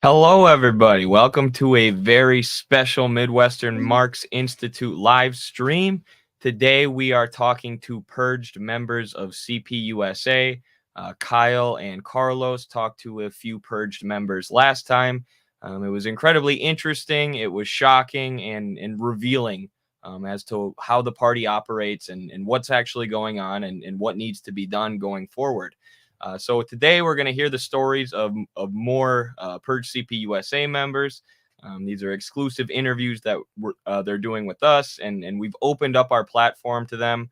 Hello, everybody. Welcome to a very special Midwestern Marx Institute live stream. Today, we are talking to purged members of CPUSA. Kyle and Carlos talked to a few purged members last time. It was incredibly interesting. It was shocking and revealing as to how the party operates and what's actually going on and what needs to be done going forward. So today we're going to hear the stories of more Purge CPUSA members. These are exclusive interviews that they're doing with us, and we've opened up our platform to them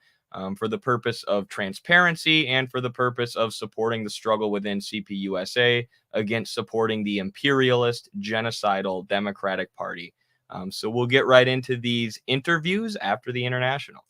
for the purpose of transparency and for the purpose of supporting the struggle within CPUSA against supporting the imperialist, genocidal Democratic Party. So we'll get right into these interviews after the international.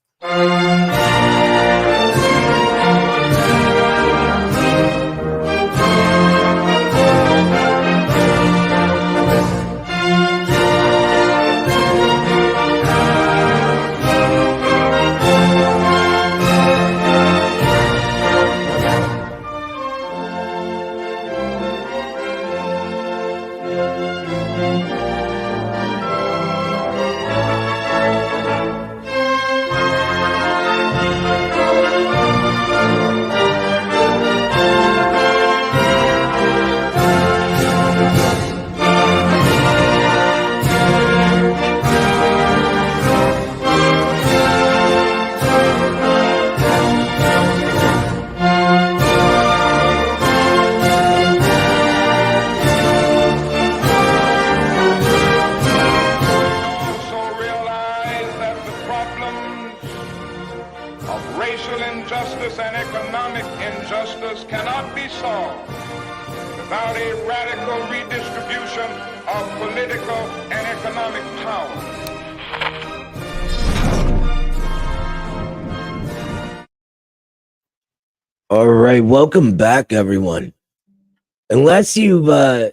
All right, welcome back, everyone. Unless you've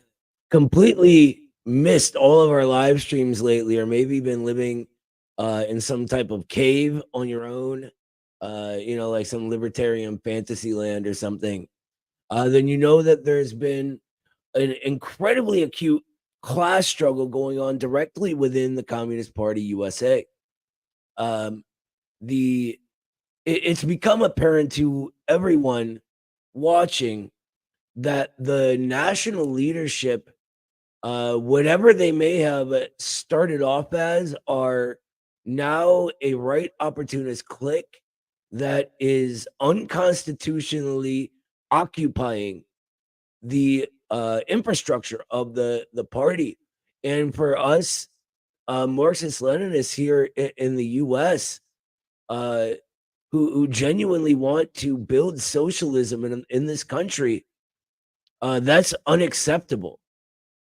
completely missed all of our live streams lately, or maybe been living in some type of cave on your own, like some libertarian fantasy land or something, then you know that there's been an incredibly acute class struggle going on directly within the Communist Party USA. It's become apparent to everyone watching that the national leadership, whatever they may have started off as, are now a right opportunist clique that is unconstitutionally occupying the infrastructure of the party. And for us Marxist-Leninists here in the U.S., who genuinely want to build socialism in this country, that's unacceptable.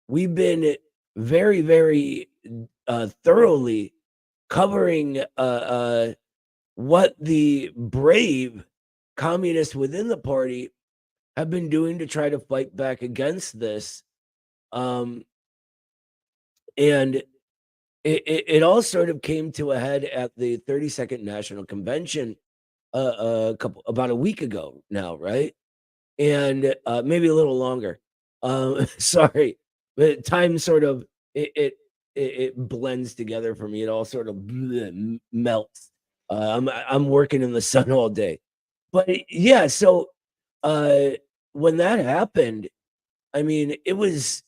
We've been very, very thoroughly covering what the brave communists within the party have been doing to try to fight back against this. And it all sort of came to a head at the 32nd National Convention about a week ago now, right? And maybe a little longer. Sorry, but time sort of it blends together for me. It all sort of melts. I'm working in the sun all day, but yeah. So when that happened, I mean, it was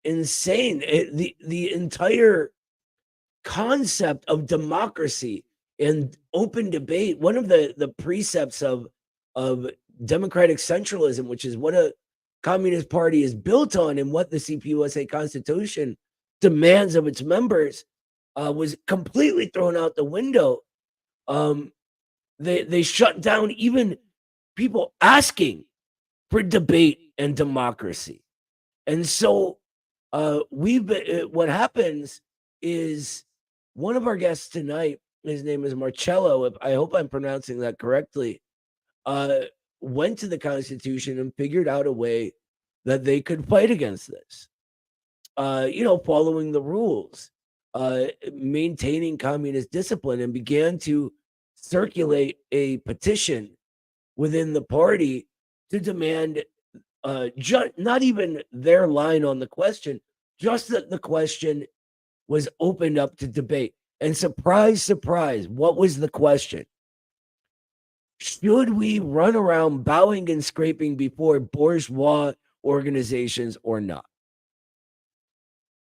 insane. The entire concept of democracy and open debate, one of the precepts of democratic centralism, which is what a communist party is built on and what the CPUSA Constitution demands of its members, was completely thrown out the window. They shut down even people asking for debate and democracy. And so what happens is, one of our guests tonight, his name is Marcello, I hope I'm pronouncing that correctly, went to the Constitution and figured out a way that they could fight against this. Following the rules, maintaining communist discipline, and began to circulate a petition within the party to demand not even their line on the question, just that the question was opened up to debate. And surprise, surprise, what was the question? Should we run around bowing and scraping before bourgeois organizations or not?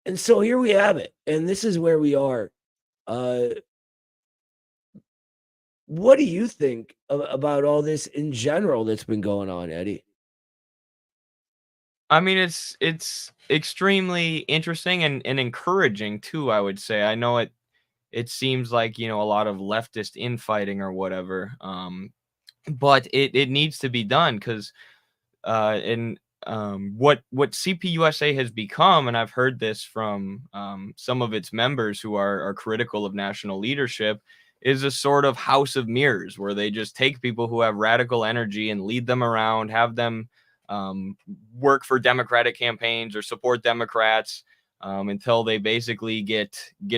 And so here we have it. And this is where we are. What do you think about all this in general that's been going on, Eddie? I mean, it's extremely interesting and encouraging too, I would say. I know it seems like, a lot of leftist infighting or whatever. But it needs to be done because in what CPUSA has become, and I've heard this from some of its members who are critical of national leadership, is a sort of house of mirrors where they just take people who have radical energy and lead them around, have them work for Democratic campaigns or support Democrats until they basically get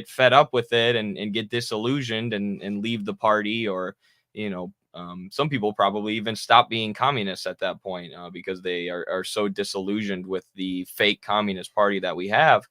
fed up with it and get disillusioned and leave the party, or some people probably even stop being communists at that point because they are so disillusioned with the fake communist party that we have.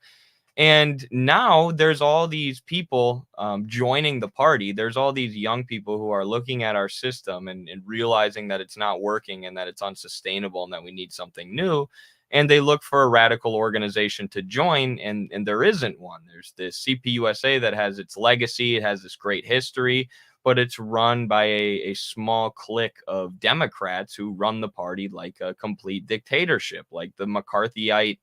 And now there's all these people joining the party. There's all these young people who are looking at our system and realizing that it's not working and that it's unsustainable and that we need something new. And they look for a radical organization to join, and there isn't one. There's this CPUSA that has its legacy, it has this great history, but it's run by a small clique of Democrats who run the party like a complete dictatorship, like the McCarthyite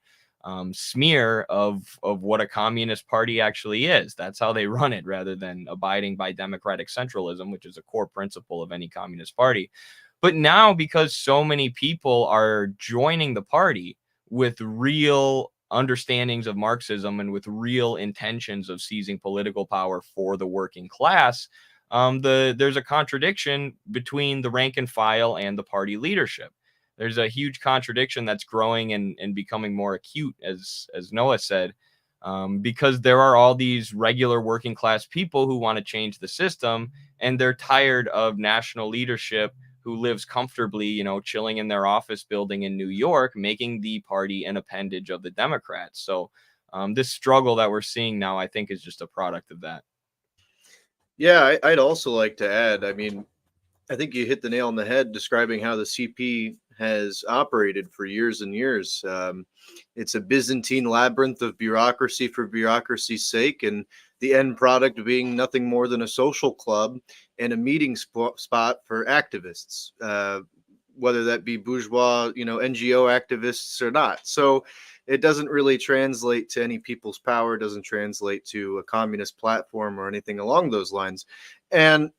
smear of what a communist party actually is. That's how they run it, rather than abiding by democratic centralism, which is a core principle of any communist party. But now, because so many people are joining the party with real understandings of Marxism and with real intentions of seizing political power for the working class, there's a contradiction between the rank and file and the party leadership. There's a huge contradiction that's growing and becoming more acute, as Noah said, because there are all these regular working class people who want to change the system, and they're tired of national leadership who lives comfortably, chilling in their office building in New York, making the party an appendage of the Democrats. So this struggle that we're seeing now, I think, is just a product of that. Yeah, I'd also like to add, I mean, I think you hit the nail on the head describing how the CP has operated for years and years. It's a Byzantine labyrinth of bureaucracy for bureaucracy's sake, and the end product being nothing more than a social club and a meeting spot for activists, whether that be bourgeois, NGO activists or not. So it doesn't really translate to any people's power, doesn't translate to a communist platform or anything along those lines. And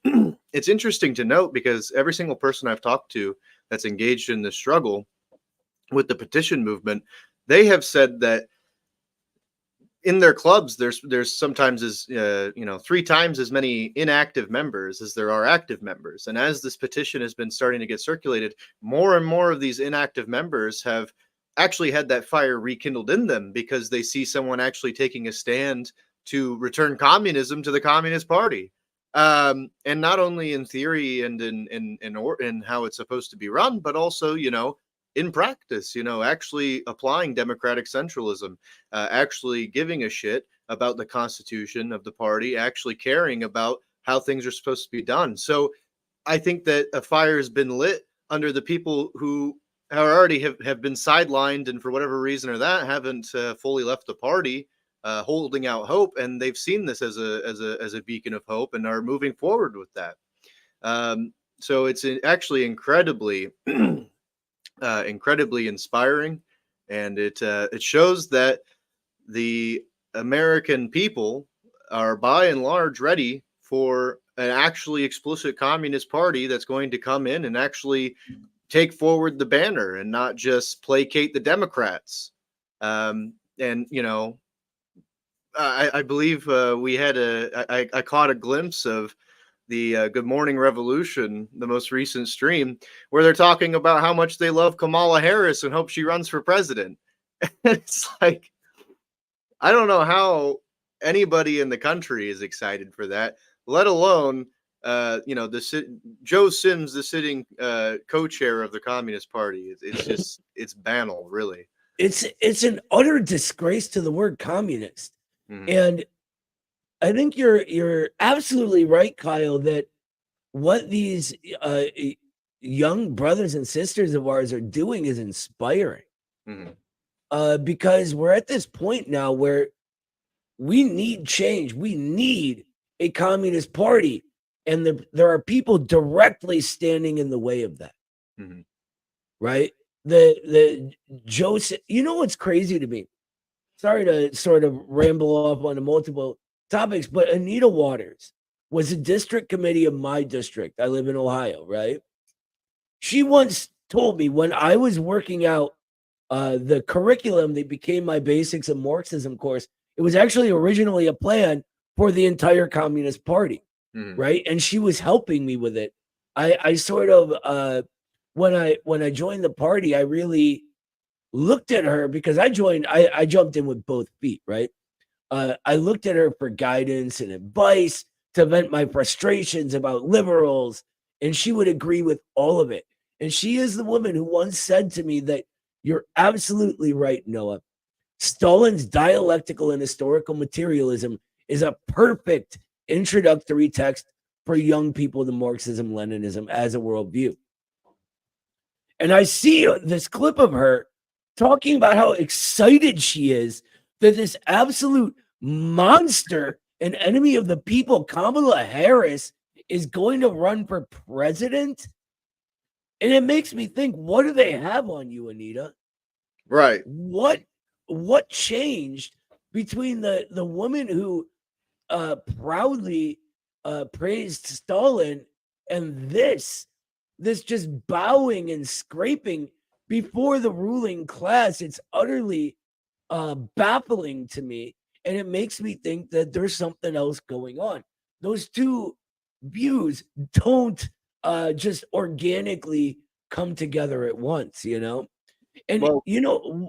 it's interesting to note, because every single person I've talked to that's engaged in this struggle with the petition movement, they have said that in their clubs, there's sometimes 3 times as many inactive members as there are active members. And as this petition has been starting to get circulated, more and more of these inactive members have actually had that fire rekindled in them, because they see someone actually taking a stand to return communism to the Communist Party. And not only in theory and in how it's supposed to be run, but also, in practice, actually applying democratic centralism, actually giving a shit about the constitution of the party, actually caring about how things are supposed to be done. So I think that a fire has been lit under the people who are already have been sidelined, and for whatever reason or that haven't fully left the party, holding out hope, and they've seen this as a beacon of hope and are moving forward with that. So it's actually incredibly incredibly inspiring, and it shows that the American people are by and large ready for an actually explicit communist party that's going to come in and actually take forward the banner and not just placate the Democrats. And I believe we had I caught a glimpse of the Good Morning Revolution, the most recent stream, where they're talking about how much they love Kamala Harris and hope she runs for president. It's like, I don't know how anybody in the country is excited for that, let alone Joe Sims, the sitting co-chair of the Communist Party. It's just it's banal, really. It's an utter disgrace to the word communist. Mhm. And I think you're absolutely right, Kyle, that what these young brothers and sisters of ours are doing is inspiring. Mhm. Because we're at this point now where we need change. We need a communist party. And there are people directly standing in the way of that. Mhm. Right? The Joseph, you know what's crazy to me? Sorry to sort of ramble off on multiple topics, but Anita Waters was a district committee of my district. I live in Ohio, right? She once told me when I was working out the curriculum that became my Basics of Marxism course, it was actually originally a plan for the entire Communist Party, Mhm. right? And she was helping me with it. I sort of when I joined the party, I really looked at her because I jumped in with both feet, right? I looked at her for guidance and advice to vent my frustrations about liberals, and she would agree with all of it. And she is the woman who once said to me that you're absolutely right, Noah. Stalin's dialectical and historical materialism is a perfect introductory text for young people to Marxism Leninism as a worldview. And I see this clip of her talking about how excited she is that this absolute monster and enemy of the people, Kamala Harris, is going to run for president. And it makes me think, what do they have on you, Anita? Right. What changed between the woman who proudly praised Stalin and this just bowing and scraping before the ruling class? It's utterly baffling to me, and it makes me think that there's something else going on. Those two views don't just organically come together at once, you know? And Well,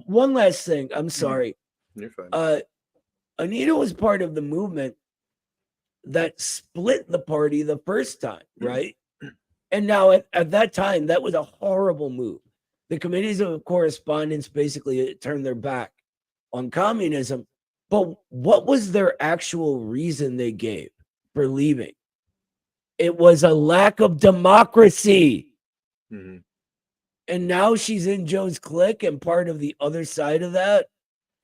one last thing, I'm sorry. you're fine. Anita was part of the movement that split the party the first time, right? And now at that time, that was a horrible move. The committees of correspondence basically turned their back on communism. But what was their actual reason they gave for leaving? It was a lack of democracy. Mhm. And now she's in Joe's clique and part of the other side of that.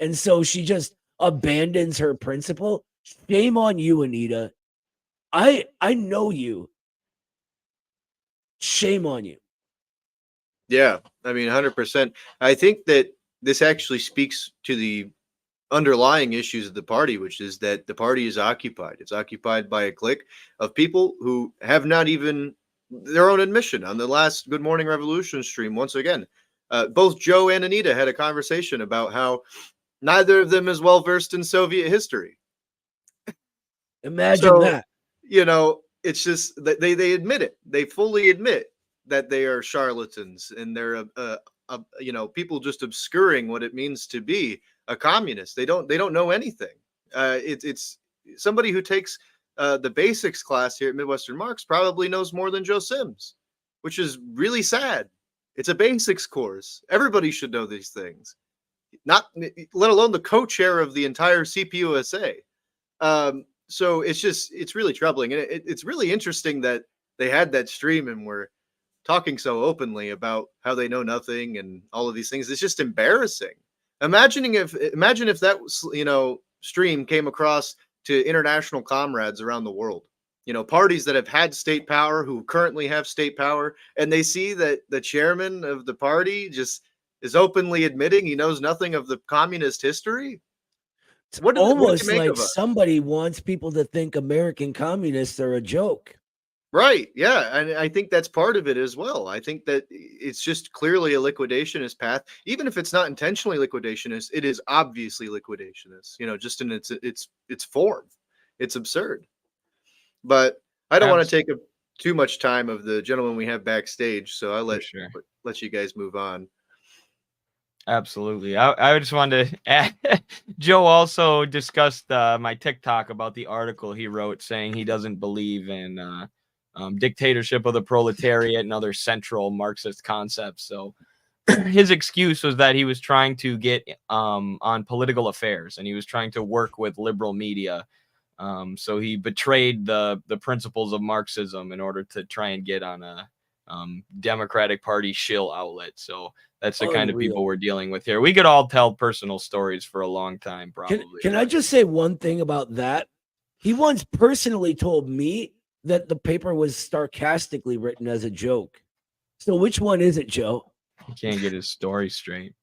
And so she just abandons her principle. Shame on you, Anita. I know you. Shame on you. Yeah, I mean, 100%. I think that this actually speaks to the underlying issues of the party, which is that the party is occupied. It's occupied by a clique of people who have not even their own admission. On the last Good Morning Revolution stream, once again, both Joe and Anita had a conversation about how neither of them is well versed in Soviet history. Imagine So, that. it's just that they admit it. They fully admit that they are charlatans and they're people just obscuring what it means to be a communist. They don't know anything. It's somebody who takes the basics class here at Midwestern Marx probably knows more than Joe Sims, which is really sad. It's a basics course. Everybody should know these things. Not let alone the co-chair of the entire CPUSA. So it's really troubling, and it's really interesting that they had that stream and were talking so openly about how they know nothing and all of these things. It's just embarrassing. Imagine if that stream came across to international comrades around the world. Parties that have had state power, who currently have state power, and they see that the chairman of the party just is openly admitting he knows nothing of the communist history. It's What do they almost make like of us? somebody wants people to think American communists are a joke. Right. Yeah. And I think that's part of it as well. I think that it's just clearly a liquidationist path. Even if it's not intentionally liquidationist, it is obviously liquidationist, just in its form. It's absurd. But I don't want to take up too much time of the gentleman we have backstage, so I'll let you guys move on. Absolutely. I just wanted to add, Joe also discussed my TikTok about the article he wrote saying he doesn't believe in dictatorship of the proletariat and other central Marxist concepts. So his excuse was that he was trying to get on political affairs, and he was trying to work with liberal media. So he betrayed the principles of Marxism in order to try and get on a Democratic Party shill outlet. So that's the kind of people we're dealing with here. We could all tell personal stories for a long time, probably. Can I just say one thing about that? He once personally told me that the paper was sarcastically written as a joke. So which one is it, Joe? He can't get his story straight.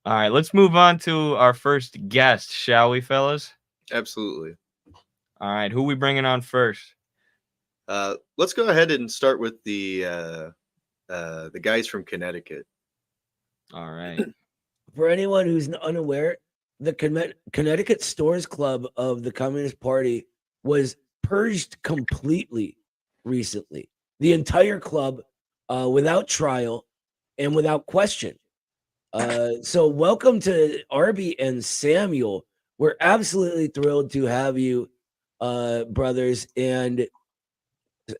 All right, let's move on to our first guest, shall we, fellas? Absolutely. All right, who we bringing on first? Let's go ahead and start with the guys from Connecticut. All right. For anyone who's unaware, the Connecticut Stores Club of the Communist Party was purged completely recently. The entire club, without trial and without question. So welcome to Arby and Samuel. We're absolutely thrilled to have you, brothers, and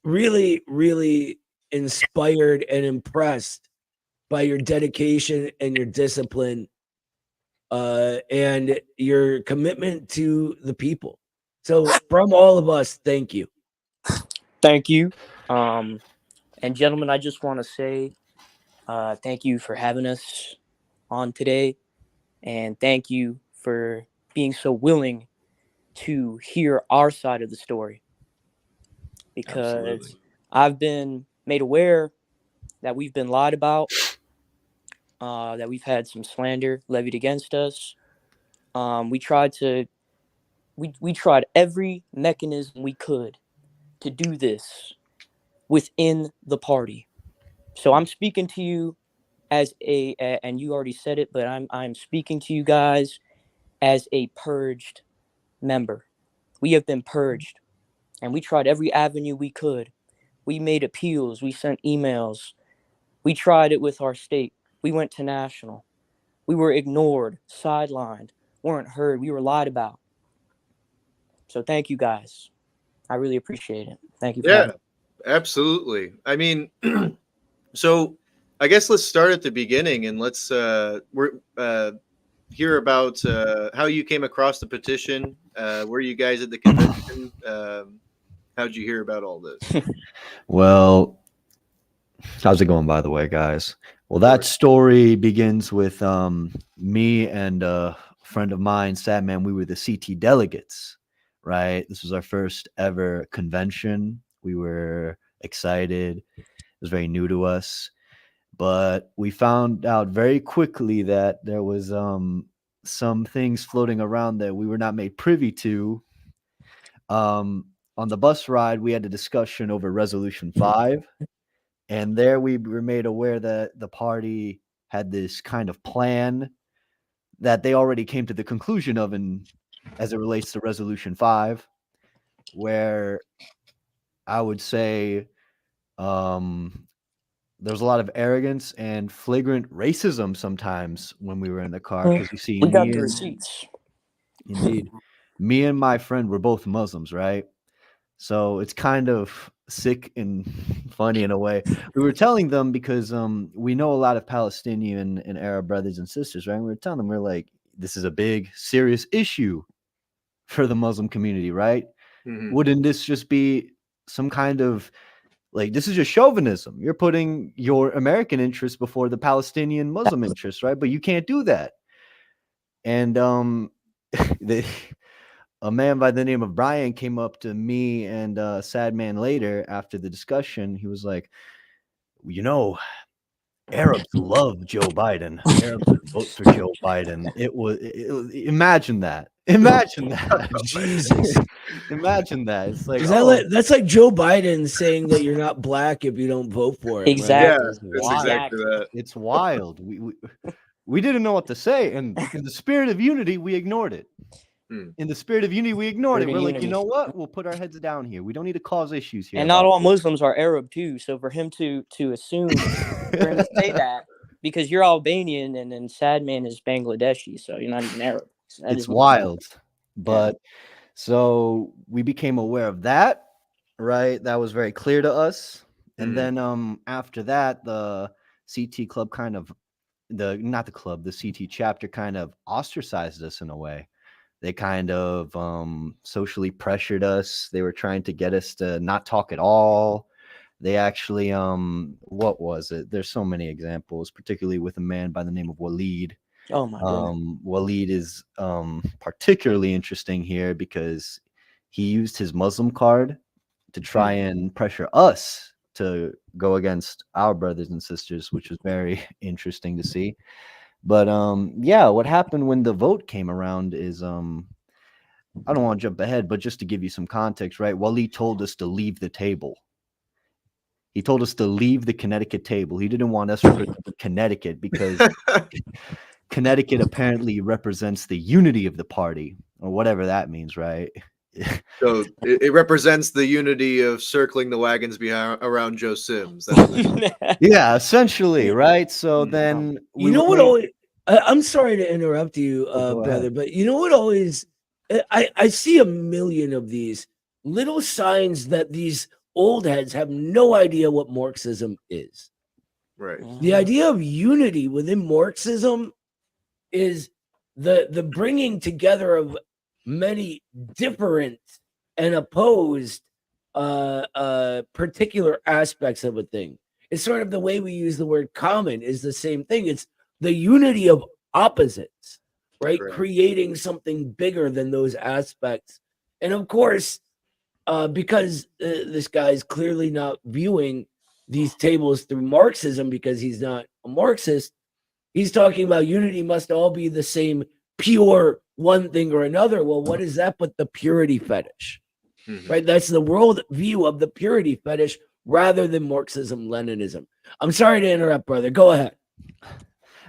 really, really inspired and impressed by your dedication and your discipline and your commitment to the people. So from all of us, thank you. Thank you. And gentlemen, I just want to say thank you for having us on today. And thank you for being so willing to hear our side of the story. Because Absolutely. I've been made aware that we've been lied about, that we've had some slander levied against us. We tried every mechanism we could to do this within the party. So I'm speaking to you as and you already said it, but I'm speaking to you guys as a purged member. We have been purged, and we tried every avenue we could. We made appeals. We sent emails. We tried it with our state. We went to national. We were ignored, sidelined, weren't heard. We were lied about. So thank you guys. I really appreciate it. Thank you. Yeah, absolutely. I mean, so I guess let's start at the beginning and let's hear about how you came across the petition. Were you guys at the convention? How'd you hear about all this? Well, how's it going, by the way, guys? Well, that story begins with me and a friend of mine, Sadman. We were the CT delegates, right? This was our first ever convention. We were excited. It was very new to us. But we found out very quickly that there was some things floating around that we were not made privy to. On the bus ride, we had a discussion over Resolution 5. And there we were made aware that the party had this kind of plan that they already came to the conclusion of as it relates to Resolution 5, where I would say there's a lot of arrogance and flagrant racism sometimes when we were in the car. Because you see, we got the receipts. Indeed. Me and my friend were both Muslims, right? So it's kind of sick and funny in a way. We were telling them because we know a lot of Palestinian and Arab brothers and sisters, right? And we were telling them, we're like, this is a big, serious issue for the Muslim community, right? Mm-hmm. Wouldn't this just be some kind of, like, this is just chauvinism. You're putting your American interests before the Palestinian Muslim interests, right? But you can't do that. And a man by the name of Brian came up to me and Sadman later after the discussion. He was like, you know, Arabs love Joe Biden. Arabs would vote for Joe Biden. Imagine that. Jesus. Imagine that. It's like, that's like Joe Biden saying that you're not black if you don't vote for him. Exactly. Right? Yeah, that's exactly that. It's wild. We didn't know what to say. And in the spirit of unity, we ignored it. In the spirit of unity, we ignored it. We're like, you know what? We'll put our heads down here. We don't need to cause issues here. And not all Muslims are Arab too. So for him to assume we're going to say that because you're Albanian and then Sadman is Bangladeshi, so you're not even Arab. It's wild. But so we became aware of that. right? That was very clear to us. And Mhm. then after that, the CT club kind of not the club, the CT chapter kind of ostracized us in a way. They kind of socially pressured us. They were trying to get us to not talk at all. They actually what was it? There's so many examples, particularly with a man by the name of Waleed. Oh my goodness. Waleed is particularly interesting here because he used his Muslim card to try and pressure us to go against our brothers and sisters, which was very interesting to see. But yeah, what happened when the vote came around is I don't want to jump ahead, but just to give you some context, right? Waleed told us to leave the table. He told us to leave the Connecticut table. He didn't want us representing Connecticut because Connecticut apparently represents the unity of the party, or whatever that means, right? So it represents the unity of circling the wagons behind around Joe Sims. That's what Yeah, essentially, right? So Mm. then You know what always, I'm sorry to interrupt you, go brother, ahead. but you know what always, I see a million of these little signs that these old heads have no idea what Marxism is. right. The idea of unity within Marxism is the bringing together of many different and opposed particular aspects of a thing. It's sort of the way we use the word common is the same thing. It's the unity of opposites, right? Correct. Creating something bigger than those aspects. And of course, because this guy's clearly not viewing these tables through Marxism because he's not a Marxist, he's talking about unity must all be the same pure one thing or another. Well, what is that but the purity fetish? Mhm. Right? That's the world view of the purity fetish rather than Marxism, Leninism. I'm sorry to interrupt, brother. Go ahead.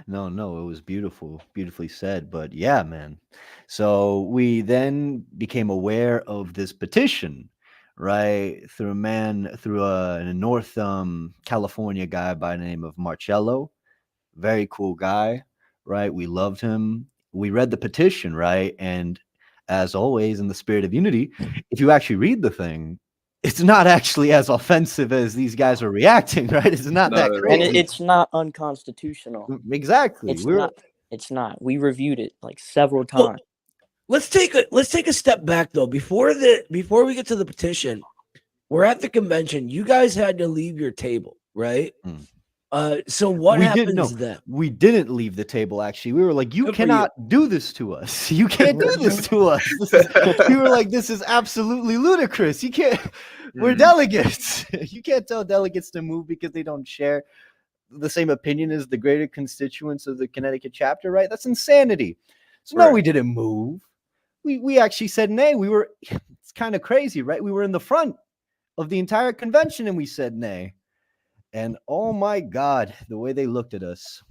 No, it was beautifully said. But yeah, man. So we then became aware of this petition, right? Through a North California guy by the name of Marcello. Very cool guy, right? We loved him. We read the petition, right? And as always, in the spirit of unity, if you actually read the thing, it's not actually as offensive as these guys are reacting, right? It's not Not that at all. And crazy. it's not unconstitutional. Exactly. It's not. It's not. We reviewed it like several Well, times. let's take a step back though. Before we get to the petition, we're at the convention. You guys had to leave your table, right? Mm. So what we happens didn't know. then? We didn't leave the table. Actually, we were like, "You Good for you. cannot do this to us. You can't do this to us." We were like, "This is absolutely ludicrous. You can't. We're Mhm. delegates. You can't tell delegates to move because they don't share the same opinion as the greater constituents of the Connecticut chapter, right? That's insanity." So no, Right. we didn't move. We actually said nay. We were. It's kind of crazy, right? We were in the front of the entire convention and we said nay. And oh my God, the way they looked at us.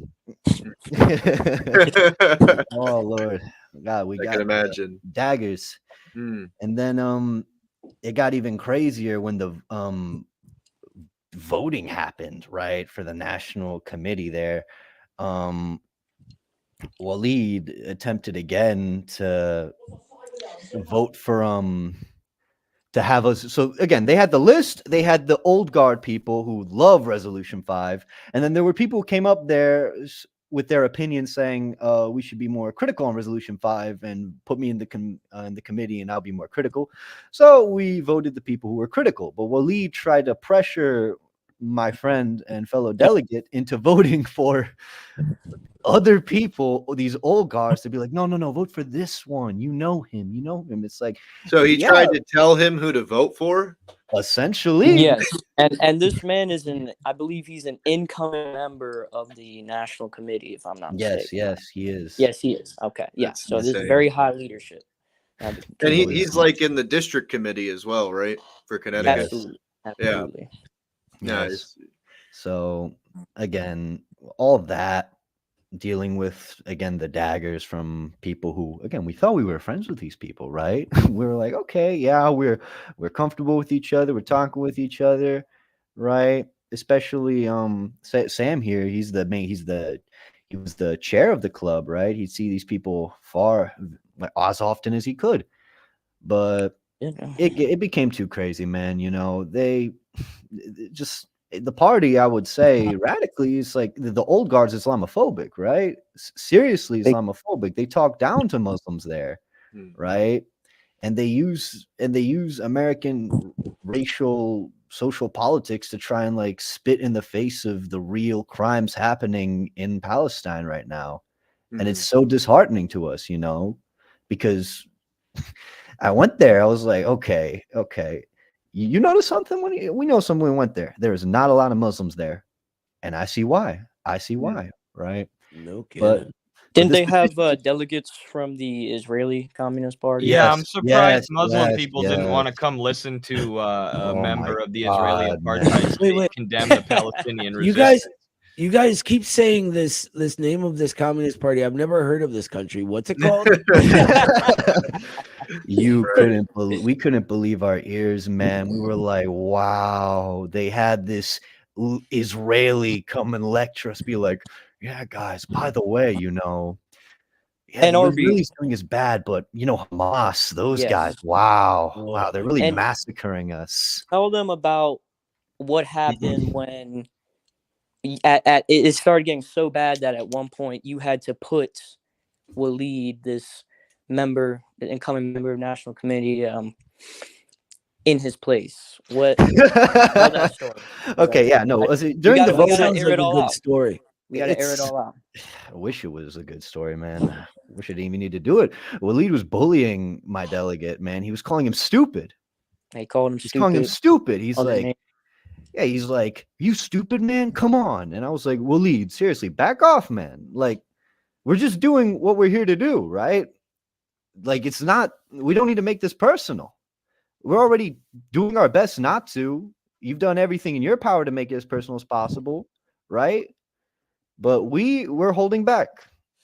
Oh Lord, God, we I got can imagine. daggers. Mm. And then it got even crazier when the voting happened, right, for the national committee there. Waleed attempted again to vote for to have us. So again, they had the list, they had the old guard people who love Resolution 5, and then there were people who came up there with their opinions saying we should be more critical on Resolution 5 and put me in the committee and I'll be more critical. So we voted the people who were critical, but Waleed tried to pressure my friend and fellow delegate into voting for other people, these old guards, to be like, no, vote for this one. You know him. It's like, So he yeah, tried to tell him who to vote for? essentially. Yes, and this man is I believe he's an incoming member of the national committee, if I'm not mistaken. Yes, he is. Yes, he is. Okay, yeah. That's So this is insane. very high leadership. And he's like in the district committee as well, right? For Connecticut. Absolutely, Yeah. absolutely. No, Yes. So again, all of that dealing with, again, the daggers from people who, again, we thought we were friends with these people, right? We were like, okay, yeah, we're comfortable with each other, we're talking with each other, right? Especially Sam here, he was the chair of the club, right? He'd see these people far as often as he could. But it became too crazy, man. You know, they just the party, I would say, radically is like the old guard's Islamophobic, right? Seriously Islamophobic. They talk down to Muslims there, right? And they use American racial social politics to try and like spit in the face of the real crimes happening in Palestine right now. And it's so disheartening to us, you know, because I went there. I was like, okay. You notice something when we know someone went there. There is not a lot of Muslims there, and I see why. Right? No kidding. But Didn't this they have delegates from the Israeli Communist Party? Yeah, I'm Yes, surprised yes, Muslim yes, people didn't yes. want to come listen to a Oh my member of the Israeli God, man. apartheid state Wait. condemn the Palestinian You resistance. guys keep saying this name of this communist party. I've never heard of this country. What's it called? We couldn't believe our ears, man. We were like, wow, they had this Israeli come and lecture us, be like, yeah, guys, by the way, you know, yeah, And what RB. Israelis doing is bad, but you know, Hamas, those guys, Yes. wow, they're really And- massacring us. Tell them about what happened when it started getting so bad that at one point you had to put Waleed, this incoming member of National Committee, in his place. Tell that story. Okay, yeah, no. During the we vote, gotta Sounds air like it a all good out. story. We gotta air it all out. I wish it was a good story, man. I wish I didn't even need to do it. Waleed was bullying my delegate, man. He was calling him stupid. They called him He's calling him stupid. He's Other like, name. yeah, he's like, you stupid, man. Come on. And I was like, Waleed, seriously, back off, man. Like, we're just doing what we're here to do, right? Like, we don't need to make this personal. We're already doing our best not to. You've done everything in your power to make it as personal as possible, right? But we're holding back.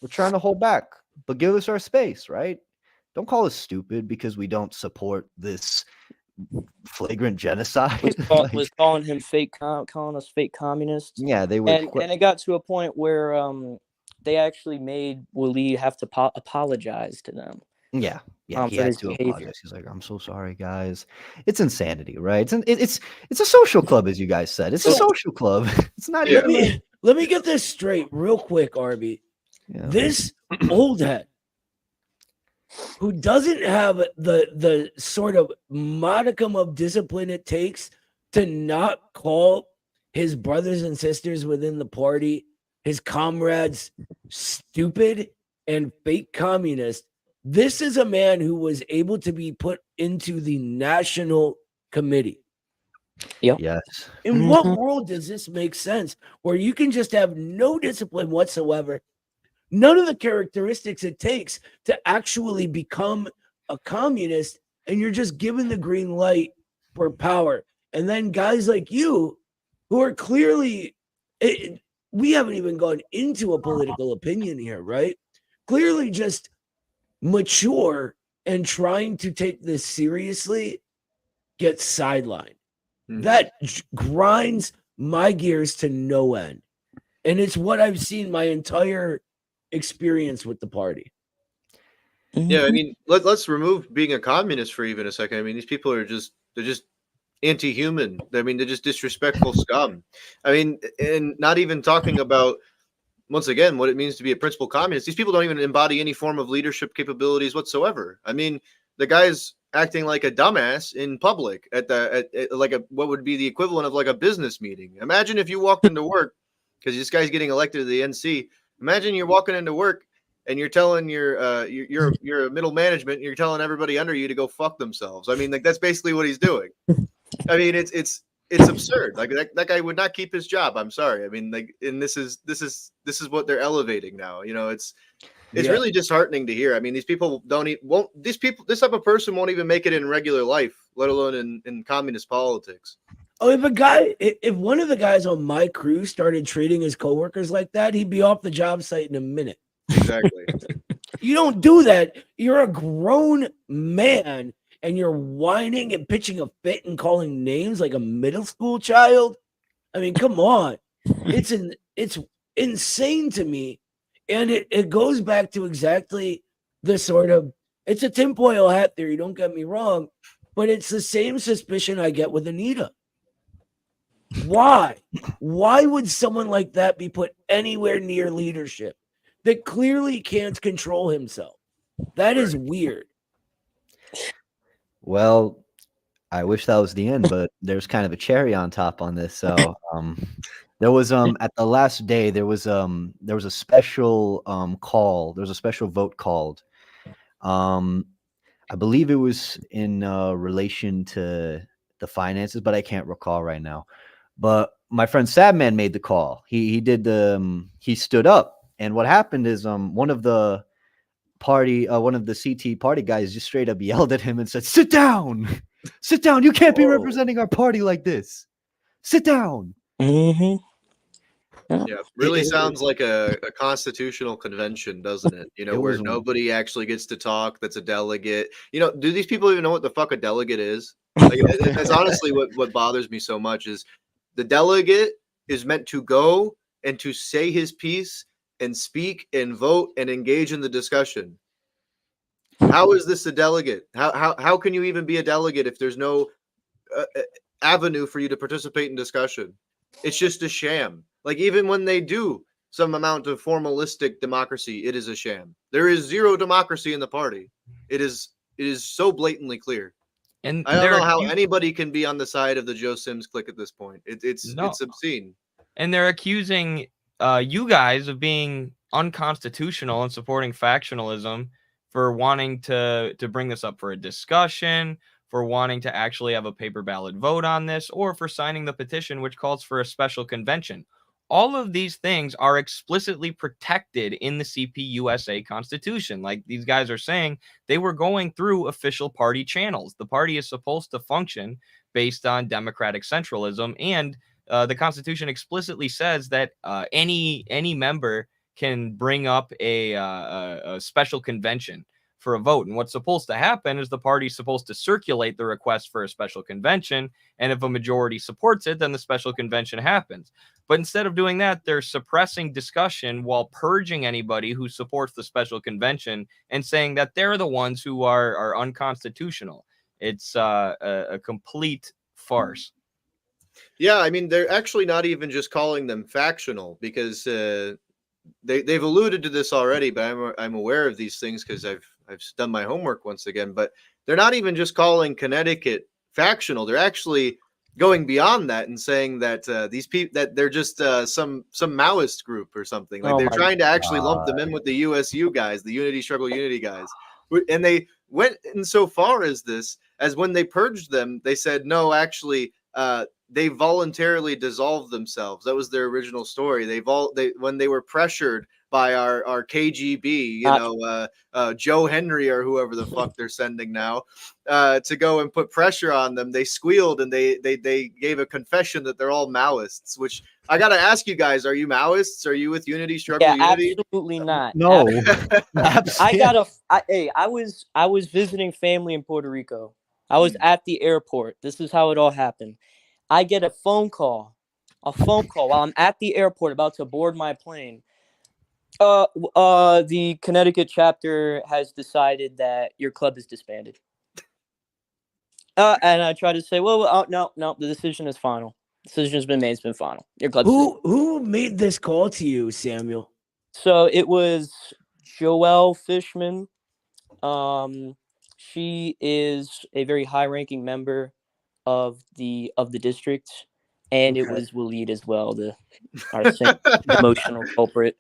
We're trying to hold back, but give us our space, right? Don't call us stupid because we don't support this flagrant genocide. Was calling him calling us fake communists. Yeah, they were. And it got to a point where they actually made Waleed have to apologize to them. Yeah, he for had his to behavior. apologize. He's like, "I'm so sorry, guys. It's insanity, right? It's a social club, as you guys said. It's a social club. It's not even." Let me get this straight real quick, Arby. Yeah. This old head who doesn't have the sort of modicum of discipline it takes to not call his brothers and sisters within the party, his comrades, stupid and fake communist. This is a man who was able to be put into the national committee. Yep. Yes. In what world does this make sense? Where you can just have no discipline whatsoever, none of the characteristics it takes to actually become a communist, and you're just given the green light for power. And then guys like you, who are clearly, we haven't even gone into a political opinion here, right? Clearly just mature and trying to take this seriously, get sidelined. That grinds my gears to no end. And it's what I've seen my entire experience with the party. Yeah, I mean, let's remove being a communist for even a second. I mean, these people are they're just anti-human. I mean, they're just disrespectful scum. I mean, and not even talking about, once again, what it means to be a principal communist. These people don't even embody any form of leadership capabilities whatsoever. I mean, the guy's acting like a dumbass in public at what would be the equivalent of like a business meeting. Imagine if you walked into work, because this guy's getting elected to the NC. Imagine you're walking into work and you're telling you're a middle management, and you're telling everybody under you to go fuck themselves. I mean, like, that's basically what he's doing. I mean, it's absurd. Like, that guy would not keep his job. I'm sorry. I mean, like, and this is what they're elevating now. You know, it's really disheartening to hear. I mean, these people this type of person won't even make it in regular life, let alone in communist politics. Oh, if one of the guys on my crew started treating his coworkers like that, he'd be off the job site in a minute. Exactly. You don't do that. You're a grown man and you're whining and pitching a fit and calling names like a middle school child. I mean, come on. It's insane to me. And it goes back to exactly the sort of, it's a tinfoil hat theory, don't get me wrong, But it's the same suspicion I get with Anita. Why? Why would someone like that be put anywhere near leadership that clearly can't control himself? That is weird. Well, I wish that was the end, but there's kind of a cherry on top on this. So, there was at the last day there was a special call. There was a special vote called. I believe it was in relation to the finances, but I can't recall right now. But my friend Sadman made the call. He did the he stood up, and what happened is one of the CT party guys just straight up yelled at him and said, "Sit down, sit down. You can't be Whoa. representing our party like this. Sit down." Mm-hmm. Yeah, really sounds like a constitutional convention, doesn't it? You know, It where was- nobody actually gets to talk. That's a delegate. You know, do these people even know what the fuck a delegate is? Like, that's honestly what bothers me so much is the delegate is meant to go and to say his piece and speak and vote and engage in the discussion. How is this a delegate? How can you even be a delegate if there's no avenue for you to participate in discussion? It's just a sham. Like, even when they do some amount of formalistic democracy, it is a sham. There is zero democracy in the party. It is so blatantly clear. And I don't they're know how accu- anybody can be on the side of the Joe Sims clique at this point. It's No. obscene. and they're accusing you guys of being unconstitutional and supporting factionalism for wanting to bring this up for a discussion, for wanting to actually have a paper ballot vote on this, or for signing the petition which calls for a special convention. All of these things are explicitly protected in the CPUSA Constitution. Like these guys are saying, they were going through official party channels. The party is supposed to function based on democratic centralism, and the Constitution explicitly says that any member can bring up a special convention for a vote. And what's supposed to happen is the party's supposed to circulate the request for a special convention, and if a majority supports it, then the special convention happens. But instead of doing that, they're suppressing discussion while purging anybody who supports the special convention and saying that they're the ones who are unconstitutional. It's a complete farce. Yeah, I mean, they're actually not even just calling them factional because they've alluded to this already, but I'm aware of these things because I've done my homework once again. But they're not even just calling Connecticut factional. They're actually going beyond that and saying that these people that they're just some Maoist group or something. Like, Oh they're my trying to actually lump them in with the USU guys, the Unity Struggle Unity guys. And they went in so far as when they purged them, they said no, actually they voluntarily dissolved themselves. That was their original story. When they were pressured by our KGB, Joe Henry or whoever the fuck they're sending now, to go and put pressure on them, they squealed and they gave a confession that they're all Maoists. Which I gotta ask you guys: are you Maoists? Are you with Unity Struggle Unity? Absolutely not. No. I was visiting family in Puerto Rico. I was at the airport. This is how it all happened. I get a phone call while I'm at the airport about to board my plane. The Connecticut chapter has decided that your club is disbanded. And I try to say, well, no, the decision is final. Decision has been made. It's been final. Your club. Who made this call to you, Samuel? So it was Joelle Fishman. She is a very high-ranking member of the district, and it was Waleed as well, our emotional culprit.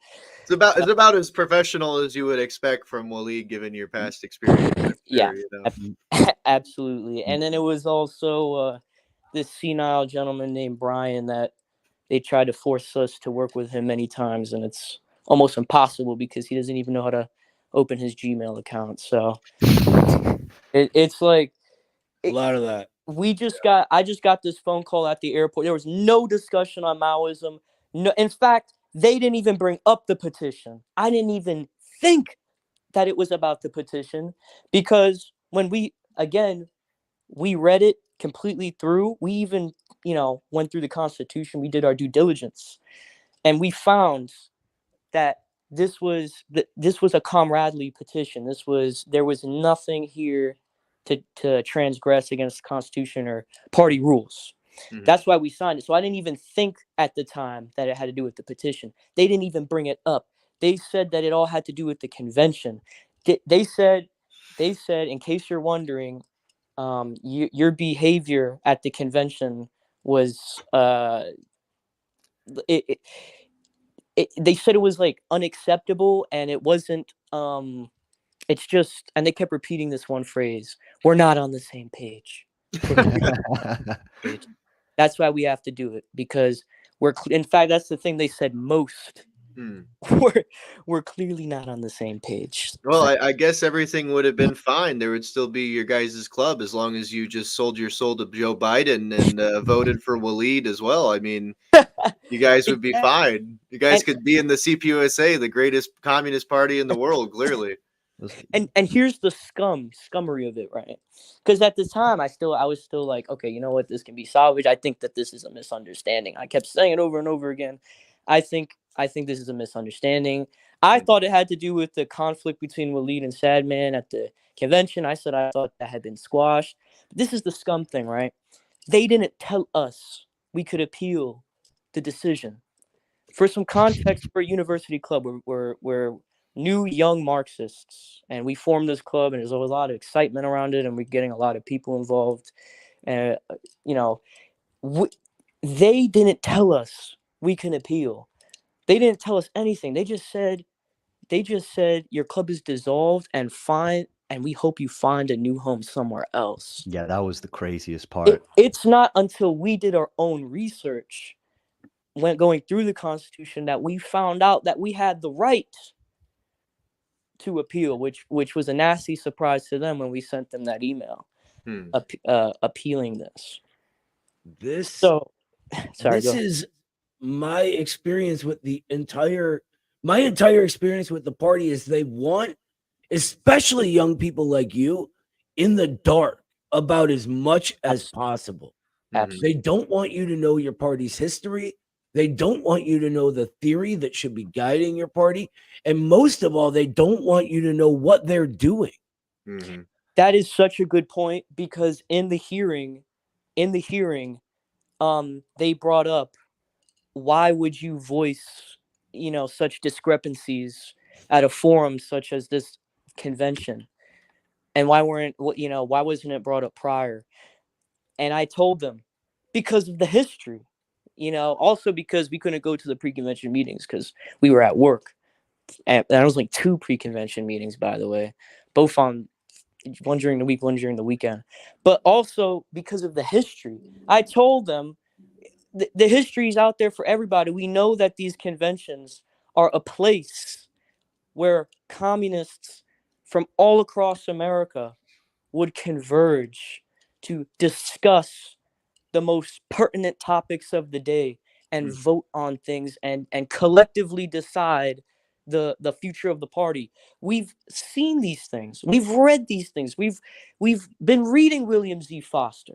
It's about as professional as you would expect from Waleed, given your past experience. Yeah, you absolutely. And then it was also this senile gentleman named Brian that they tried to force us to work with him many times, and it's almost impossible because he doesn't even know how to open his Gmail account. So it's like A lot of that. I just got this phone call at the airport. There was no discussion on Maoism. No, in fact, they didn't even bring up the petition. I didn't even think that it was about the petition, because when we read it completely through. We even, went through the Constitution. We did our due diligence, and we found that this was a comradely petition. There was nothing here to transgress against the Constitution or party rules. Mhm. That's why we signed it. So I didn't even think at the time that it had to do with the petition. They didn't even bring it up. They said that it all had to do with the convention. They said, in case you're wondering, your behavior at the convention was they said it was like unacceptable, and it wasn't. It's just, and they kept repeating this one phrase: "We're not on the same page." That's why we have to do it, because in fact, that's the thing they said most. Hmm. We're clearly not on the same page. Well, I guess everything would have been fine. There would still be your guys' club as long as you just sold your soul to Joe Biden and voted for Waleed as well. I mean, you guys would be fine. You guys could be in the CPUSA, the greatest communist party in the world, clearly. And here's the scummery of it, right? Because at the time I was still like, okay, you know what, this can be salvaged. I think that this is a misunderstanding. I kept saying it over and over again. I think this is a misunderstanding. I thought it had to do with the conflict between Waleed and Sadman at the convention. I said I thought that had been squashed. But this is the scum thing, right? They didn't tell us we could appeal the decision. For some context, for a university club, we're new young Marxists, and we formed this club, and there's a lot of excitement around it, and we're getting a lot of people involved. And they didn't tell us we can appeal. They didn't tell us anything. They just said your club is dissolved, and we hope you find a new home somewhere else. Yeah, that was the craziest part. It's not until we did our own research, when going through the Constitution, that we found out that we had the right to appeal, which was a nasty surprise to them when we sent them that email appealing this. This is my experience with my entire experience with the party is they want, especially young people like you, in the dark about as much as possible. Absolutely. They don't want you to know your party's history. They don't want you to know the theory that should be guiding your party. And most of all, they don't want you to know what they're doing. Mm-hmm. That is such a good point, because in the hearing, they brought up, why would you voice, such discrepancies at a forum such as this convention? And why wasn't it brought up prior? And I told them, because of the history. Also because we couldn't go to the pre-convention meetings because we were at work. And that was like 2 pre-convention meetings, by the way, both on one during the week, one during the weekend. But also because of the history. I told them the history is out there for everybody. We know that these conventions are a place where communists from all across America would converge to discuss the most pertinent topics of the day and vote on things and collectively decide the future of the party. We've seen these things. We've read these things. We've been reading William Z. Foster.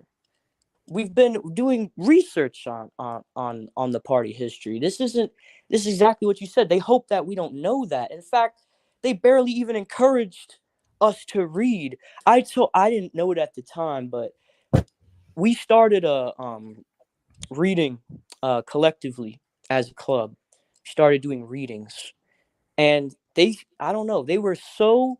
We've been doing research on the party history. This is exactly what you said. They hope that we don't know that. In fact, they barely even encouraged us to read. I didn't know it at the time, but we started a reading collectively as a club. We started doing readings, and I don't know, they were so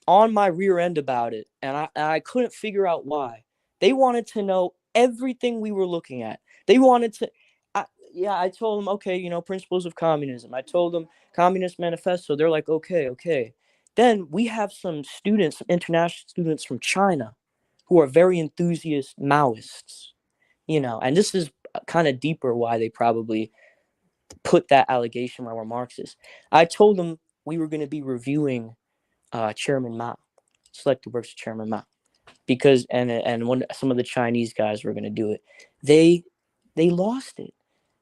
on my rear end about it, and I couldn't figure out why. They wanted to know everything we were looking at. They wanted to. I told them, okay, principles of communism. I told them Communist Manifesto. They're like, okay. Then we have some students, international students from China, who are very enthusiast Maoists, and this is kind of deeper why they probably put that allegation where we're Marxists. I told them we were going to be reviewing Chairman Mao, selected works of Chairman Mao, because and when some of the Chinese guys were going to do it, they lost it.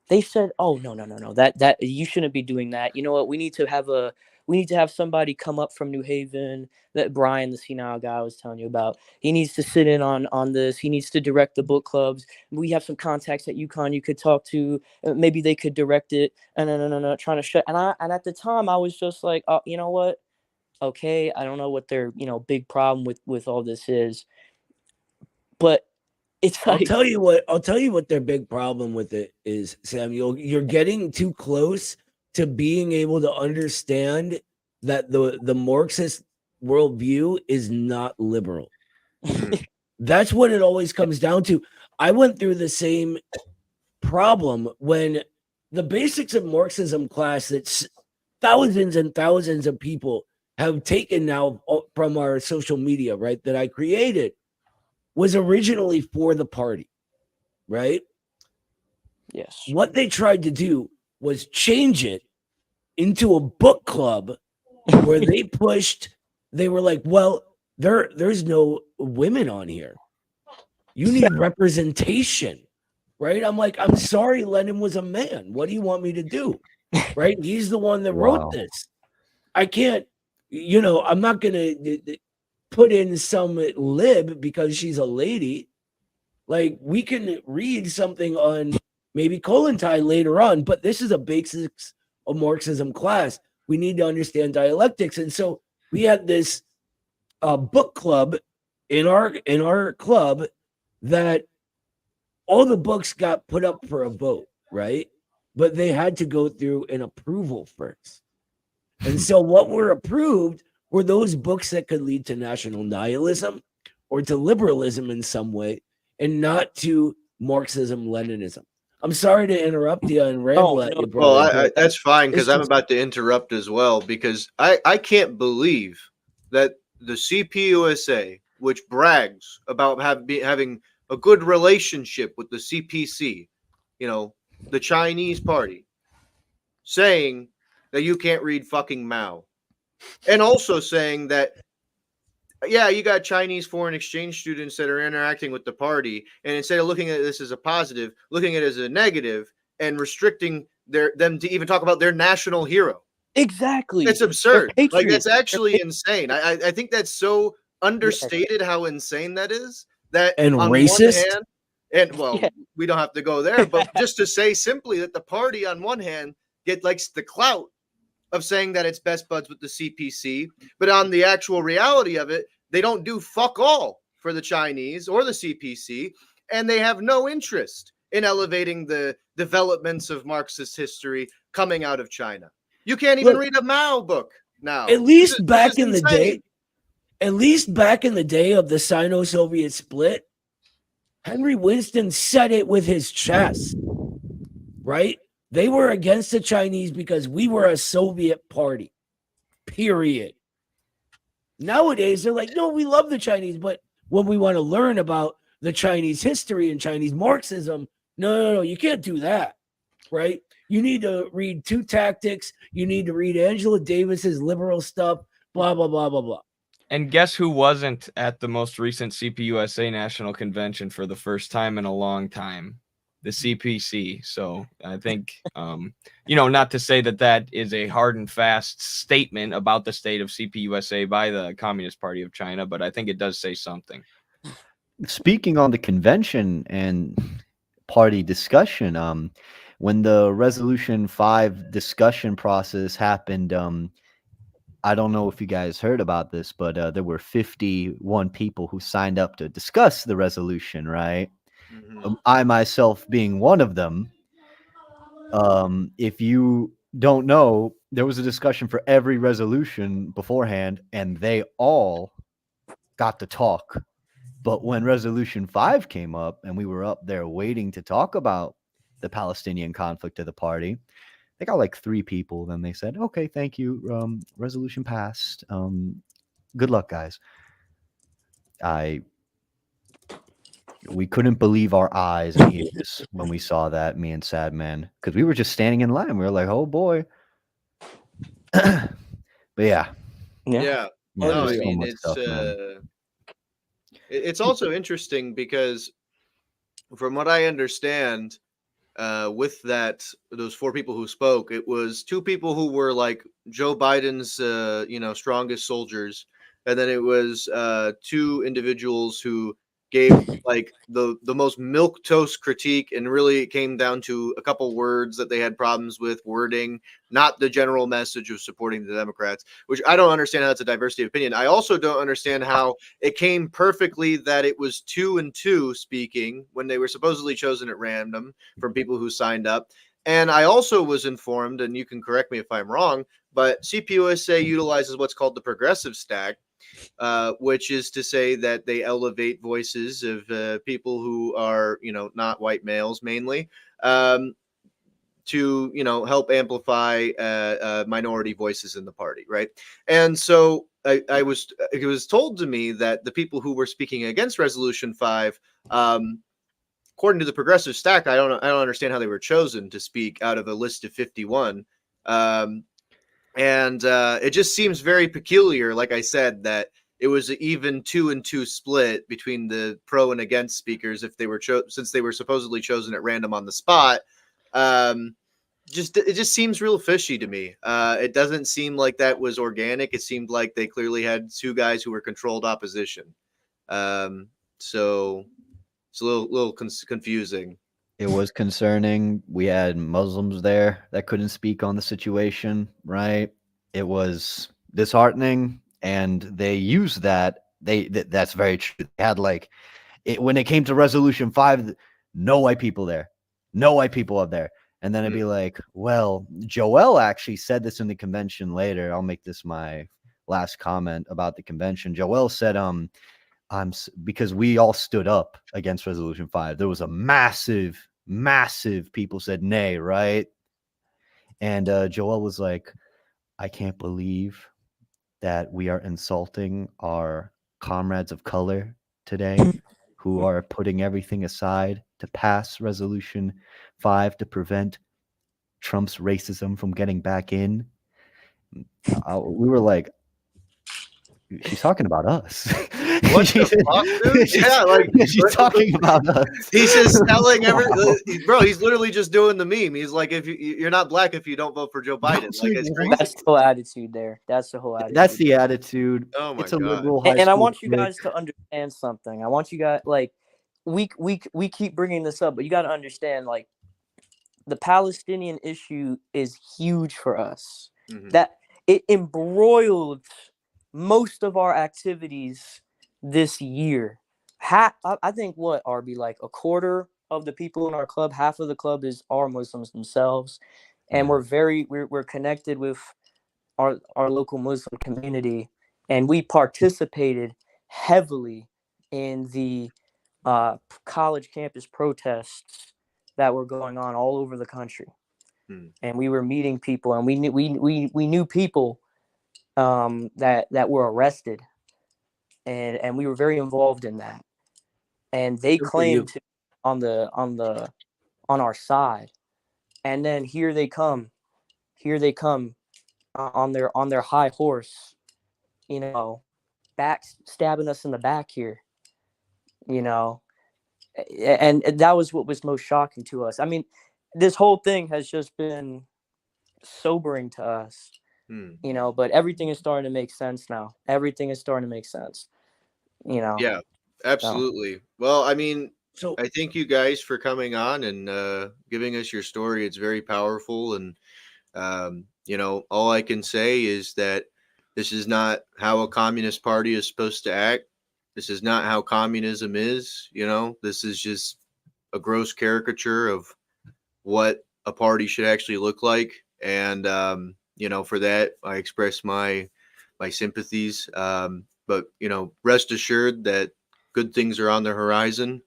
They said, "Oh no, that you shouldn't be doing that. You know what? We need to have somebody come up from New Haven. That Brian, the senile guy I was telling you about, he needs to sit in on this. He needs to direct the book clubs. We have some contacts at UConn you could talk to. Maybe they could direct it." And no, trying to shut. And at the time I was just like, "Oh, you know what? Okay, I don't know what their big problem with all this is, but it's I'll like tell you what their big problem with it is, Samuel. You're getting too close to being able to understand that the Marxist worldview is not liberal. That's what it always comes down to. I went through the same problem when the basics of Marxism class that thousands and thousands of people have taken now from our social media, right, that I created, was originally for the party, right? yes, What they tried to do was change it into a book club where they were like, well, there's no women on here. You need representation, right? I'm like, I'm sorry, Lenin was a man. What do you want me to do? Right? He's the one that Wow. wrote this. I can't, I'm not going to put in some lib because she's a lady. Like, we can read something on maybe Kollontai later on, but this is a basics of Marxism class. We need to understand dialectics. And so we had this book club in our club that all the books got put up for a vote, right? But they had to go through an approval first. And so what were approved were those books that could lead to national nihilism or to liberalism in some way, and not to Marxism, Leninism. I'm sorry to interrupt you and ramble at you, Well, brother. that's fine, because it's I'm just- about to interrupt as well, because I can't believe that the CPUSA, which brags about having a good relationship with the CPC, the Chinese party, saying that you can't read fucking Mao, and also saying that, yeah, you got Chinese foreign exchange students that are interacting with the party, and instead of looking at this as a positive, looking at it as a negative, and restricting them to even talk about their national hero. exactly. It's absurd. They're Like, patriots. that's actually insane. I think that's so understated how insane that is. That And on racist? one hand, and well, Yeah. we don't have to go there, but just to say simply that the party on one hand likes the clout of saying that it's best buds with the CPC, but on the actual reality of it, they don't do fuck all for the Chinese or the CPC, and they have no interest in elevating the developments of Marxist history coming out of China. You can't even read a Mao book now. At least back this in is the day, insane. at least back in the day of the Sino-Soviet split, Henry Winston said it with his chest, right? They were against the Chinese because we were a Soviet party, period. Nowadays, they're like, no, we love the Chinese, but when we want to learn about the Chinese history and Chinese Marxism, no, you can't do that, right? You need to read Two Tactics. You need to read Angela Davis's liberal stuff, blah, blah, blah, blah, blah. And guess who wasn't at the most recent CPUSA National Convention for the first time in a long time? The CPC. So I think, not to say that is a hard and fast statement about the state of CPUSA by the Communist Party of China, but I think it does say something. Speaking on the convention and party discussion, when the Resolution 5 discussion process happened, I don't know if you guys heard about this, but there were 51 people who signed up to discuss the resolution, right? I myself being one of them. If you don't know, there was a discussion for every resolution beforehand, and they all got to talk. But when Resolution 5 came up and we were up there waiting to talk about the Palestinian conflict of the party, they got like 3 people. Then they said, okay, thank you. Resolution passed. Good luck, guys. We couldn't believe our eyes and ears when we saw that, me and Sad Man, because we were just standing in line. We were like, oh boy. But yeah. Yeah. Man, No, there's I so mean, much stuff, man. it's also interesting because from what I understand, with those 4 people who spoke, it was 2 people who were like Joe Biden's, strongest soldiers. And then it was 2 individuals who gave like the most milquetoast critique, and really it came down to a couple words that they had problems with wording, not the general message of supporting the Democrats, which I don't understand how that's a diversity of opinion. I also don't understand how it came perfectly that it was 2 and 2 speaking when they were supposedly chosen at random from people who signed up. And I also was informed, and you can correct me if I'm wrong, but CPUSA utilizes what's called the progressive stack, which is to say that they elevate voices of people who are, not white males mainly, to, help amplify minority voices in the party, right? And so it was told to me that the people who were speaking against Resolution 5, according to the progressive stack, I don't understand how they were chosen to speak out of a list of 51. And it just seems very peculiar, like I said, that it was an even 2 and 2 split between the pro and against speakers if they were since they were supposedly chosen at random on the spot. It just seems real fishy to me. It doesn't seem like that was organic. It seemed like they clearly had 2 guys who were controlled opposition. So it's a little confusing. It was concerning. We had Muslims there that couldn't speak on the situation, right? It was disheartening, and they used that. That's very true. They had when it came to Resolution 5, no white people there, no white people up there. And then it'd be like, well, Joel actually said this in the convention later. I'll make this my last comment about the convention. Joel said, because we all stood up against Resolution 5. There was a massive people said nay, right? And Joel was like, I can't believe that we are insulting our comrades of color today who are putting everything aside to pass Resolution 5 to prevent Trump's racism from getting back in. We were like, she's talking about us. What the fuck, dude? Yeah, like she's talking about us. He's just telling bro. He's literally just doing the meme. He's like, if you're not black if you don't vote for Joe Biden, like it's crazy. That's the whole attitude there. That's the whole attitude. That's the attitude. Oh my it's a God. liberal high And I school want you kid. guys to understand something. I want you guys we keep bringing this up, but you got to understand the Palestinian issue is huge for us. Mhm. That it embroiled most of our activities this year. I think what RB like a quarter of the people in our club, half of the club are Muslims themselves, and we're connected with our local Muslim community, and we participated heavily in the college campus protests that were going on all over the country. And we were meeting people, and we knew people that were arrested, and we were very involved in that. And they claimed to be on our side, and then here they come on their high horse, back stabbing us in the back here, and that was what was most shocking to us. I mean, this whole thing has just been sobering to us, but everything is starting to make sense now. Everything is starting to make sense, Yeah, absolutely. Well, I mean, So I thank you guys for coming on and giving us your story. It's very powerful, and all I can say is that this is not how a communist party is supposed to act. This is not how communism is. This is just a gross caricature of what a party should actually look like. And for that, I express my sympathies. But rest assured that good things are on the horizon.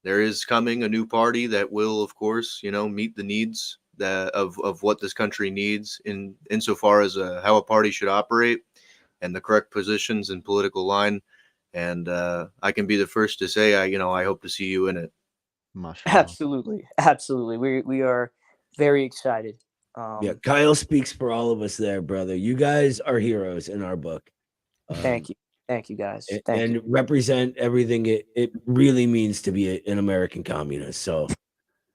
There is coming a new party that will, of course, meet the needs of what this country needs insofar as how a party should operate and the correct positions and political line. And I can be the first to say, I hope to see you in it. Absolutely. We are very excited. yeah, Kyle speaks for all of us there, brother. You guys are heroes in our book. Thank you guys. Thank you. Represent everything it really means to be an American communist. So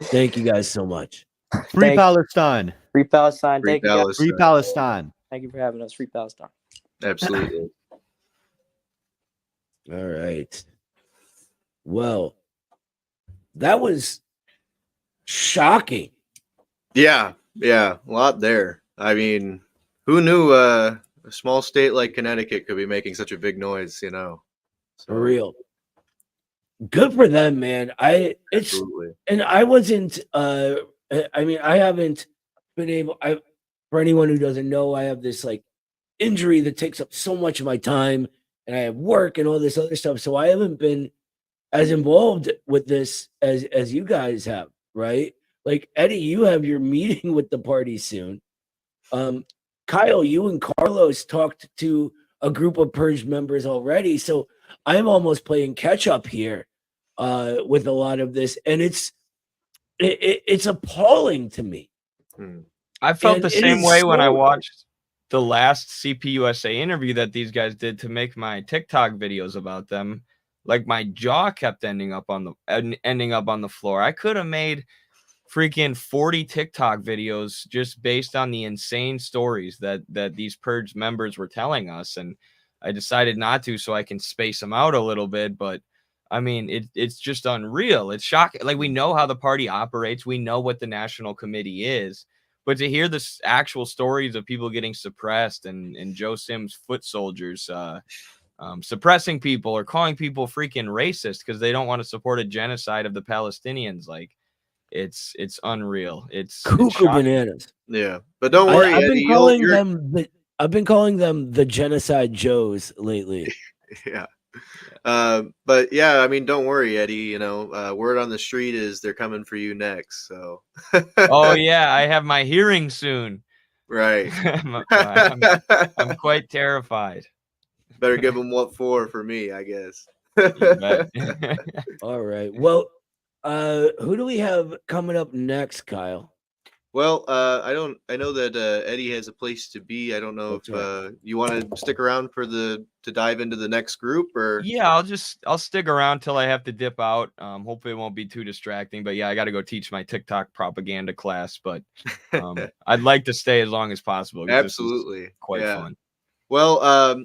thank you guys so much. Free Palestine. Free Palestine. Free Thank you guys. Palestine. Free Palestine. Thank you for having us. Free Palestine. Absolutely. All right. Well, that was shocking. Yeah, a lot there. I mean, who knew a small state like Connecticut could be making such a big noise, you know? For real. Good for them, man. Absolutely. And I wasn't I mean, I haven't been able for anyone who doesn't know, I have this like injury that takes up so much of my time, and I have work and all this other stuff. So I haven't been as involved with this as you guys have, right? Like Eddie, you have your meeting with the party soon. Kyle, you and Carlos talked to a group of Purge members already, so I'm almost playing catch up here with a lot of this, and it's appalling to me. I felt And the it same is way when I so- watched the last CPUSA interview that these guys did to make my TikTok videos about them. Like my jaw kept ending up on the floor. I could have made freaking 40 TikTok videos just based on the insane stories that these Purge members were telling us, and I decided not to so I can space them out a little bit. But I mean, it's just unreal. It's shocking. Like, we know how the party operates. We know what the national committee is. But to hear the actual stories of people getting suppressed and Joe Sims foot soldiers suppressing people or calling people freaking racist because they don't want to support a genocide of the Palestinians, like, it's unreal. It's cuckoo shocking. bananas. Yeah, but don't worry, I've Eddie. I've been calling them the genocide Joes lately. Yeah. But yeah, I mean, don't worry, Eddie. You know, word on the street is they're coming for you next. So. Oh yeah, I have my hearing soon. Right. I'm quite terrified. Better give them what for me, I guess. You bet. All right. Well, who do we have coming up next, Kyle? Well, I know that Eddie has a place to be. I don't know That's if right. you want to stick around to dive into the next group, or Yeah, I'll stick around till I have to dip out. Hopefully it won't be too distracting. But yeah, I got to go teach my TikTok propaganda class. But I'd like to stay as long as possible. Absolutely, quite fun. Well,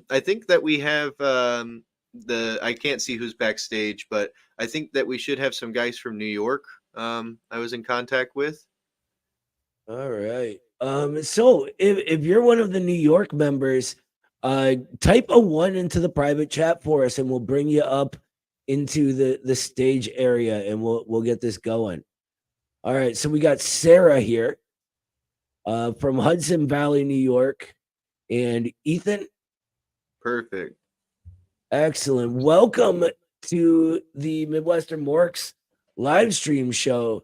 I think that we have I can't see who's backstage, but I think that we should have some guys from New York. I was in contact with. All right. So if you're one of the New York members, type a 1 into the private chat for us, and we'll bring you up into the stage area, and we'll get this going. All right. So we got Sarah here, from Hudson Valley, New York, and Ethan. Perfect. Excellent. Welcome to the Midwestern Morks live stream show.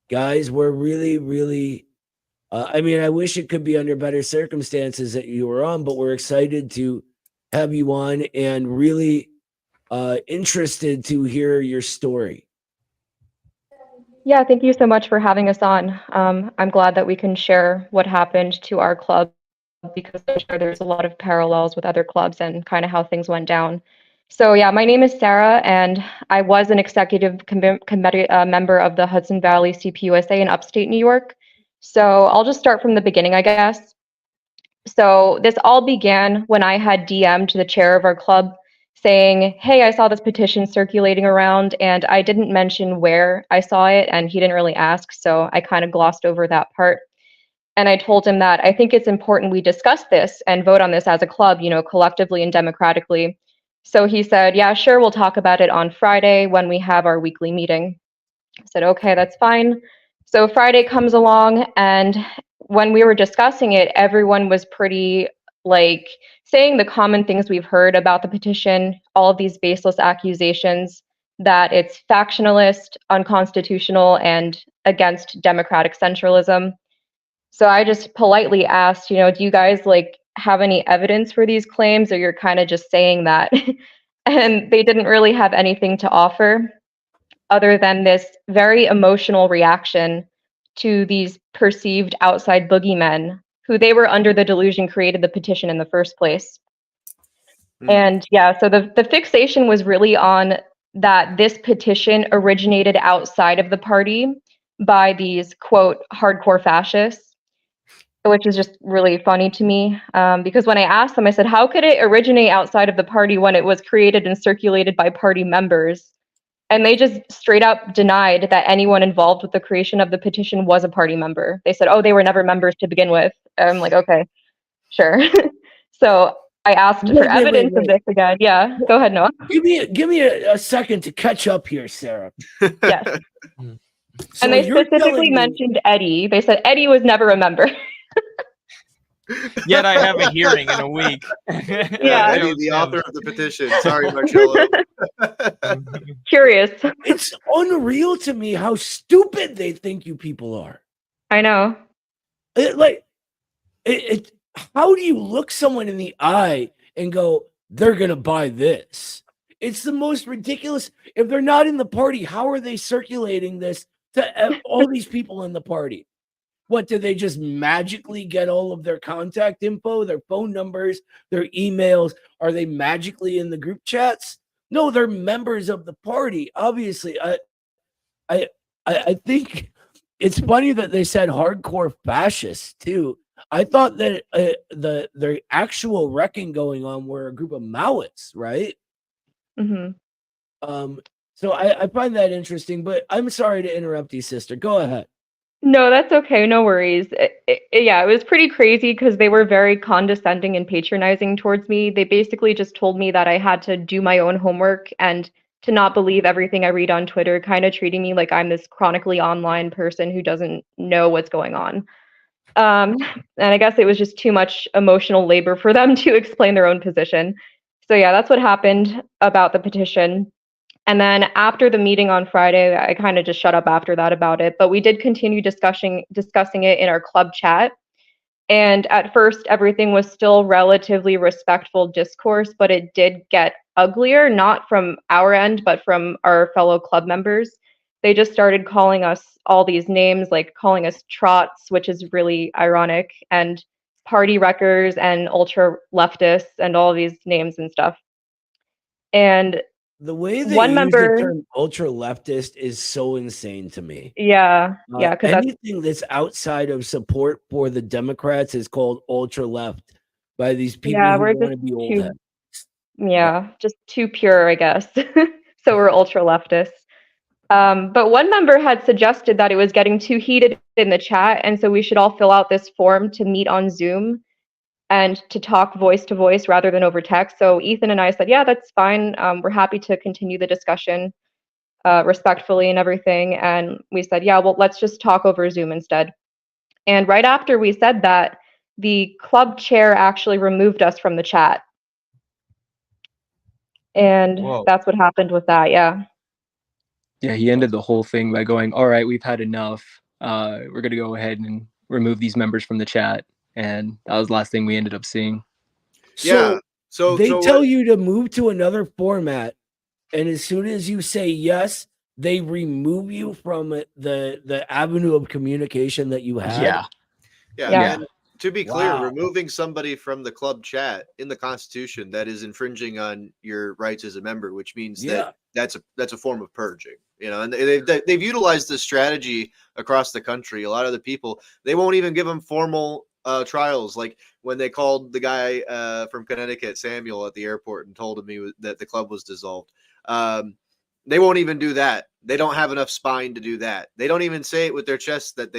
Guys, we're really, I mean, I wish it could be under better circumstances that you were on, but we're excited to have you on and really interested to hear your story. Yeah, thank you so much for having us on. I'm glad that we can share what happened to our club, because I'm sure there's a lot of parallels with other clubs and kind of how things went down. So yeah, my name is Sarah, and I was an executive committee member of the Hudson Valley CPUSA in upstate New York. So I'll just start from the beginning, I guess. So this all began when I had DM'd the chair of our club saying, hey, I saw this petition circulating around, and I didn't mention where I saw it, and he didn't really ask, so I kind of glossed over that part. And I told him that I think it's important we discuss this and vote on this as a club, you know, collectively and democratically. So he said, yeah, sure, we'll talk about it on Friday when we have our weekly meeting. I said, okay, that's fine. So Friday comes along, and when we were discussing it, everyone was pretty like saying the common things we've heard about the petition, all of these baseless accusations that it's factionalist, unconstitutional, and against democratic centralism. So I just politely asked, you know, do you guys like have any evidence for these claims, or you're kind of just saying that? And they didn't really have anything to offer other than this very emotional reaction to these perceived outside boogeymen who they were under the delusion created the petition in the first place. And yeah, so the fixation was really on that this petition originated outside of the party by these, quote, hardcore fascists. which is just really funny to me. Because when I asked them, I said, how could it originate outside of the party when it was created and circulated by party members? And they just straight up denied that anyone involved with the creation of the petition was a party member. They said, oh, they were never members to begin with. I'm like, okay, sure. So I asked for evidence of this again. Yeah, go ahead, Noah. Give me a second to catch up here, Sarah. Yes. So And they you're specifically telling me- mentioned Eddie. They said Eddie was never a member. Yet I have a hearing in a week. Yeah. Eddie, the author of the petition. Sorry, Marcello. Curious. It's unreal to me how stupid they think you people are. I know. How do you look someone in the eye and go, they're gonna buy this? It's the most ridiculous. If they're not in the party, how are they circulating this to all these people in the party? What, do they just magically get all of their contact info, their phone numbers, their emails? Are they magically in the group chats? No, they're members of the party. Obviously, I think it's funny that they said hardcore fascists too. I thought that the actual wrecking going on were a group of Maoists, right? Mm-hmm. So I find that interesting, but I'm sorry to interrupt you, sister. Go ahead. No, that's okay. No worries. Yeah, it was pretty crazy because they were very condescending and patronizing towards me. They basically just told me that I had to do my own homework and to not believe everything I read on Twitter, kind of treating me like I'm this chronically online person who doesn't know what's going on. And I guess it was just too much emotional labor for them to explain their own position. So yeah, that's what happened about the petition. And then after the meeting on Friday, I kind of just shut up after that about it. But we did continue discussing it in our club chat. And at first, everything was still relatively respectful discourse, but it did get uglier, not from our end, but from our fellow club members. They just started calling us all these names, like calling us trots, which is really ironic, and party wreckers and ultra leftists and all these names and stuff. And the way they one use member, the term ultra leftist is so insane to me. Yeah, because anything that's outside of support for the Democrats is called ultra left by these people who we're want to just be old heads. just too pure, I guess. So we're ultra leftists. But one member had suggested that it was getting too heated in the chat, and so we should all fill out this form to meet on Zoom and to talk voice to voice rather than over text. So Ethan and I said, yeah, that's fine. We're happy to continue the discussion respectfully and everything. And we said, yeah, well, let's just talk over Zoom instead. And right after we said that, the club chair actually removed us from the chat. And that's what happened with that, yeah. Yeah, he ended the whole thing by going, all right, we've had enough. We're going to go ahead and remove these members from the chat. And that was the last thing we ended up seeing. Yeah. So they tell you to move to another format, and as soon as you say yes, they remove you from the avenue of communication that you had. Yeah. And to be clear, removing somebody from the club chat in the Constitution, that is infringing on your rights as a member, which means that that's a form of purging. You know, and they've utilized this strategy across the country. A lot of the people, they won't even give them formal trials, like when they called the guy from Connecticut, Samuel, at the airport and told him that the club was dissolved. They won't even do that. They don't have enough spine to do that. They don't even say it with their chest that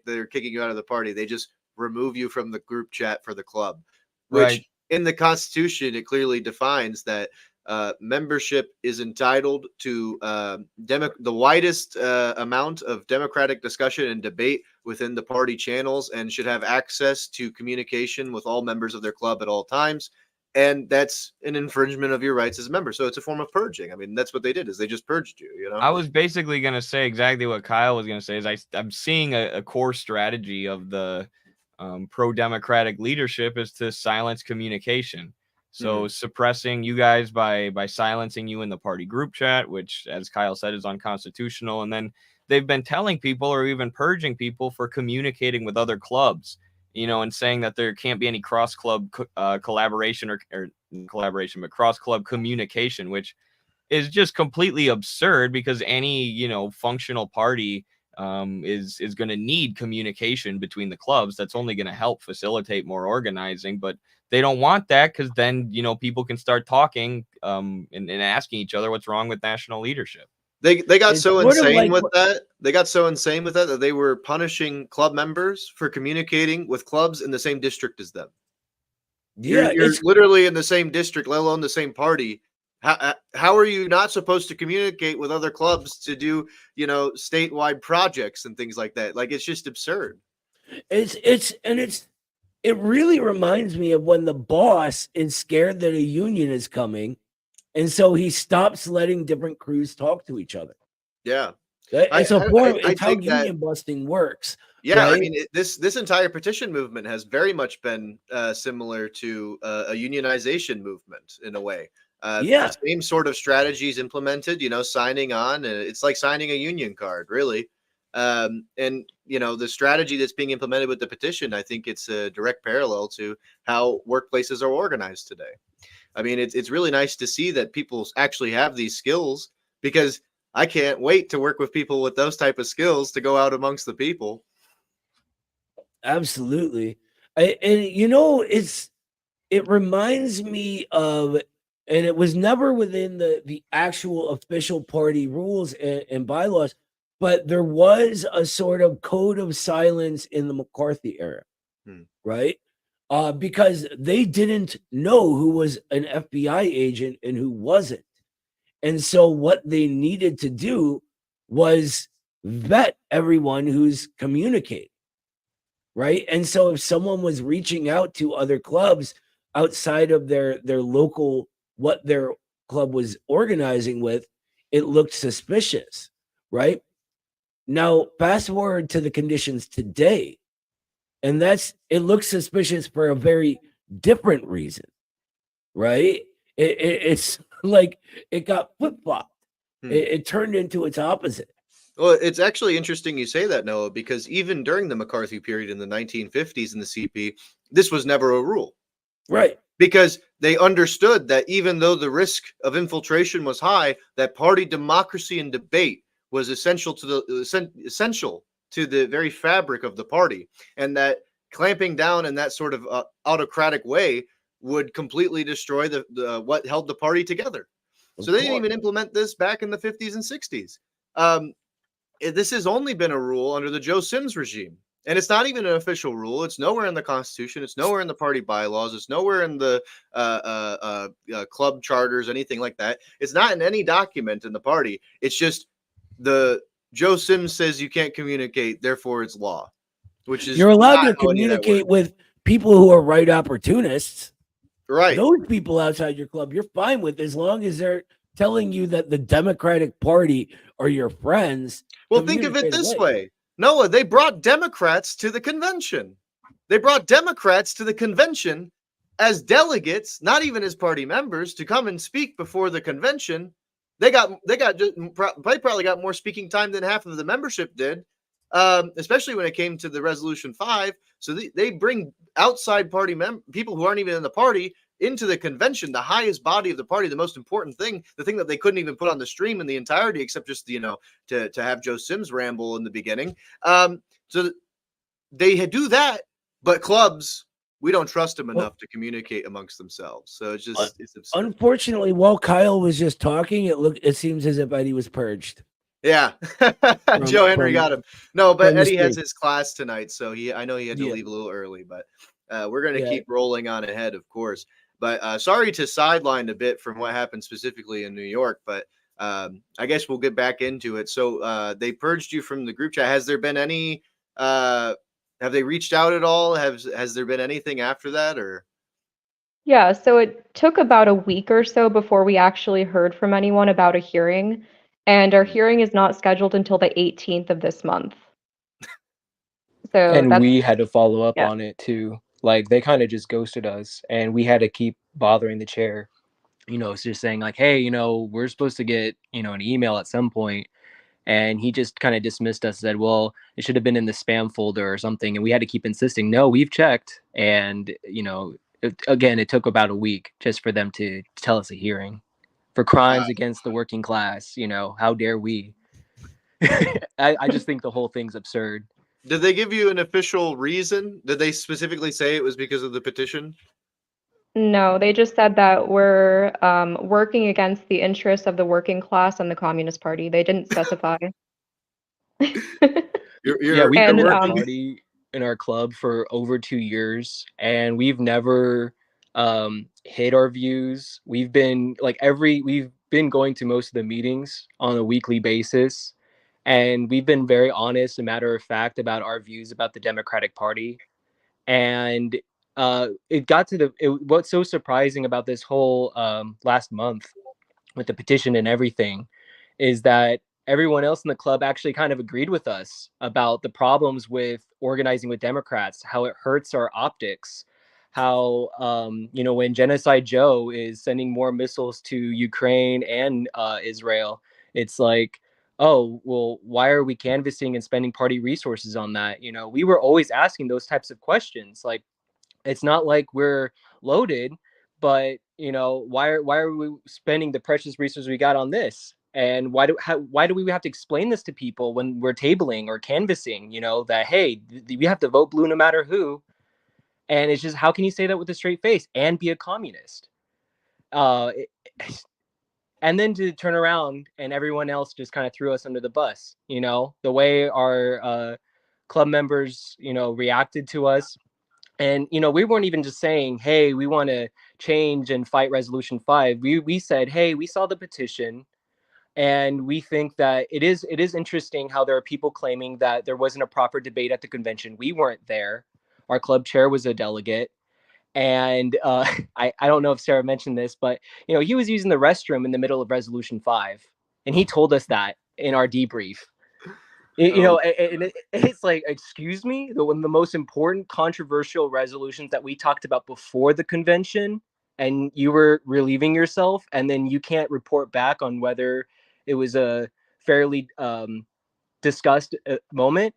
they're kicking you out of the party. They just remove you from the group chat for the club, which in the Constitution, it clearly defines that membership is entitled to the widest amount of democratic discussion and debate within the party channels, and should have access to communication with all members of their club at all times. And that's an infringement of your rights as a member. So it's a form of purging. I mean, that's what they did, is they just purged you, you know? I was basically going to say exactly what Kyle was going to say, is I'm seeing a core strategy of the pro-democratic leadership is to silence communication. So suppressing you guys by silencing you in the party group chat, which, as Kyle said, is unconstitutional. And then they've been telling people, or even purging people, for communicating with other clubs, you know, and saying that there can't be any cross-club collaboration or collaboration, but cross-club communication, which is just completely absurd, because any, you know, functional party is going to need communication between the clubs. That's only going to help facilitate more organizing, but they don't want that, because then, you know, people can start talking and asking each other what's wrong with national leadership. They got It's so sort of insane like with what- that. They got so insane with that that they were punishing club members for communicating with clubs in the same district as them. Yeah, You're it's literally in the same district, let alone the same party. How are you not supposed to communicate with other clubs to do, you know, statewide projects and things like that? Like, it's just absurd. it really reminds me of when the boss is scared that a union is coming, and so he stops letting different crews talk to each other. Yeah. It's a I- form. I It's how think that- union busting works. Yeah, I Right? mean, this entire petition movement has very much been similar to a unionization movement in a way. Yeah. The same sort of strategies implemented, you know, signing on. It's like signing a union card, really. And, you know, the strategy that's being implemented with the petition, I think it's a direct parallel to how workplaces are organized today. I mean, it's really nice to see that people actually have these skills, because I can't wait to work with people with those type of skills to go out amongst the people. Absolutely. And you know, it reminds me of, and it was never within the actual official party rules and bylaws, but there was a sort of code of silence in the McCarthy era, right? Because they didn't know who was an FBI agent and who wasn't. And so what they needed to do was vet everyone who's communicating. Right. And so if someone was reaching out to other clubs outside of their local, what their club was organizing with, it looked suspicious. Right. Now, fast forward to the conditions today, and it looks suspicious for a very different reason. Right. It's like it got flip-flopped. It turned into its opposite. Well, it's actually interesting you say that, Noah, because even during the McCarthy period in the 1950s in the CP, this was never a rule. Right. Because they understood that even though the risk of infiltration was high, that party democracy and debate was essential to the very fabric of the party, and that clamping down in that sort of autocratic way would completely destroy the what held the party together. So they didn't even implement this back in the 50s and 60s. This has only been a rule under the Joe Sims regime. And it's not even an official rule. It's nowhere in the Constitution. It's nowhere in the party bylaws. It's nowhere in the club charters, anything like that. It's not in any document in the party. It's just the Joe Sims says you can't communicate, therefore it's law. Which is you're allowed to not how any of that communicate works. with people who are right opportunists. Right. Those people outside your club, you're fine with, as long as they're telling you that the Democratic Party are your friends. Well, think of it communicate this away. way. Noah, they brought Democrats to the convention. They brought Democrats to the convention as delegates, not even as party members, to come and speak before the convention. They probably got more speaking time than half of the membership did, especially when it came to the Resolution 5. So they bring outside party people who aren't even in the party into the convention, the highest body of the party, the most important thing, the thing that they couldn't even put on the stream in the entirety, except just, you know, to have Joe Sims ramble in the beginning. So they do that, but clubs, we don't trust them enough to communicate amongst themselves. So it's absurd. Unfortunately, while Kyle was just talking, it seems as if Eddie was purged. Yeah. Joe Henry got him. No, but Eddie has stream. his class tonight, so I know he had to leave a little early, but we're going to keep rolling on ahead, of course. But sorry to sideline a bit from what happened specifically in New York, but I guess we'll get back into it. So they purged you from the group chat. Has there been any? Have they reached out at all? Has there been anything after that, or? Yeah, so it took about a week or so before we actually heard from anyone about a hearing, and our hearing is not scheduled until the 18th of this month. So And that's, we had to follow up yeah. on it too. Like they kind of just ghosted us, and we had to keep bothering the chair. You know, it's just saying like, hey, you know, we're supposed to get, you know, an email at some point. And he just kind of dismissed us, said, well, it should have been in the spam folder or something. And we had to keep insisting, no, we've checked. And, you know, it took about a week just for them to tell us a hearing for crimes against the working class. You know, how dare we? I just think the whole thing's absurd. Did they give you an official reason? Did they specifically say it was because of the petition? No, they just said that we're working against the interests of the working class and the Communist Party. They didn't specify. Yeah, we've And, been in the um, party in our club for over 2 years, and we've never hid our views. We've been going to most of the meetings on a weekly basis, and we've been very honest and matter of fact about our views about the Democratic Party. And it got to what's so surprising about this whole last month with the petition and everything is that everyone else in the club actually kind of agreed with us about the problems with organizing with Democrats, how it hurts our optics, how when Genocide Joe is sending more missiles to Ukraine and Israel, it's like, oh well, why are we canvassing and spending party resources on that? We were always asking those types of questions. Like, it's not like we're loaded, but why are we spending the precious resources we got on this? And why do we have to explain this to people when we're tabling or canvassing? That hey, we have to vote blue no matter who. And it's just, how can you say that with a straight face and be a communist? And then to turn around and everyone else just kind of threw us under the bus. The way our club members reacted to us. And we weren't even just saying, hey, we want to change and fight Resolution 5. We said, hey, we saw the petition, and we think that it is interesting how there are people claiming that there wasn't a proper debate at the convention. We weren't there. Our club chair was a delegate. And I don't know if Sarah mentioned this, but he was using the restroom in the middle of Resolution 5. And he told us that in our debrief. It's like, excuse me, one of the most important controversial resolutions that we talked about before the convention, and you were relieving yourself, and then you can't report back on whether it was a fairly discussed moment.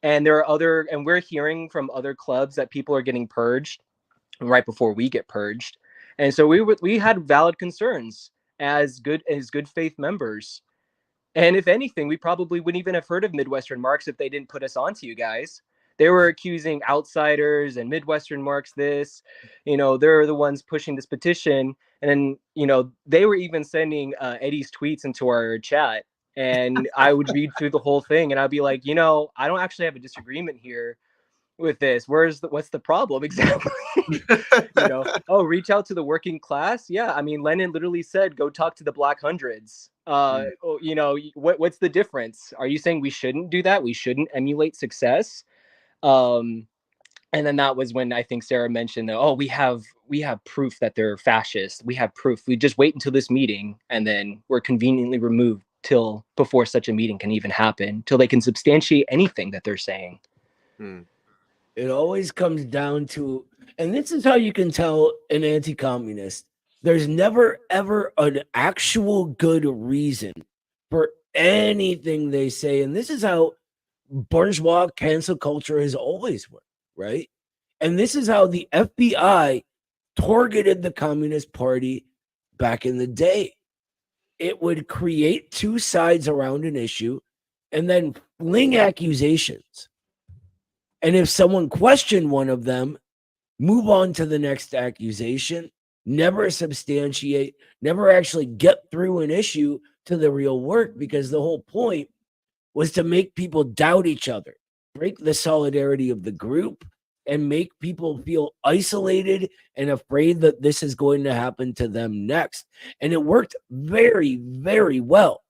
And we're hearing from other clubs that people are getting purged right before we get purged, and so we had valid concerns as good faith members. And if anything, we probably wouldn't even have heard of Midwestern Marx if they didn't put us on to you guys. They were accusing outsiders and Midwestern Marx this. They're the ones pushing this petition. And then, they were even sending Eddie's tweets into our chat. And I would read through the whole thing and I'd be like, I don't actually have a disagreement here with this. What's the problem exactly? Reach out to the working class. Yeah, I mean, Lenin literally said, go talk to the Black Hundreds. What's the difference? Are you saying we shouldn't do that? We shouldn't emulate success? And then that was when I think Sarah mentioned that, oh, we have proof that they're fascist. We have proof. We just wait until this meeting, and then we're conveniently removed till before such a meeting can even happen, till they can substantiate anything that they're saying. It always comes down to, and this is how you can tell an anti-communist. There's never, ever an actual good reason for anything they say. And this is how bourgeois cancel culture has always worked, right? And this is how the FBI targeted the Communist Party back in the day. It would create two sides around an issue and then fling accusations. And if someone questioned one of them, move on to the next accusation, never substantiate, never actually get through an issue to the real work, because the whole point was to make people doubt each other, break the solidarity of the group, and make people feel isolated and afraid that this is going to happen to them next. And it worked very, very well.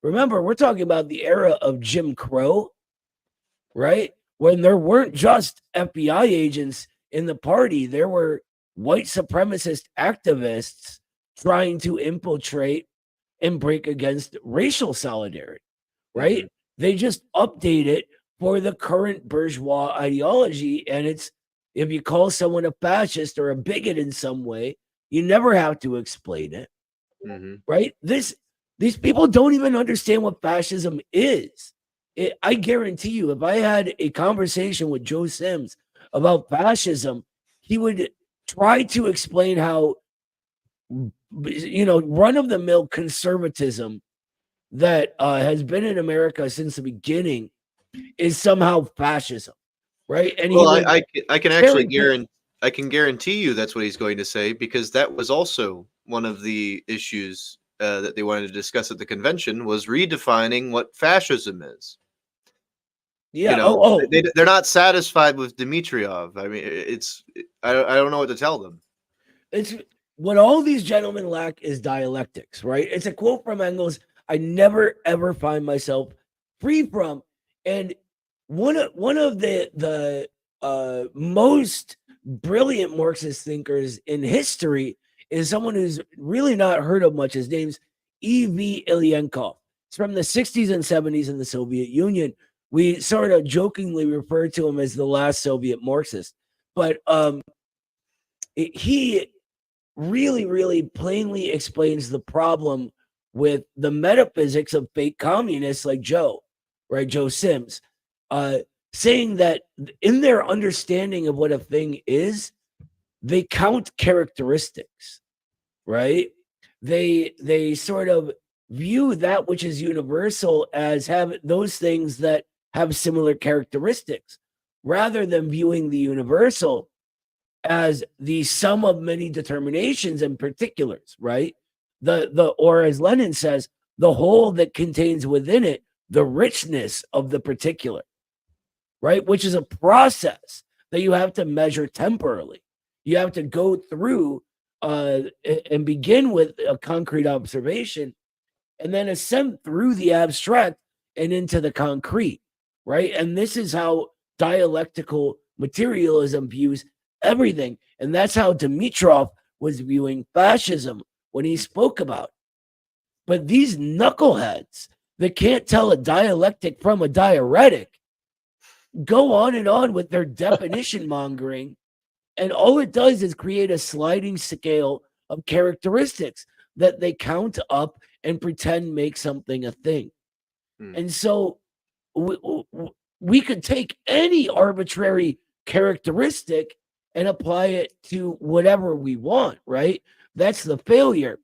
Remember, we're talking about the era of Jim Crow, right? When there weren't just FBI agents in the party, there were white supremacist activists trying to infiltrate and break against racial solidarity, right? They just update it for the current bourgeois ideology. And it's, if you call someone a fascist or a bigot in some way, you never have to explain it, right? These people don't even understand what fascism is. I guarantee you, if I had a conversation with Joe Sims about fascism, he would try to explain how, run-of-the-mill conservatism that has been in America since the beginning is somehow fascism, right? And he Well, was I can actually very I can guarantee you that's what he's going to say, because that was also one of the issues that they wanted to discuss at the convention, was redefining what fascism is. You yeah. know, they're not satisfied with Dimitrov. I mean, I don't know what to tell them. It's what all these gentlemen lack is dialectics, right? It's a quote from Engels. I never ever find myself free from, and one of the most brilliant Marxist thinkers in history is someone who's really not heard of much. His name's E.V. Ilyenkov. It's from the 60s and 70s in the Soviet Union. We sort of jokingly refer to him as the last Soviet Marxist, but he really, really plainly explains the problem with the metaphysics of fake communists like Joe, right? Joe Sims, saying that in their understanding of what a thing is, they count characteristics, right? They sort of view that which is universal as have those things that have similar characteristics, rather than viewing the universal as the sum of many determinations and particulars, right? Or as Lenin says, the whole that contains within it the richness of the particular, right? Which is a process that you have to measure temporally. You have to go through and begin with a concrete observation and then ascend through the abstract and into the concrete, right? And this is how dialectical materialism views everything. And that's how Dimitrov was viewing fascism when he spoke about it. But these knuckleheads that can't tell a dialectic from a diuretic go on and on with their definition mongering. And all it does is create a sliding scale of characteristics that they count up and pretend make something a thing. And so we could take any arbitrary characteristic and apply it to whatever we want, right? That's the failure.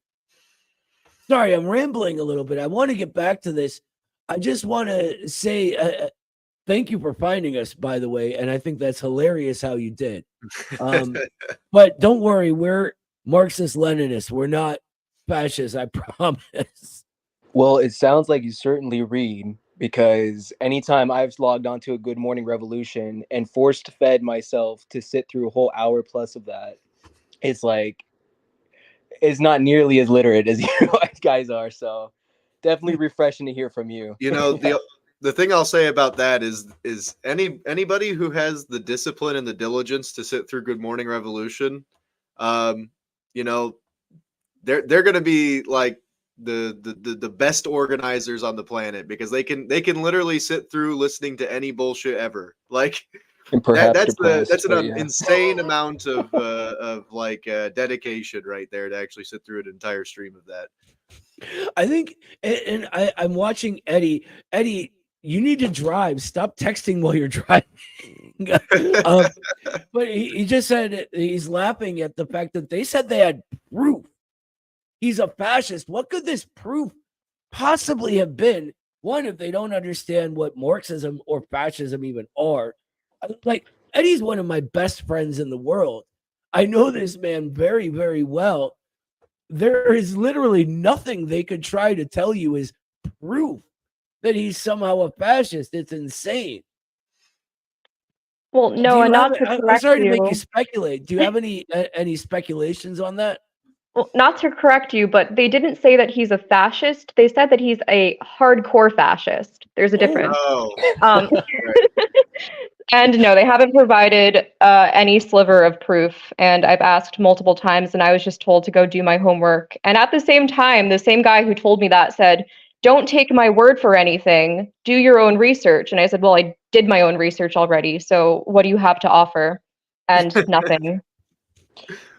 Sorry, I'm rambling a little bit. I want to get back to this. I just want to say thank you for finding us, by the way. And I think that's hilarious how you did. But don't worry, we're Marxist Leninists. We're not fascists, I promise. Well, it sounds like you certainly read, because anytime I've logged onto a Good Morning Revolution and forced fed myself to sit through a whole hour plus of that, it's like it's not nearly as literate as you guys are. So definitely refreshing to hear from you. You know, the thing I'll say about that is anybody who has the discipline and the diligence to sit through Good Morning Revolution, you know, they're going to be like the best organizers on the planet, because they can literally sit through listening to any bullshit ever. Like And perhaps that's an yeah. insane amount of like dedication right there to actually sit through an entire stream of that. I think, and I'm watching Eddie. Eddie, you need to drive. Stop texting while you're driving. But he just said he's laughing at the fact that they said they had proof. He's a fascist. What could this proof possibly have been? One, if they don't understand what Marxism or fascism even are. Like, Eddie's one of my best friends in the world. I know this man very, very well. There is literally nothing they could try to tell you is proof that he's somehow a fascist. It's insane. Well, no, and not to I'm correct sorry to make you you. speculate. Do you have any speculations on that? Well, not to correct you, but they didn't say that he's a fascist. They said that he's a hardcore fascist. There's a difference. Oh, Um, right. and no, they haven't provided any sliver of proof. And I've asked multiple times, and I was just told to go do my homework. And at the same time, the same guy who told me that said, "Don't take my word for anything. Do your own research." And I said, "Well, I did my own research already. So what do you have to offer?" And nothing.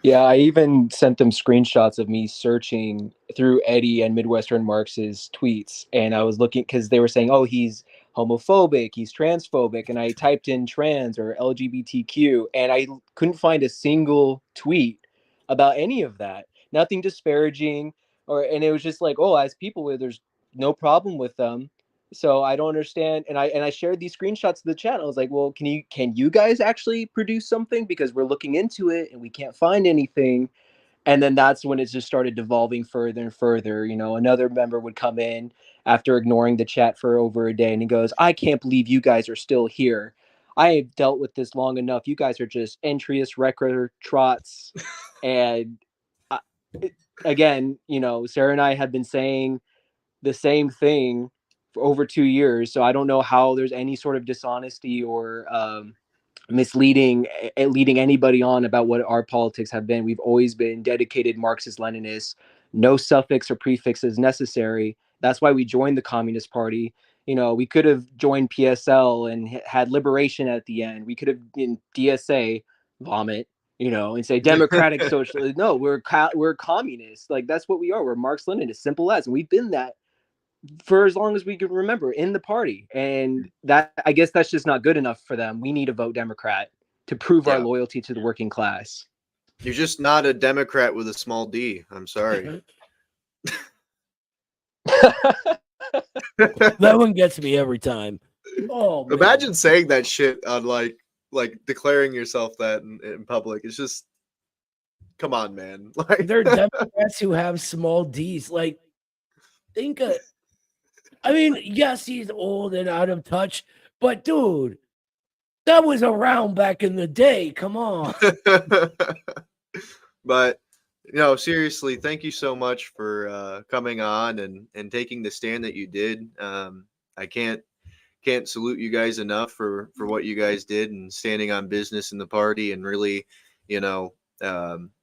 Yeah, I even sent them screenshots of me searching through Eddie and Midwestern Marx's tweets, and I was looking because they were saying, "Oh, he's homophobic, he's transphobic," and I typed in trans or LGBTQ, and I couldn't find a single tweet about any of that. Nothing disparaging, and it was just like, "Oh, as people, there's no problem with them. So I don't understand. And I shared these screenshots to the chat. I was like, well, can you guys actually produce something, because we're looking into it and we can't find anything. And then that's when it just started devolving further and further. You know, another member would come in after ignoring the chat for over a day, and he goes, I can't believe you guys are still here. I have dealt with this long enough. You guys are just entrious record trots. And I, again, you know, Sarah and I have been saying the same thing for over 2 years. So I don't know how there's any sort of dishonesty or misleading, leading anybody on about what our politics have been. We've always been dedicated Marxist-Leninists. No suffix or prefix is necessary. That's why we joined the Communist Party. You know, we could have joined PSL and had liberation at the end. We could have been DSA, vomit, you know, and say democratic socialist. No, we're communists. Like, that's what we are. We're Marx-Leninists, simple as. And we've been that for as long as we can remember in the party. And that, I guess that's just not good enough for them. We need to vote Democrat to prove our loyalty to the working class. You're just not a Democrat with a small d. I'm sorry. That one gets me every time. Oh, man. Imagine saying that shit on like declaring yourself that in public. It's just, come on, man. Like, They're Democrats who have small D's. Like, think of, I mean, yes, he's old and out of touch, but dude, that was around back in the day. Come on. but you know, seriously, thank you so much for coming on and taking the stand that you did. I can't salute you guys enough for what you guys did and standing on business in the party and really, you know,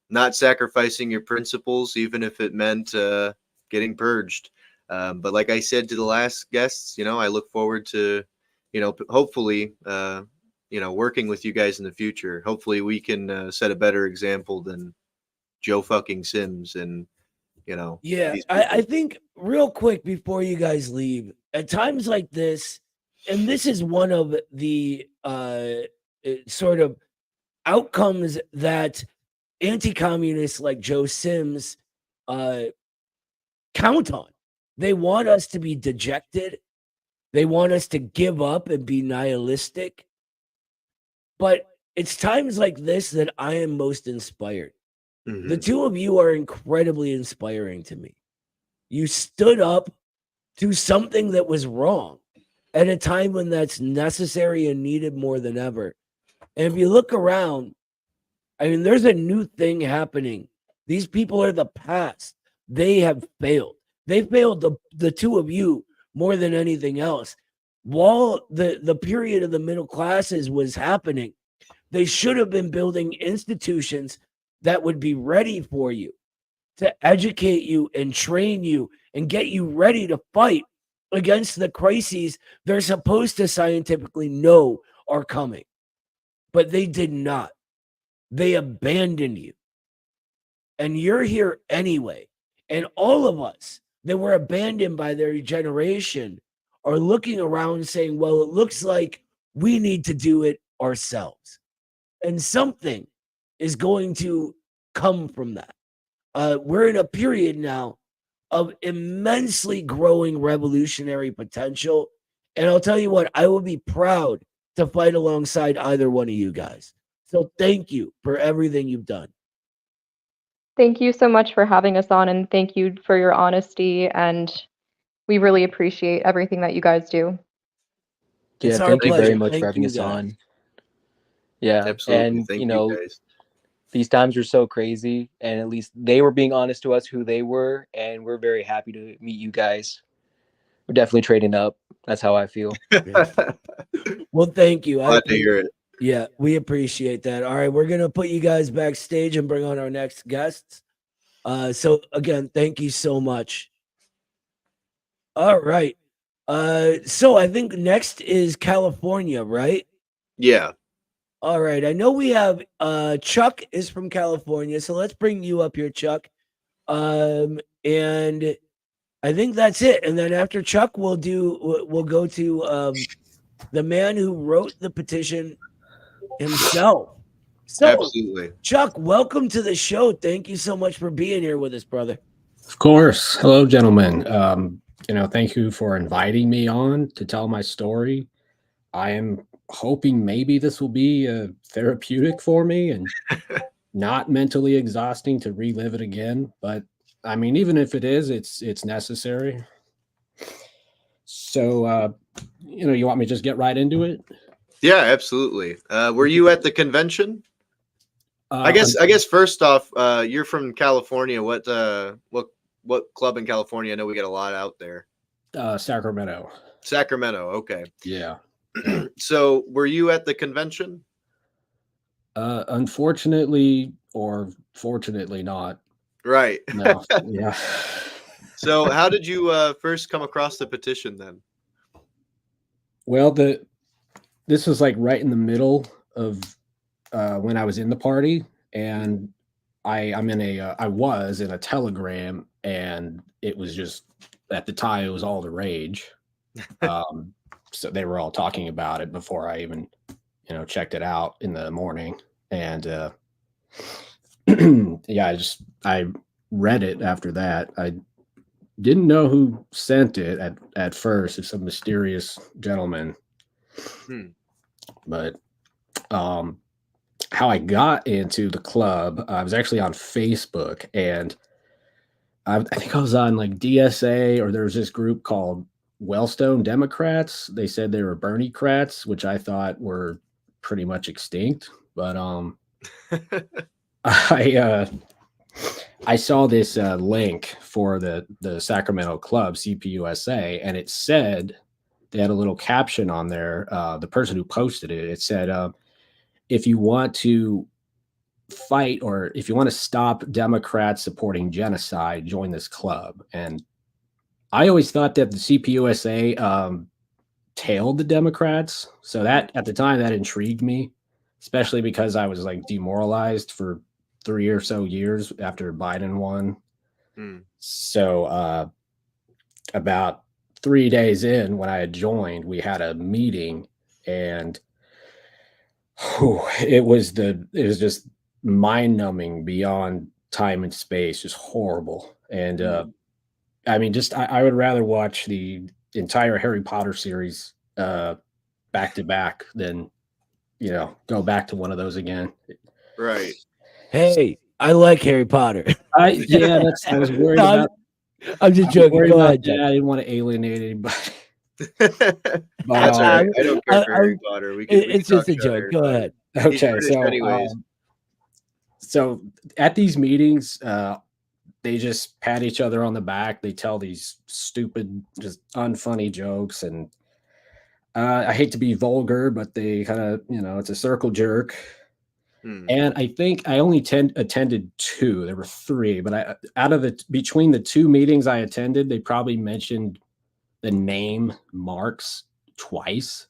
not sacrificing your principles, even if it meant getting purged. But like I said to the last guests, you know, I look forward to, you know, hopefully, you know, working with you guys in the future. Hopefully we can set a better example than Joe fucking Sims and, you know. Yeah, I think real quick before you guys leave, at times like this, and this is one of the sort of outcomes that anti-communists like Joe Sims count on. They want us to be dejected. They want us to give up and be nihilistic. But it's times like this that I am most inspired. Mm-hmm. The two of you are incredibly inspiring to me. You stood up to something that was wrong at a time when that's necessary and needed more than ever. And if you look around, I mean, there's a new thing happening. These people are the past. They have failed. They failed the two of you more than anything else. While the period of the middle classes was happening, they should have been building institutions that would be ready for you, to educate you and train you and get you ready to fight against the crises they're supposed to scientifically know are coming. But they did not. They abandoned you. And you're here anyway. And all of us that were abandoned by their generation are looking around saying, well, it looks like we need to do it ourselves. And something is going to come from that. We're in a period now of immensely growing revolutionary potential. And I'll tell you what, I will be proud to fight alongside either one of you guys. So thank you for everything you've done. Thank you so much for having us on, and thank you for your honesty, and we really appreciate everything that you guys do. Yeah, thank you very much for having us on. Yeah, absolutely. And thank you know, you guys. These times are so crazy, and at least they were being honest to us who they were, and we're very happy to meet you guys. We're definitely trading up. That's how I feel. Well, thank you. Glad to hear it. Yeah, we appreciate that. All right, we're going to put you guys backstage and bring on our next guests. So again, thank you so much. All right. So I think next is California, right? Yeah. All right. I know we have Chuck is from California, so let's bring you up here, Chuck. And I think that's it. And then after Chuck, we'll go to the man who wrote the petition himself. So, absolutely. Chuck, welcome to the show. Thank you so much for being here with us, brother. Of course. Hello, gentlemen. thank you for inviting me on to tell my story. I am hoping maybe this will be therapeutic for me and not mentally exhausting to relive it again. But I mean, even if it is, it's necessary. So, you want me to just get right into it? Yeah, absolutely. Were you at the convention? I Uh, guess first off, you're from California. What club in California? I know we get a lot out there. Sacramento. Sacramento. Okay. Yeah. So were you at the convention? Unfortunately, or fortunately not. Right. No. Yeah. So how did you first come across the petition then? Well, this was like right in the middle of when I was in the party, and I was in a Telegram, and it was just at the time it was all the rage. So they were all talking about it before I even checked it out in the morning, and yeah, I read it after that. I didn't know who sent it at first. It's some mysterious gentleman. But how I got into the club, I was actually on Facebook, and I think I was on like DSA, or there was this group called Wellstone Democrats. They said they were Bernie-crats, which I thought were pretty much extinct. But I saw this link for the Sacramento club, CPUSA, and it said, they had a little caption on there. The person who posted it, it said, if you want to fight, or if you want to stop Democrats supporting genocide, join this club. And I always thought that the CPUSA tailed the Democrats. So that at the time that intrigued me, especially because I was like demoralized for 3 or so years after Biden won. So about 3 days in, when I had joined, we had a meeting, and it was just mind-numbing beyond time and space, just horrible. And I mean, I would rather watch the entire Harry Potter series back to back than go back to one of those again. Right. Hey, I like Harry Potter. I was worried No, about. I'm just joking. Worried Go about ahead, that. Jeff. I didn't want to alienate anybody. That's all right. I don't care for Harry Potter. We It's can just a talk about joke. Harry Go Potter. ahead. He's Okay, British so anyways. so at these meetings, they just pat each other on the back. They tell these stupid, just unfunny jokes, and I hate to be vulgar, but they kind of, it's a circle jerk. And I think I only attended 2. There were 3, but between the 2 meetings I attended, they probably mentioned the name Marx twice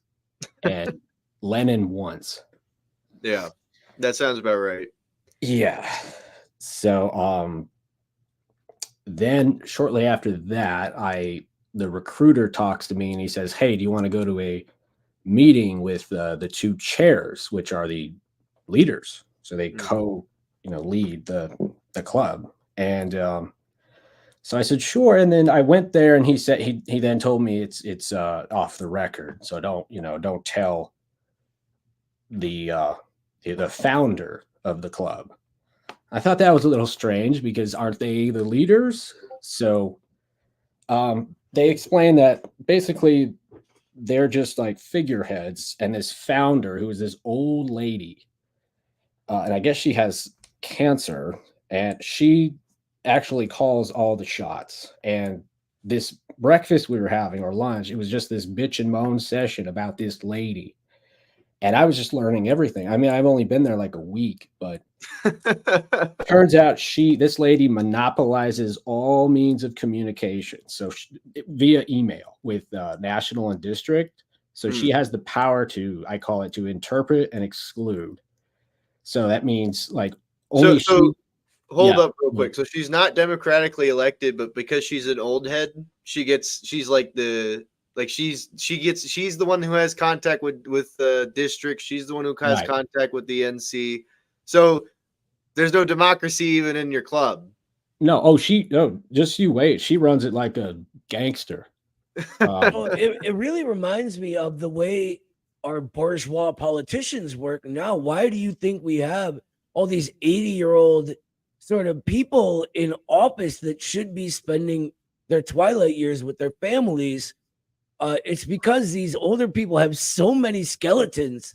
and Lenin once. Yeah, that sounds about right. Yeah. So then shortly after that, the recruiter talks to me, and he says, "Hey, do you want to go to a meeting with the 2 chairs, which are the leaders?" So they lead the club. And so I said, "Sure." And then I went there, and he said, he then told me it's off the record, so don't tell the founder of the club. I thought that was a little strange, because aren't they the leaders? So they explained that basically they're just like figureheads, and this founder, who is this old lady, and I guess she has cancer, and she actually calls all the shots. And this breakfast we were having, or lunch, it was just this bitch and moan session about this lady. And I was just learning everything. I mean, I've only been there like a week, but turns out this lady monopolizes all means of communication. So via email with national and district. So she has the power to, I call it, to interpret and exclude. So that means like only hold up real quick. So she's not democratically elected, but because she's an old head, she's like she's the one who has contact with the district. She's the one who has contact with the NC. So there's no democracy even in your club. No, oh, just you wait. She runs it like a gangster. Well, it really reminds me of the way our bourgeois politicians work now. Why do you think we have all these 80-year-old sort of people in office that should be spending their twilight years with their families? It's because these older people have so many skeletons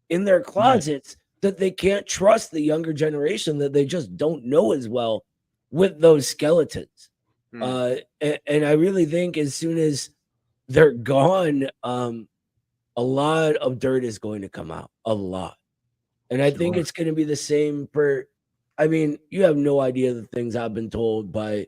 in their closets that they can't trust the younger generation, that they just don't know as well with those skeletons. And I really think as soon as they're gone, a lot of dirt is going to come out, a lot. And I think it's going to be the same for, I mean, you have no idea the things I've been told by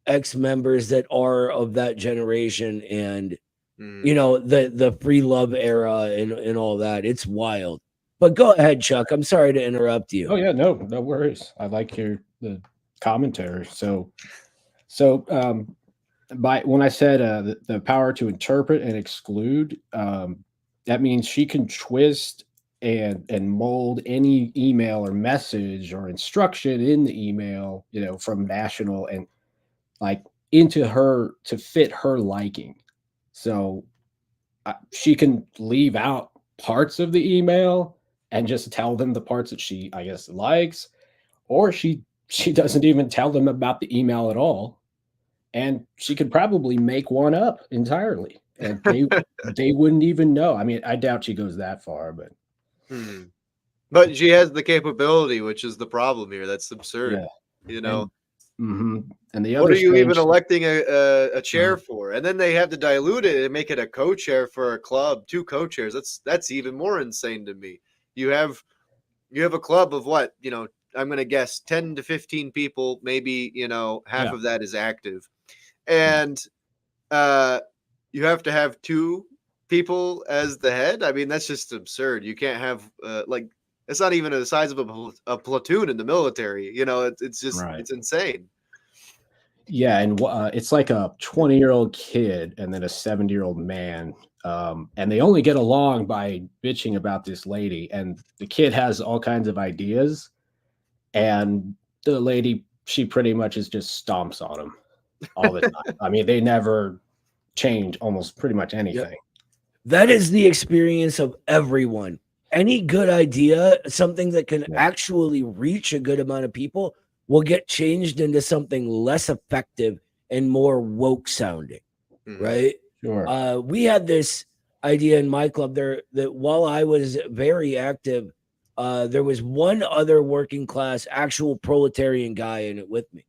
ex-members that are of that generation, and you know, the free love era and all that. It's wild. But go ahead, Chuck. I'm sorry to interrupt you. Oh yeah, no worries. I like the commentary. So by when I said the power to interpret and exclude, that means she can twist and mold any email or message or instruction in the email, you know, from national and like into her to fit her liking. So she can leave out parts of the email and just tell them the parts that she, I guess, likes, or she doesn't even tell them about the email at all, and she could probably make one up entirely, and they wouldn't even know. I mean, I doubt she goes that far, but but she has the capability, which is the problem here. That's absurd. Yeah. You know. And the other, what are you even electing a chair for? And then they have to dilute it and make it a co-chair for a club, 2 co-chairs. That's even more insane to me. You have a club of what, you know, I'm going to guess 10 to 15 people, maybe, you know, half of that is active. And you have to have 2 people as the head. I mean, that's just absurd. You can't have like, it's not even the size of a platoon in the military. You know, it's just, it's insane. Yeah, and it's like a 20-year-old kid and then a 70-year-old man, and they only get along by bitching about this lady. And the kid has all kinds of ideas, and the lady, she pretty much just stomps on him all the time. I mean, they never change almost pretty much anything. That is the experience of everyone. Any good idea, something that can actually reach a good amount of people, will get changed into something less effective and more woke sounding, right? Sure. We had this idea in my club there that while I was very active, there was one other working class, actual proletarian guy in it with me.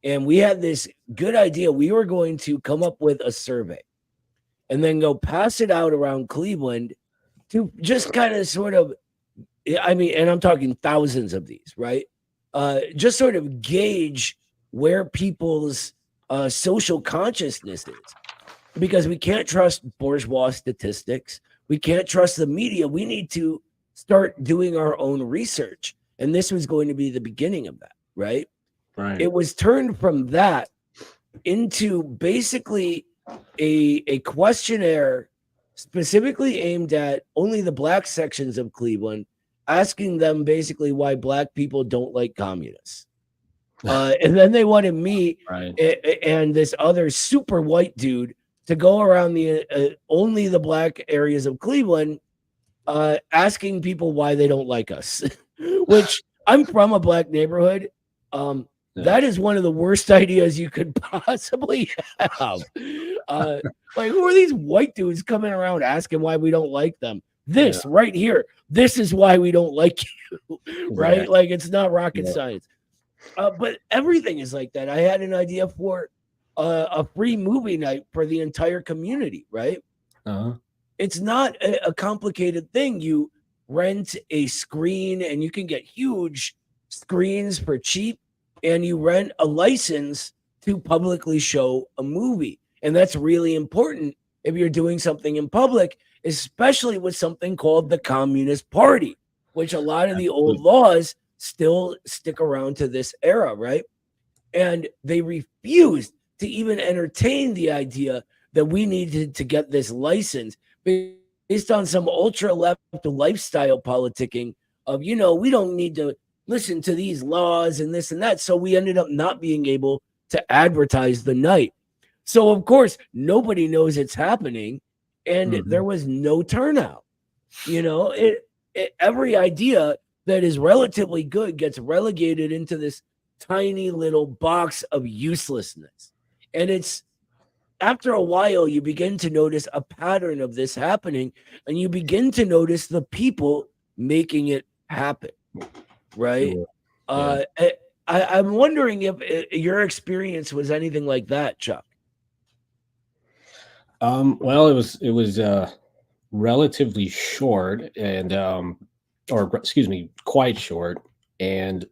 And we had this good idea. We were going to come up with a survey and then go pass it out around Cleveland to just kind of sort of, I mean, and I'm talking thousands of these, right? Just sort of gauge where people's social consciousness is, because we can't trust bourgeois statistics. We can't trust the media. We need to start doing our own research. And this was going to be the beginning of that, right? Right. It was turned from that into basically a questionnaire specifically aimed at only the black sections of Cleveland, asking them basically why black people don't like communists. And then they wanted me and this other super white dude to go around the only the black areas of Cleveland, asking people why they don't like us, which I'm from a black neighborhood. That is one of the worst ideas you could possibly have. Like, who are these white dudes coming around asking why we don't like them? This right here, this is why we don't like you, right? Exactly. Like, it's not rocket science. But everything is like that. I had an idea for a free movie night for the entire community, right? It's not a complicated thing. You rent a screen and you can get huge screens for cheap, and you rent a license to publicly show a movie. And that's really important if you're doing something in public, especially with something called the Communist Party, which a lot of the old laws still stick around to this era, right? And they refused to even entertain the idea that we needed to get this license based on some ultra left lifestyle politicking of, you know, we don't need to listen to these laws and this and that. So we ended up not being able to advertise the night. So of course, nobody knows it's happening, and there was no turnout. You know, every idea that is relatively good gets relegated into this tiny little box of uselessness. And it's after a while, you begin to notice a pattern of this happening, and you begin to notice the people making it happen. Right. Sure. Yeah. I'm wondering if your experience was anything like that, Chuck. Well, it was relatively short, and or excuse me, quite short, and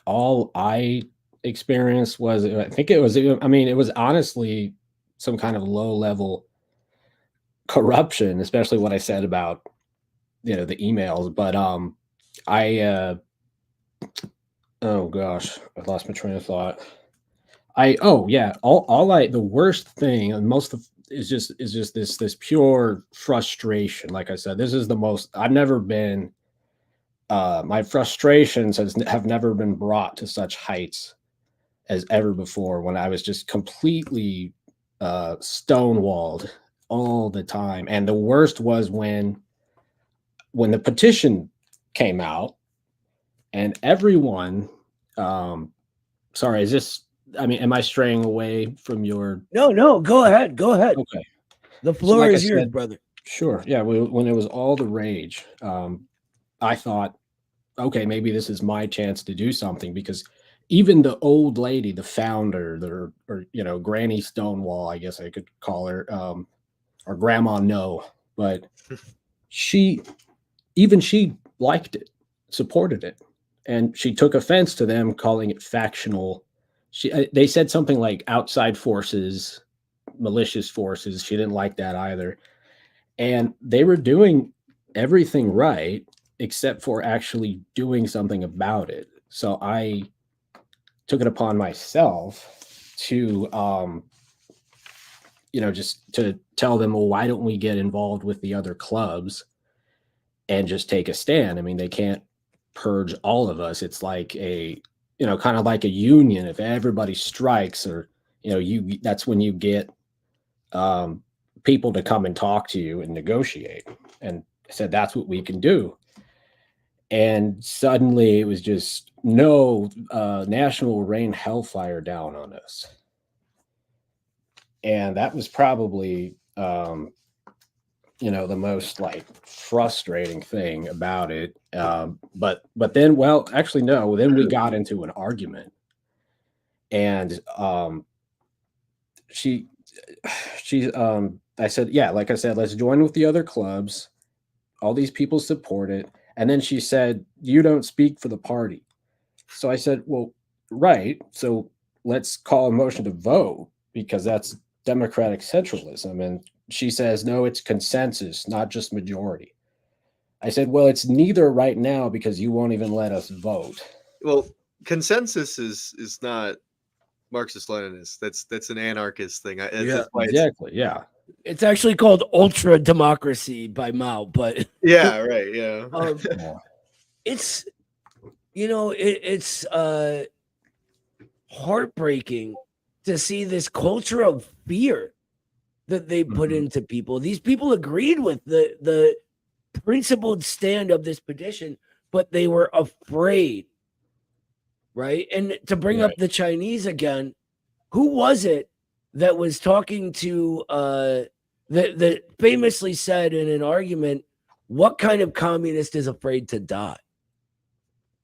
all I experienced was, I think it was, I mean, it was honestly some kind of low level corruption, especially what I said about, you know, the emails. But I oh gosh, I lost my train of thought. Oh yeah, the worst thing and most of is just this pure frustration. Like I said, this is the most I've never been. My frustrations have never been brought to such heights as ever before, when I was just completely stonewalled all the time. And the worst was when the petition came out, and everyone sorry, is this, I mean, am I straying away from your? No, go ahead. Okay. The So floor like I is yours, said, brother. sure. Yeah. When it was all the rage, I thought, okay, maybe this is my chance to do something, because even the old lady, the founder, or you know, Granny Stonewall, I guess I could call her, or Grandma No, but she liked it, supported it, and she took offense to them calling it factional. They said something like outside forces, malicious forces. She didn't like that either, and they were doing everything right except for actually doing something about it. So I took it upon myself to you know, just to tell them, well, why don't we get involved with the other clubs and just take a stand? I mean, they can't purge all of us. It's like a, you know, kind of like a union. If everybody strikes, or you know, that's when you get people to come and talk to you and negotiate. And I said, that's what we can do. And suddenly it was just, no, national will rain hellfire down on us. And that was probably, you know, the most like frustrating thing about it. But then, well, actually, no, then we got into an argument, and she, I said, yeah, like I said, let's join with the other clubs. All these people support it. And then she said, you don't speak for the party. So I said, well, right. So let's call a motion to vote, because that's democratic centralism. And she says, no, it's consensus, not just majority. I said, well, it's neither right now, because you won't even let us vote. Well, consensus is not Marxist-Leninist. That's an anarchist thing. Yeah, exactly. Yeah. It's actually called ultra democracy by Mao, but yeah, right. Yeah. It's, you know, it's heartbreaking to see this culture of fear that they put into people. These people agreed with the principled stand of this petition, but they were afraid, right? And to bring up the Chinese again, who was it that was talking to that famously said in an argument, what kind of communist is afraid to die?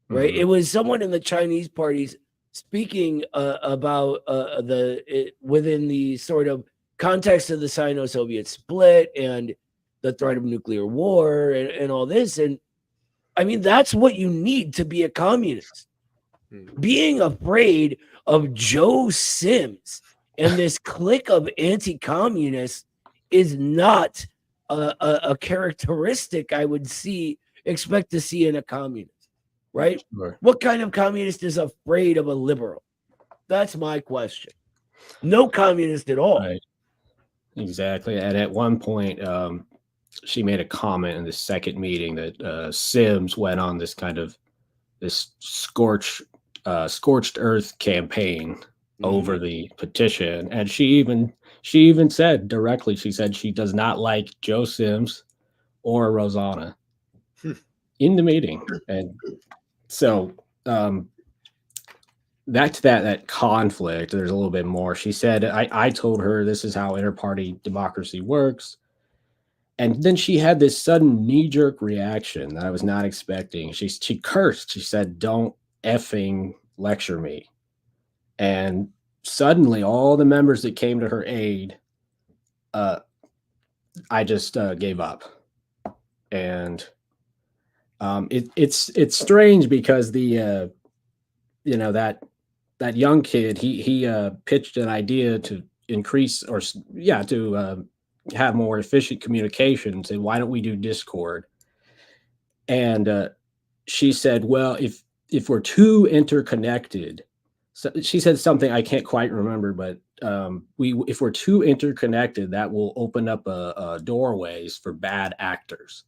Right? It was someone in the Chinese parties speaking about within the sort of context of the Sino-Soviet split and the threat of nuclear war and all this. And I mean, that's what you need to be a communist. Being afraid of Joe Sims and this clique of anti-communists is not a characteristic I would expect to see in a communist, right? Sure. What kind of communist is afraid of a liberal? That's my question. No communist at all. Right. Exactly. And at one point, she made a comment in the second meeting that Sims went on this kind of this scorched earth campaign over the petition, and she even said directly, she said she does not like Joe Sims or Rosanna in the meeting. And so back to that conflict, there's a little bit more. She said, I told her this is how inter-party democracy works. And then she had this sudden knee-jerk reaction that I was not expecting. She cursed. She said, "Don't effing lecture me." And suddenly all the members that came to her aid, I just gave up. And it's strange because the that young kid, he pitched an idea to increase to have more efficient communications, and why don't we do Discord? And she said, well, if we're too interconnected, so she said something I can't quite remember, but if we're too interconnected, that will open up doorways for bad actors.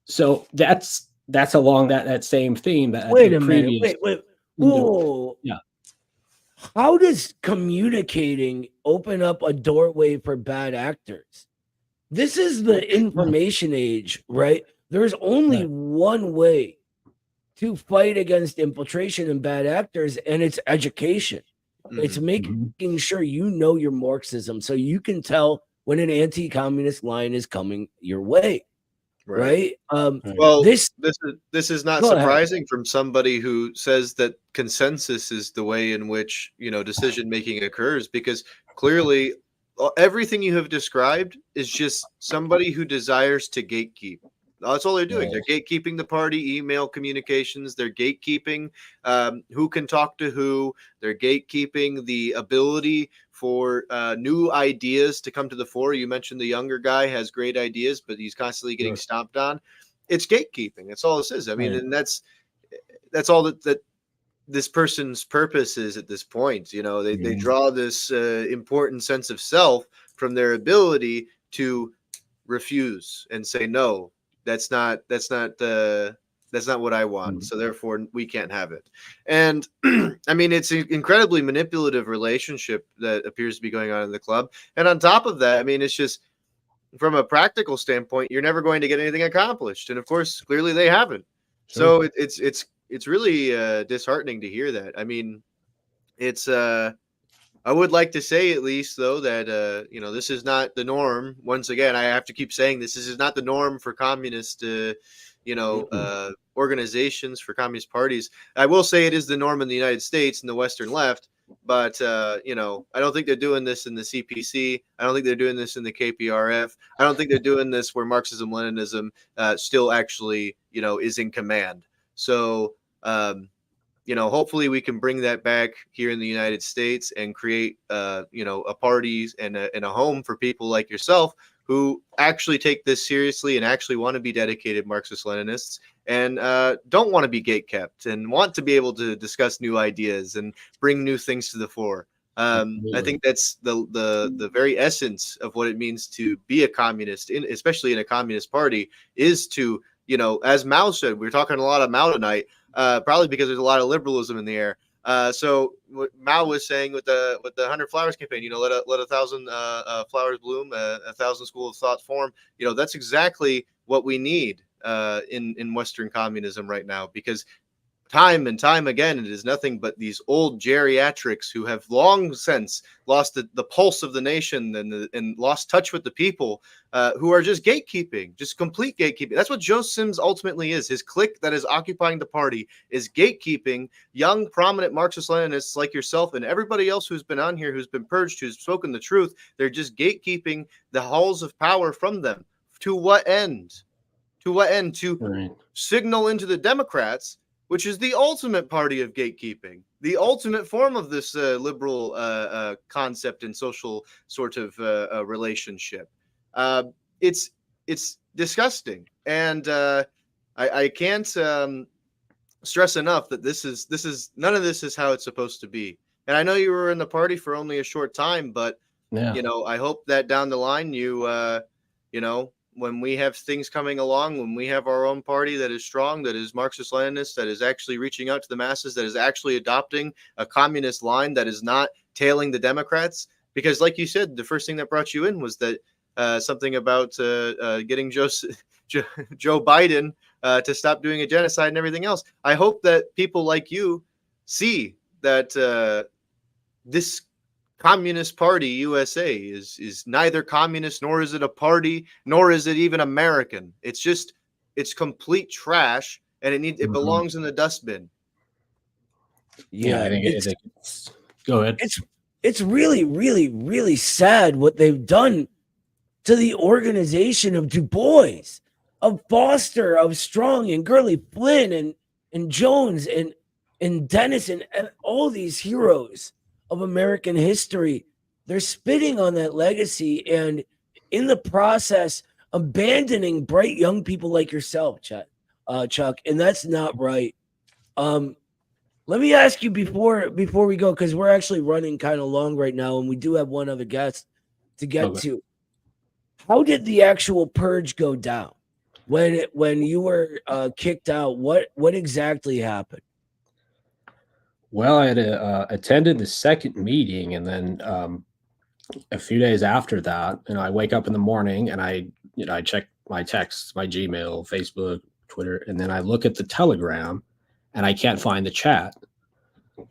So that's along that same theme. That Wait a minute. Wait. Whoa. Yeah. How does communicating open up a doorway for bad actors? This is the information age, right? There's only one way to fight against infiltration and bad actors, and it's education. It's making sure you know your Marxism so you can tell when an anti-communist line is coming your way. Right. Well, this is not surprising from somebody who says that consensus is the way in which, decision making occurs, because clearly everything you have described is just somebody who desires to gatekeep. That's all they're doing. They're gatekeeping the party, email communications. They're gatekeeping who can talk to who. They're gatekeeping the ability for new ideas to come to the fore. You mentioned the younger guy has great ideas, but he's constantly getting stomped on. It's gatekeeping. That's all this is. I mean, and that's all that this person's purpose is at this point. They draw this important sense of self from their ability to refuse and say no. That's not what I want. So therefore we can't have it. And I mean, it's an incredibly manipulative relationship that appears to be going on in the club. And on top of that, I mean, it's just from a practical standpoint, you're never going to get anything accomplished. And of course, clearly they haven't. Sure. So it's really disheartening to hear that. I mean, it's I would like to say at least, though, that, this is not the norm. Once again, I have to keep saying this is not the norm for communist, organizations, for communist parties. I will say it is the norm in the United States and the Western left. But, I don't think they're doing this in the CPC. I don't think they're doing this in the KPRF. I don't think they're doing this where Marxism-Leninism still actually, is in command. So, hopefully we can bring that back here in the United States and create, a parties and a home for people like yourself who actually take this seriously and actually want to be dedicated Marxist-Leninists and don't want to be gatekept and want to be able to discuss new ideas and bring new things to the fore. I think that's the very essence of what it means to be a communist, especially in a communist party, is to, as Mao said, we're talking a lot of Mao tonight, probably because there's a lot of liberalism in the air. So what Mao was saying with the 100 Flowers campaign, let 1,000 flowers bloom, 1,000 school of thought form. That's exactly what we need in Western communism right now, because time and time again, it is nothing but these old geriatrics who have long since lost the pulse of the nation and lost touch with the people, who are just gatekeeping, just complete gatekeeping. That's what Joe Sims ultimately is. His clique that is occupying the party is gatekeeping young, prominent Marxist-Leninists like yourself and everybody else who's been on here, who's been purged, who's spoken the truth. They're just gatekeeping the halls of power from them. To what end? To what end? To signal into the Democrats, which is the ultimate party of gatekeeping, the ultimate form of this liberal concept and social sort of relationship. It's disgusting, and I can't stress enough that this is none of this is how it's supposed to be. And I know you were in the party for only a short time, but I hope that down the line you when we have things coming along, when we have our own party that is strong, that is Marxist-Leninist, that is actually reaching out to the masses, that is actually adopting a communist line, that is not tailing the Democrats. Because like you said, the first thing that brought you in was that something about getting Joe Biden to stop doing a genocide and everything else. I hope that people like you see that this Communist Party USA is neither communist, nor is it a party, nor is it even American. It's complete trash, and it belongs in the dustbin. Yeah, I think it's go ahead. It's really, really, really sad what they've done to the organization of Du Bois, of Foster, of Strong, and Gurley Flynn, and Jones, and Dennis, and all these heroes of American history. They're spitting on that legacy, and in the process, abandoning bright young people like yourself, Chuck, and that's not right. Let me ask you before we go, because we're actually running kind of long right now, and we do have one other guest to get to. How did the actual purge go down when you were kicked out? What exactly happened? Well, I had attended the second meeting, and then a few days after that, I wake up in the morning and I check my texts, my Gmail, Facebook, Twitter, and then I look at the Telegram, and I can't find the chat.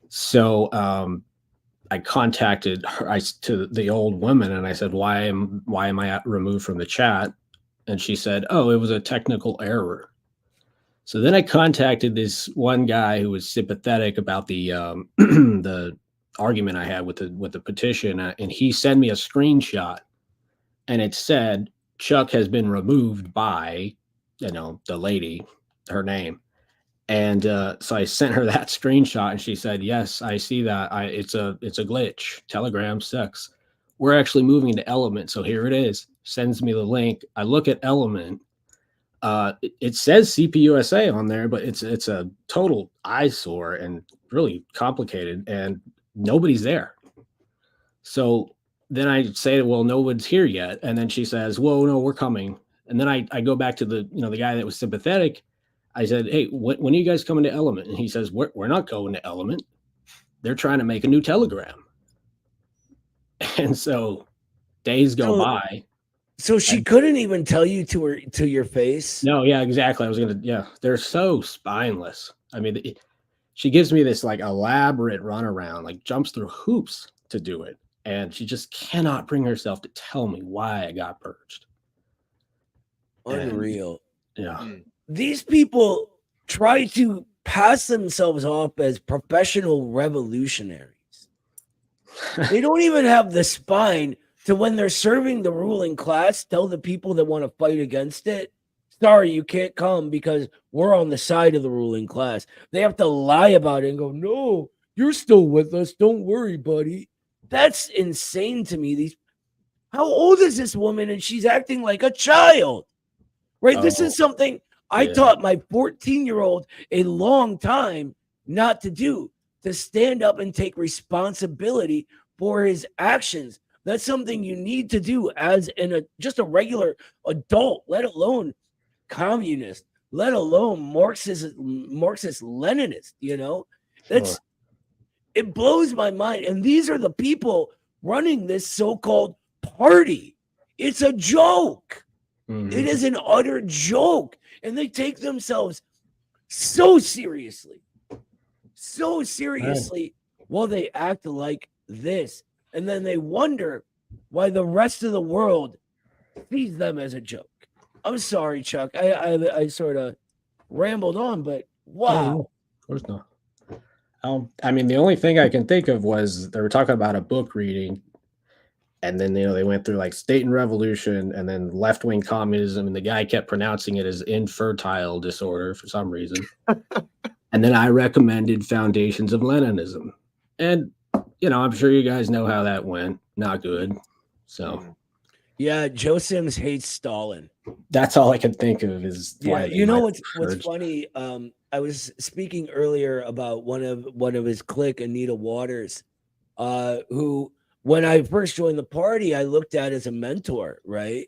So I contacted her, to the old woman, and I said, "Why am I removed from the chat?" And she said, "Oh, it was a technical error." So then I contacted this one guy who was sympathetic about the the argument I had with the petition, and he sent me a screenshot, and it said Chuck has been removed by, the lady, her name, and so I sent her that screenshot, and she said, "Yes, I see that. It's a glitch. Telegram sucks. We're actually moving to Element, so here it is." Sends me the link. I look at Element. It says CPUSA on there, but it's a total eyesore and really complicated, and nobody's there. So then I say, "Well, no one's here yet," and then she says, "Whoa, no, we're coming." And then I go back to the guy that was sympathetic. I said, "Hey, when are you guys coming to Element?" And he says, "We're not going to Element. They're trying to make a new Telegram." And so days go by. So she couldn't even tell you to your face? No, yeah, exactly. They're so spineless. I mean, she gives me this like elaborate runaround, like jumps through hoops to do it. And she just cannot bring herself to tell me why I got purged. Unreal. And, These people try to pass themselves off as professional revolutionaries. They don't even have the spine to, when they're serving the ruling class, tell the people that want to fight against it, "Sorry, you can't come because we're on the side of the ruling class." They have to lie about it and go, "No, you're still with us. Don't worry, buddy." That's insane to me. How old is this woman? And she's acting like a child, right? This is something I taught my 14-year-old a long time not to do, to stand up and take responsibility for his actions. That's something you need to do as just a regular adult, let alone communist, let alone Marxist Leninist. It blows my mind. And these are the people running this so-called party. It's a joke. Mm-hmm. It is an utter joke. And they take themselves so seriously while they act like this. And then they wonder why the rest of the world sees them as a joke. I'm sorry, Chuck. I sort of rambled on, but wow. Of course not. I mean, the only thing I can think of was they were talking about a book reading, and then they went through like State and Revolution, and then left-wing communism, and the guy kept pronouncing it as infertile disorder for some reason. And then I recommended Foundations of Leninism, and I'm sure you guys know how that went. Not good. So, yeah, Joe Sims hates Stalin. That's all I can think of is. Yeah, what's funny? I was speaking earlier about one of his clique, Anita Waters, who, when I first joined the party, I looked at as a mentor, right?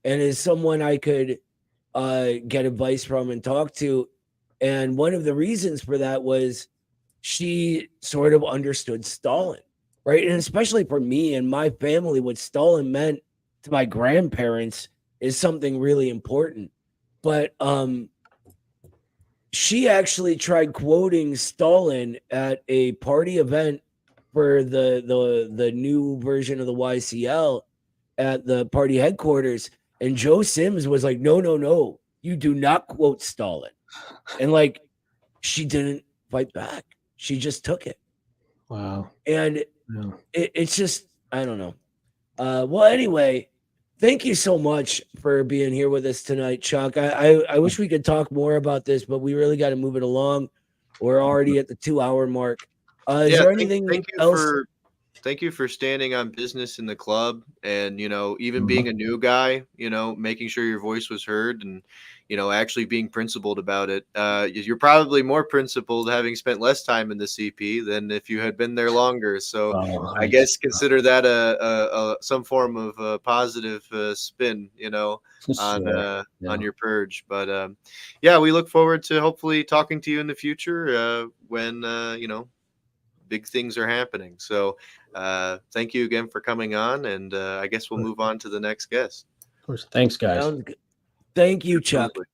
and is someone I could get advice from and talk to. And one of the reasons for that was she sort of understood Stalin, right? And especially for me and my family, what Stalin meant to my grandparents is something really important. But she actually tried quoting Stalin at a party event for the new version of the YCL at the party headquarters, and Joe Sims was like, "No, no, no, you do not quote Stalin," and like she didn't fight back; she just took it, Wow. and Yeah. it's just I don't know. Well, anyway, thank you so much for being here with us tonight, Chuck. I wish we could talk more about this, but we really got to move it along. We're already at the 2 hour mark. Is Yeah, there anything thank you else? thank you for standing on business in the club, and even Mhm. being a new guy, making sure your voice was heard, and actually being principled about it. You're probably more principled having spent less time in the CP than if you had been there longer. So Oh, I guess consider that some form of positive spin, on sure. on Yeah. your purge. But yeah, we look forward to hopefully talking to you in the future when big things are happening. So thank you again for coming on, and I guess we'll move on to the next guest. Of course. Thanks, guys. Sounds good. Thank you, Chuck. Absolutely.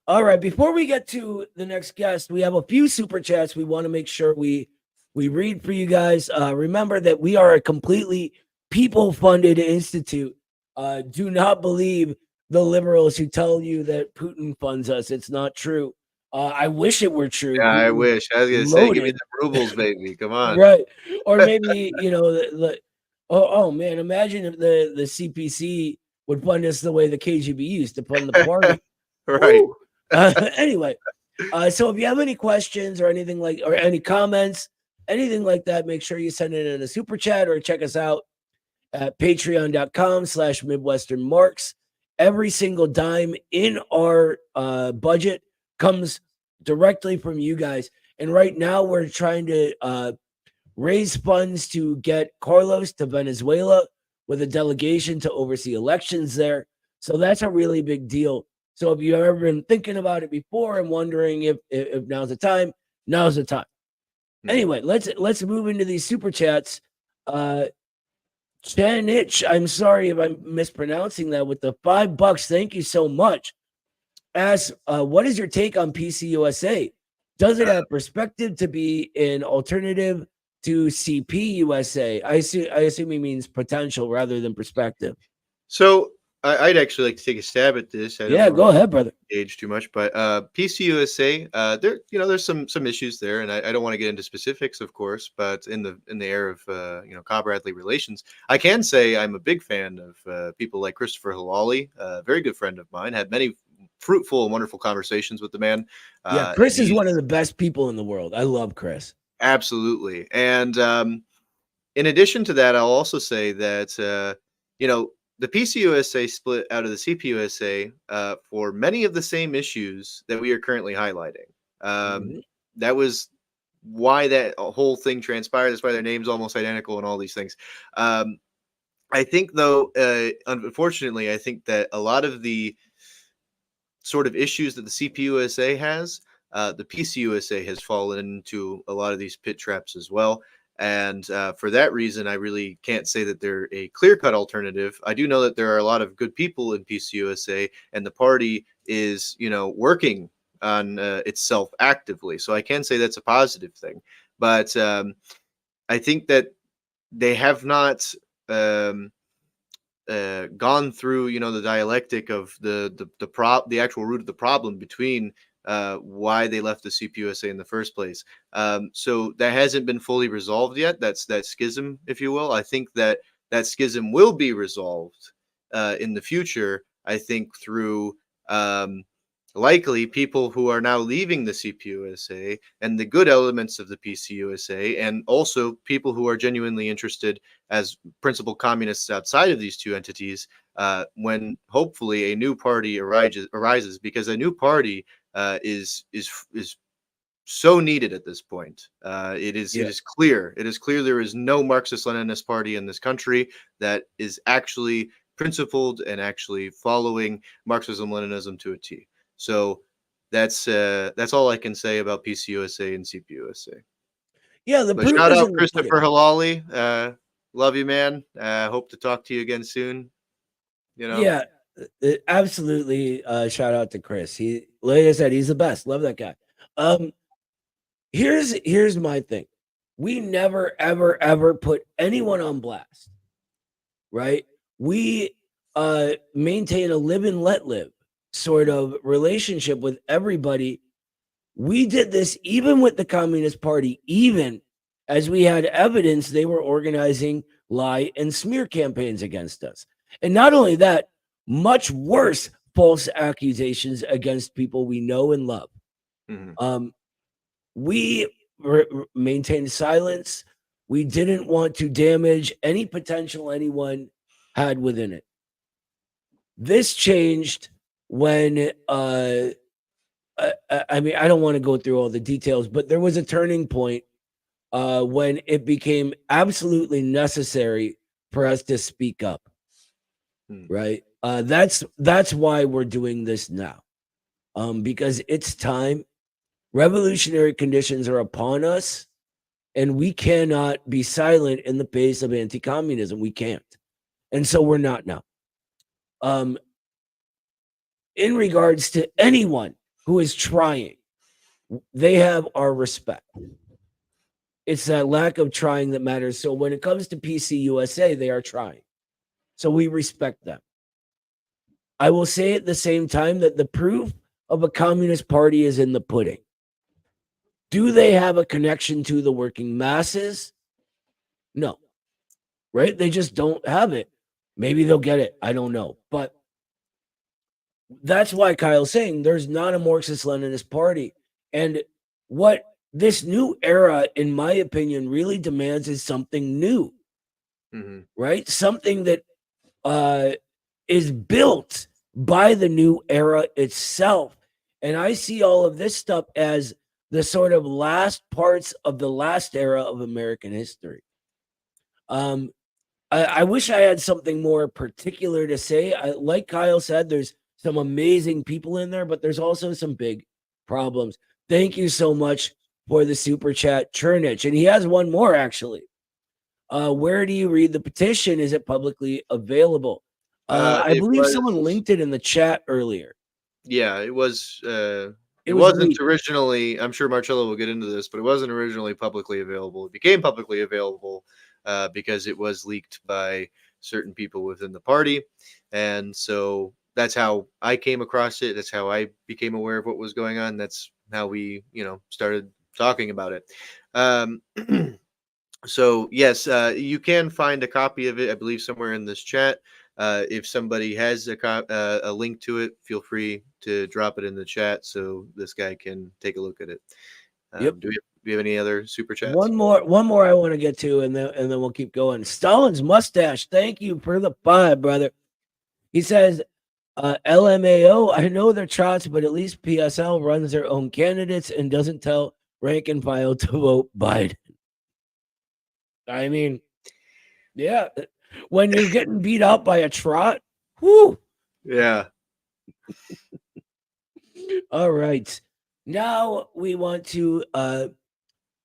All right, before we get to the next guest, we have a few super chats we want to make sure we read for you guys. Remember that we are a completely people-funded institute. Do not believe the liberals who tell you that Putin funds us. It's not true. I wish it were true. Yeah, I Putin wish. I was gonna say, give me loaded. the rubles, baby. Come on. Right. Or maybe, oh man, imagine if the CPC would fund us the way the KGB used to fund the party. Right. Woo! Anyway, so if you have any questions or anything or any comments, anything like that, make sure you send it in a super chat or check us out at patreon.com/MidwesternMarks. Every single dime in our budget comes directly from you guys. And right now we're trying to raise funds to get Carlos to Venezuela with a delegation to oversee elections there. So that's a really big deal. So if you've ever been thinking about it before and wondering if now's the time, now's the time. Anyway, let's move into these super chats. Chanich, I'm sorry if I'm mispronouncing that, with the $5. Thank you so much. Asks, what is your take on PCUSA? Does it have perspective to be an alternative to CPUSA? I assume he means potential rather than perspective. So I'd actually like to take a stab at this. I don't Yeah, wanna go ahead, brother. age too much, but PCUSA, there's some issues there, and I don't want to get into specifics, of course, but in the air of comradely relations, I can say I'm a big fan of people like Christopher Halali, a very good friend of mine. Had many fruitful and wonderful conversations with the man. Yeah, Chris is one of the best people in the world. I love Chris. Absolutely, and in addition to that, I'll also say that the PCUSA split out of the CPUSA for many of the same issues that we are currently highlighting. That was why that whole thing transpired. That's why their name's almost identical and all these things. I think, though, unfortunately, I think that a lot of the sort of issues that the CPUSA has, the PCUSA has fallen into a lot of these pit traps as well. And for that reason, I really can't say that they're a clear-cut alternative. I do know that there are a lot of good people in PCUSA, and the party is, working on itself actively. So I can say that's a positive thing. But I think that they have not gone through, the dialectic of the actual root of the problem between why they left the CPUSA in the first place. So that hasn't been fully resolved yet. That's that schism, if you will. I think that schism will be resolved in the future. I think through likely people who are now leaving the CPUSA and the good elements of the PCUSA, and also people who are genuinely interested as principal communists outside of these two entities, when hopefully a new party arises, because a new party is so needed at this point. It is clear. It is clear there is no Marxist-Leninist party in this country that is actually principled and actually following Marxism-Leninism to a T. So that's all I can say about PCUSA and CPUSA. Yeah, the But proof shout is out in the pudding. Christopher Halali. Love you, man. Hope to talk to you again soon. You know. Yeah, absolutely. Shout out to Chris. He, like I said, he's the best. Love that guy. Here's my thing. We never, ever, ever put anyone on blast, right? We maintain a live and let live sort of relationship with everybody. We did this even with the Communist Party, even as we had evidence they were organizing lie and smear campaigns against us. And not only that, much worse false accusations against people we know and love. Mhm. We maintained silence. We didn't want to damage any potential anyone had within it. This changed when I mean, I don't want to go through all the details, but there was a turning point when it became absolutely necessary for us to speak up. Right? That's why we're doing this now, because it's time. Revolutionary conditions are upon us, and we cannot be silent in the face of anti-communism. We can't, and so we're not now. In regards to anyone who is trying, they have our respect. It's that lack of trying that matters. So when it comes to PCUSA, they are trying. So we respect them. I will say at the same time that the proof of a communist party is in the pudding. Do they have a connection to the working masses? No. Right? They just don't have it. Maybe they'll get it. I don't know. But that's why Kyle's saying there's not a Marxist-Leninist party. And what this new era, in my opinion, really demands is something new, right? Something that is built by the new era itself. And I see all of this stuff as the sort of last parts of the last era of American history. I wish I had something more particular to say. Like Kyle said, there's some amazing people in there, but there's also some big problems. Thank you so much for the super chat, Chernich. And he has one more, actually. Where do you read the petition? Is it publicly available? I believe someone linked it in the chat earlier. Yeah, it was. It was wasn't leaked. originally. I'm sure Marcello will get into this, but it wasn't originally publicly available. It became publicly available because it was leaked by certain people within the party, and so that's how I came across it. That's how I became aware of what was going on. That's how we, started talking about it. So yes, you can find a copy of it, I believe, somewhere in this chat. If somebody has a link to it, feel free to drop it in the chat so this guy can take a look at it. Yep. Do we have any other super chats? One more I want to get to, and then we'll keep going. Stalin's mustache. Thank you for the 5, brother. He says, LMAO, I know they're trots, but at least PSL runs their own candidates and doesn't tell rank and file to vote Biden. I mean, yeah, when you're getting beat up by a trot, whoo. Yeah. All right. Now we want to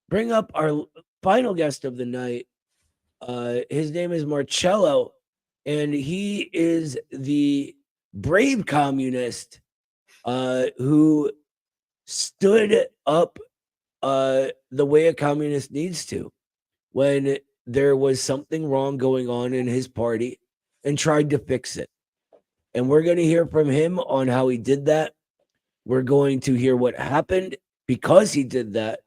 bring up our final guest of the night. His name is Marcello, and he is the brave communist who stood up the way a communist needs to when there was something wrong going on in his party and tried to fix it. And we're going to hear from him on how he did that. We're going to hear what happened because he did that.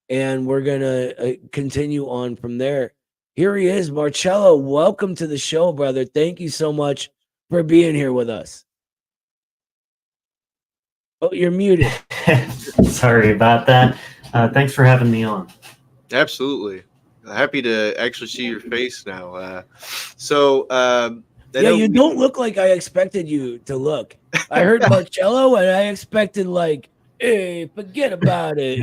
And we're going to continue on from there. Here he is, Marcello. Welcome to the show, brother. Thank you so much for being here with us. Oh, you're muted. Sorry about that. Thanks for having me on. Absolutely. Happy to actually see your face now. Yeah, you don't look like I expected you to look. I heard Marcello and I expected like, hey, forget about it.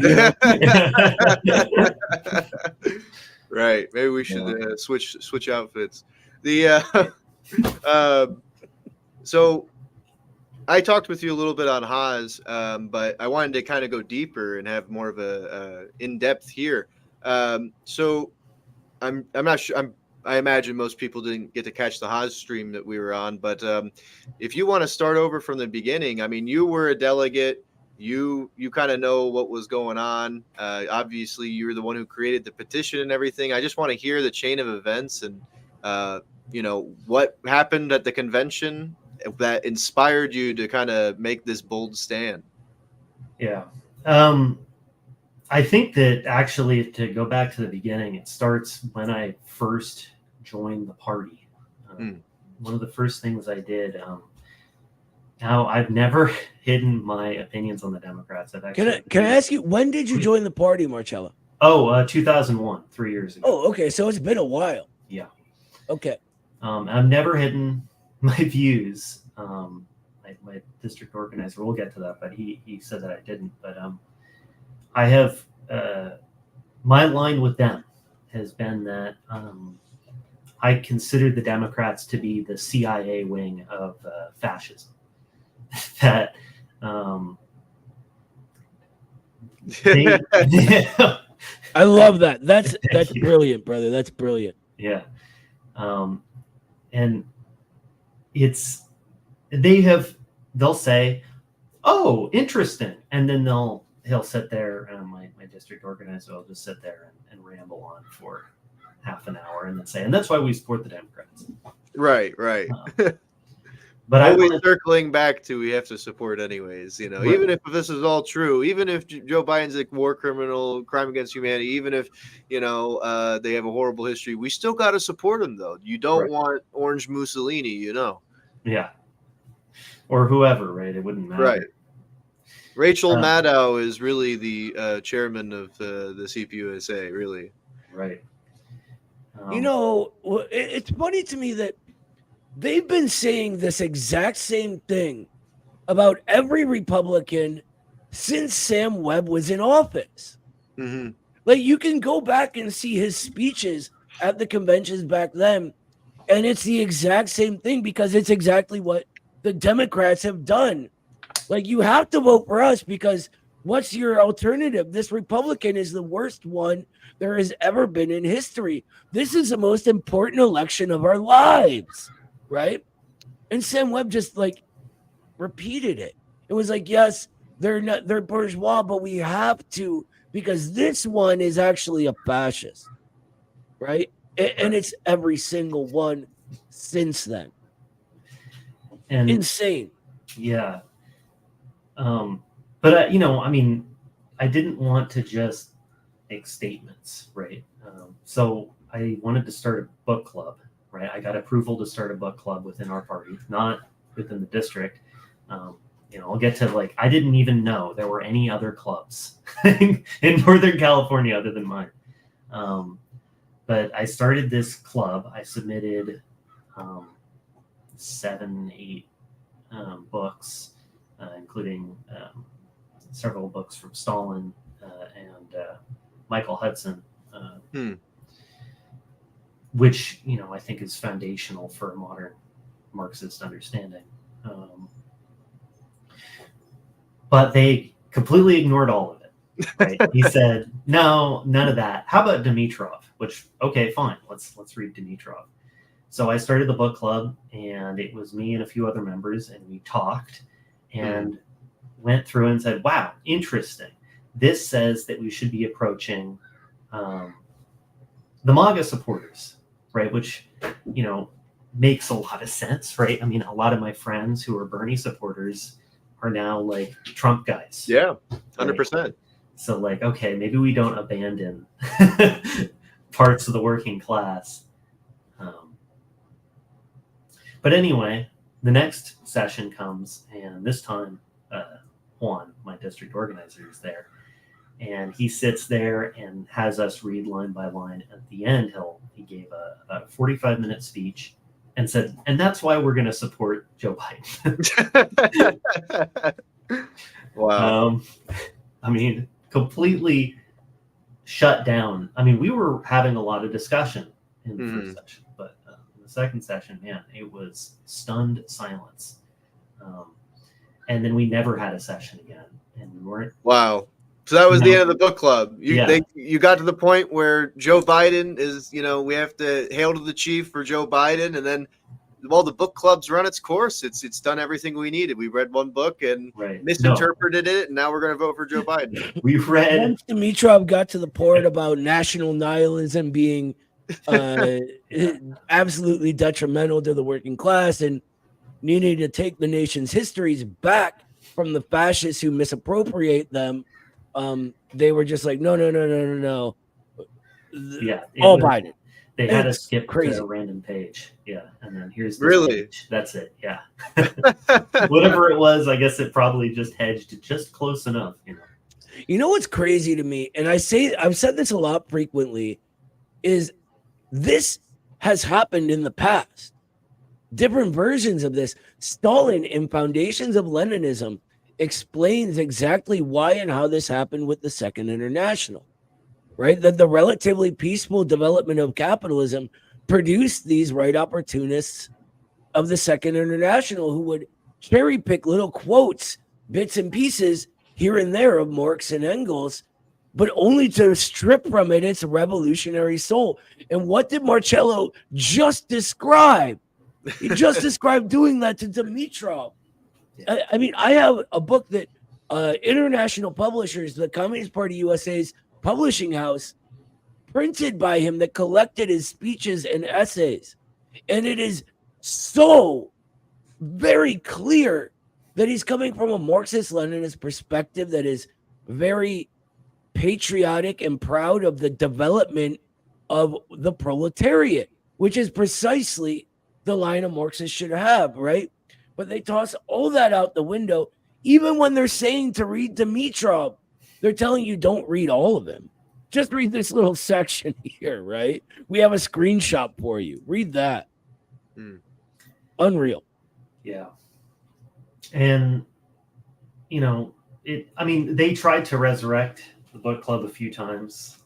Right. Maybe we should switch outfits. The So I talked with you a little bit on Haas, but I wanted to kind of go deeper and have more of a in-depth here. So I'm not sure. I imagine most people didn't get to catch the Haas stream that we were on, but if you want to start over from the beginning, I mean, you were a delegate. You kind of know what was going on. Obviously, you were the one who created the petition and everything. I just want to hear the chain of events and what happened at the convention that inspired you to kind of make this bold stand. Yeah. I think that actually, to go back to the beginning, it starts when I first joined the party. One of the first things I did. Now, I've never hidden my opinions on the Democrats. I've actually Can I ask you, when did you join the party, Marcello? 2001, 3 years ago. Oh, okay. So it's been a while. Yeah. Okay. I've never hidden my views. My district organizer, we'll get to that, but he said that I didn't. But I have my line with them has been that I consider the Democrats to be the CIA wing of fascism. That I love that. That's brilliant, brother. That's brilliant. Yeah. And they'll say, "Oh, interesting," and then he'll sit there, and my district organizer will just sit there and ramble on for half an hour, and then say, "And that's why we support the Democrats." Right. But always circling back to we have to support anyways, Right. Even if this is all true, even if Joe Biden's a war criminal, crime against humanity, even if they have a horrible history, we still got to support him though. You don't want Orange Mussolini, Yeah. Or whoever, right? It wouldn't matter. Right. Rachel Maddow is really the chairman of the CPUSA, really. Right. It's funny to me that they've been saying this exact same thing about every Republican since Sam Webb was in office. Mm-hmm. Like, you can go back and see his speeches at the conventions back then, and it's the exact same thing because it's exactly what the Democrats have done. Like, you have to vote for us because what's your alternative? This Republican is the worst one there has ever been in history. This is the most important election of our lives, right? And Sam Webb just repeated it. It was like, yes, they're bourgeois, but we have to, because this one is actually a fascist, right? And it's every single one since then. And insane. Yeah. But I didn't want to just make statements, right? So I wanted to start a book club, right? I got approval to start a book club within our party, not within the district. I'll get to I didn't even know there were any other clubs in Northern California other than mine. But I started this club. I submitted 7, 8 books, including several books from Stalin and Michael Hudson, which I think is foundational for a modern Marxist understanding. But they completely ignored all of it. Right? He said, "No, none of that. How about Dimitrov?" Which, okay, fine. Let's read Dimitrov. So I started the book club, and it was me and a few other members, and we talked and went through and said, "Wow, interesting. This says that we should be approaching the MAGA supporters, right?" Which, makes a lot of sense, right? I mean, a lot of my friends who are Bernie supporters are now Trump guys. Yeah, 100%. Right? So okay, maybe we don't abandon parts of the working class. But anyway, the next session comes, and this time Juan, my district organizer, is there. And he sits there and has us read line by line. At the end, he gave about a 45-minute speech and said, "And that's why we're going to support Joe Biden." Wow. Completely shut down. We were having a lot of discussion in the first session, but in the the second session, man, it was stunned silence. And then we never had a session again, and we weren't. Wow. So that was the end of the book club. Yeah. You got to the point where Joe Biden is, we have to hail to the chief for Joe Biden, and then, well, the book club's run its course. It's done everything we needed. We read one book and misinterpreted it, and now we're going to vote for Joe Biden. We read. Once Dimitrov got to the part about national nihilism being absolutely detrimental to the working class and needing to take the nation's histories back from the fascists who misappropriate them, they were just like, no. Yeah, Biden. They had to skip to a random page. Yeah, and then here's this page. That's it. Yeah. Whatever it was, I guess it probably just hedged just close enough. You know what's crazy to me, and I've said this a lot frequently, is this has happened in the past. Different versions of this. Stalin in Foundations of Leninism explains exactly why and how this happened with the Second International, right? That the relatively peaceful development of capitalism produced these right opportunists of the Second International who would cherry pick little quotes, bits and pieces here and there of Marx and Engels, but only to strip from it its revolutionary soul. And what did Marcello just describe? He just described doing that to Dimitrov. I mean, I have a book that International Publishers, the Communist Party USA's publishing house, printed by him that collected his speeches and essays. And it is so very clear that he's coming from a Marxist-Leninist perspective that is very patriotic and proud of the development of the proletariat, which is precisely the line a Marxist should have, right? But they toss all that out the window. Even when they're saying to read Dimitrov, they're telling you don't read all of him. Just read this little section here, right? We have a screenshot for you. Read that. Unreal. Yeah. And, they tried to resurrect the book club a few times,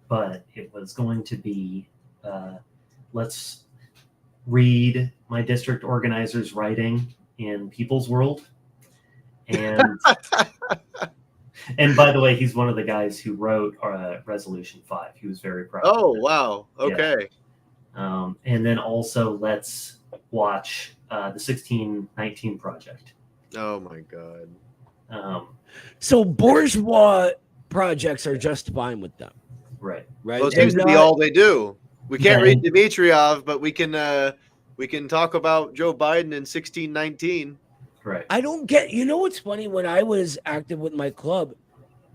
but it was going to be, let's read my district organizer's writing in People's World. And and by the way, he's one of the guys who wrote Resolution 5. He was very proud. Oh, wow. Okay. Yeah. And then also let's watch the 1619 Project. Oh, my God. So bourgeois projects are just fine with them. Right. Right. Well, it seems to be all they do. We can't read Dimitrov, but we can talk about Joe Biden in 1619. Right. I don't get, what's funny? When I was active with my club,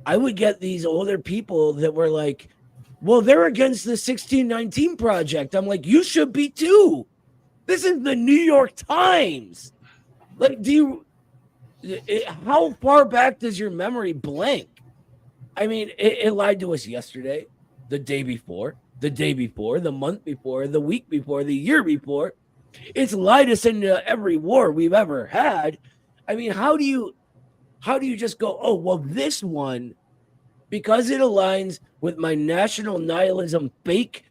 I would get these older people that were like, well, they're against the 1619 Project. I'm like, you should be too. This is the New York Times. Like, how far back does your memory blank? I mean, it lied to us yesterday, the day before, the month before, the week before, the year before. It's lied us into every war we've ever had. I mean, how do you just go, oh, well, this one, because it aligns with my national nihilism, fake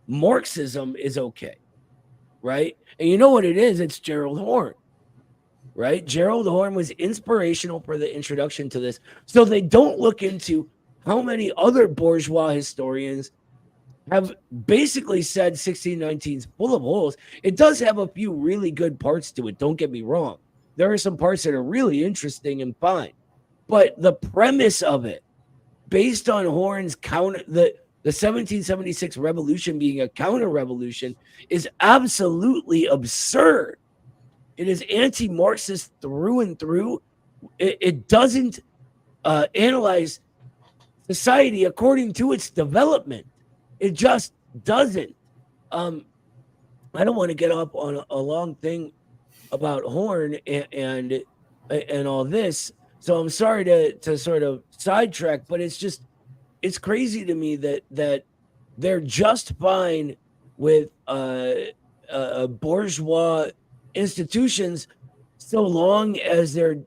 Marxism, is okay, right? And you know what it is? It's Gerald Horne, right? Gerald Horne was inspirational for the introduction to this. So they don't look into how many other bourgeois historians have basically said 1619 is full of holes. It does have a few really good parts to it. Don't get me wrong. There are some parts that are really interesting and fine. But the premise of it, based on Horne's the 1776 revolution being a counter-revolution, is absolutely absurd. It is anti-Marxist through and through. It doesn't analyze society according to its development. It just doesn't. I don't want to get up on a long thing about Horne and all this. So I'm sorry to sort of sidetrack, but it's crazy to me that they're just fine with bourgeois institutions so long as they're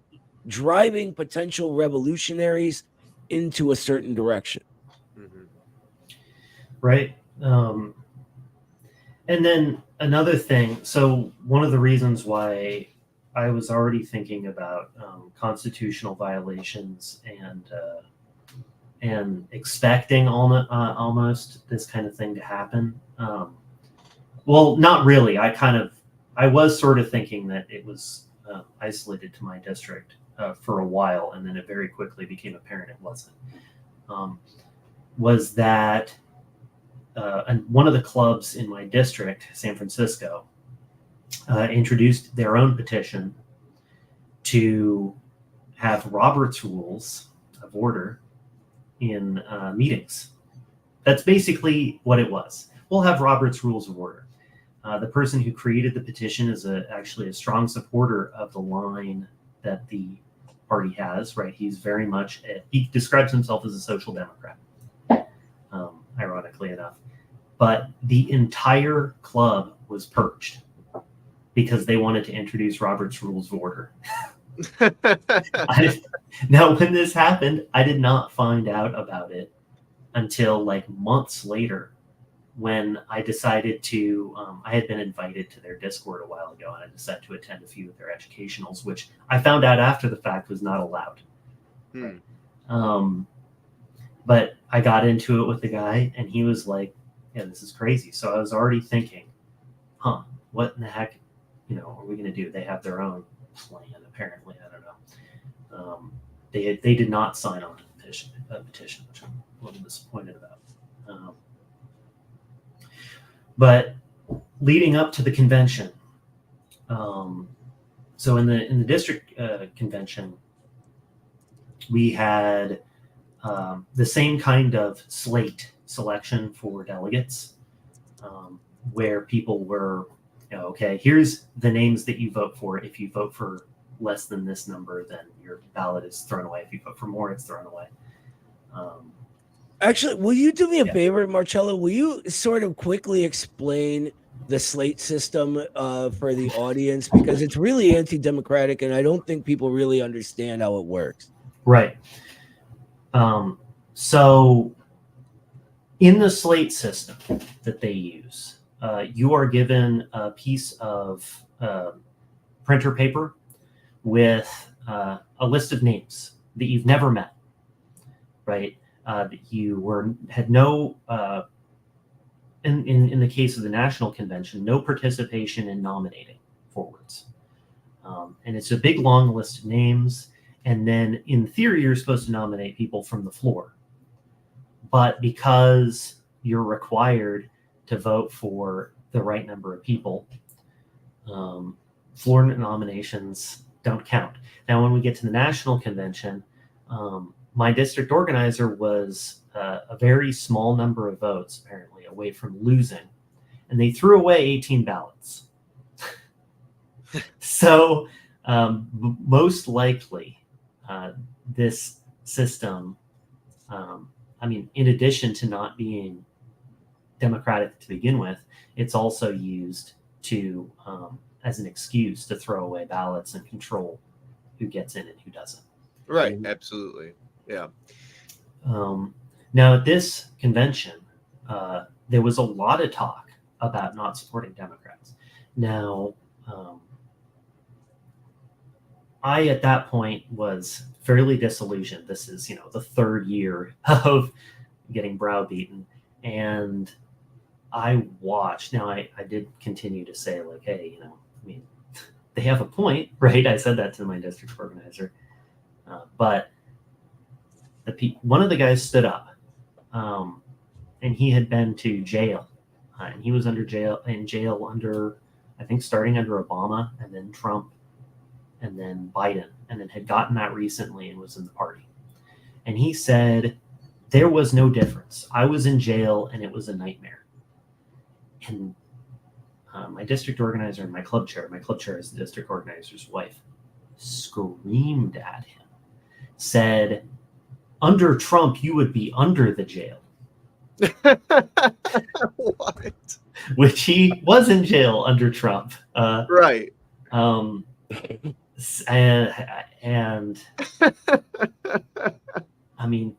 driving potential revolutionaries into a certain direction. Right. And then another thing, so one of the reasons why I was already thinking about constitutional violations and expecting almost this kind of thing to happen. Well, not really. I was sort of thinking that it was isolated to my district for a while, and then it very quickly became apparent it wasn't. Was that and one of the clubs in my district, San Francisco, introduced their own petition to have Robert's Rules of Order in meetings. That's basically what it was. We'll have Robert's Rules of Order. The person who created the petition is actually a strong supporter of the line that the party has, right? He's very much, he describes himself as a social democrat, ironically enough. But the entire club was purged because they wanted to introduce Robert's Rules of Order. Now, when this happened, I did not find out about it until like months later, when I decided to, I had been invited to their Discord a while ago, and I decided to attend a few of their educationals, which I found out after the fact was not allowed. But I got into it with the guy, and he was like, yeah, this is crazy. So I was already thinking, what in the heck, are we going to do? They have their own plan, apparently. I don't know. They did not sign on to the petition, which I'm a little disappointed about. But leading up to the convention, so in the district convention, we had the same kind of slate selection for delegates, where people were, okay, here's the names that you vote for. If you vote for less than this number, then your ballot is thrown away. If you vote for more, it's thrown away. Actually, will you do me a Yeah. favor, Marcello? Will you sort of quickly explain the slate system for the audience? Because it's really anti-democratic, and I don't think people really understand how it works. Right. So in the slate system that they use, you are given a piece of printer paper with a list of names that you've never met, right? That you had no, in the case of the National Convention, no participation in nominating forwards. And it's a big, long list of names. And then in theory, you're supposed to nominate people from the floor. But because you're required to vote for the right number of people, floor nominations don't count. Now, when we get to the National Convention, my district organizer was a very small number of votes, apparently, away from losing. And they threw away 18 ballots. So most likely, this system, in addition to not being democratic to begin with, it's also used to as an excuse to throw away ballots and control who gets in and who doesn't. Right. Absolutely. Yeah. Now, at this convention, there was a lot of talk about not supporting Democrats. Now, I, at that point, was fairly disillusioned. This is, the third year of getting browbeaten. And I watched. Now, I did continue to say, like, hey, they have a point, right? I said that to my district organizer. But one of the guys stood up, and he had been to jail. And he was in jail under, I think, starting under Obama, and then Trump, and then Biden, and then had gotten that recently and was in the party. And he said, there was no difference. I was in jail, and it was a nightmare. And my district organizer and my club chair is the district organizer's wife, screamed at him, said, under Trump, you would be under the jail. What? Which he was in jail under Trump. Right. And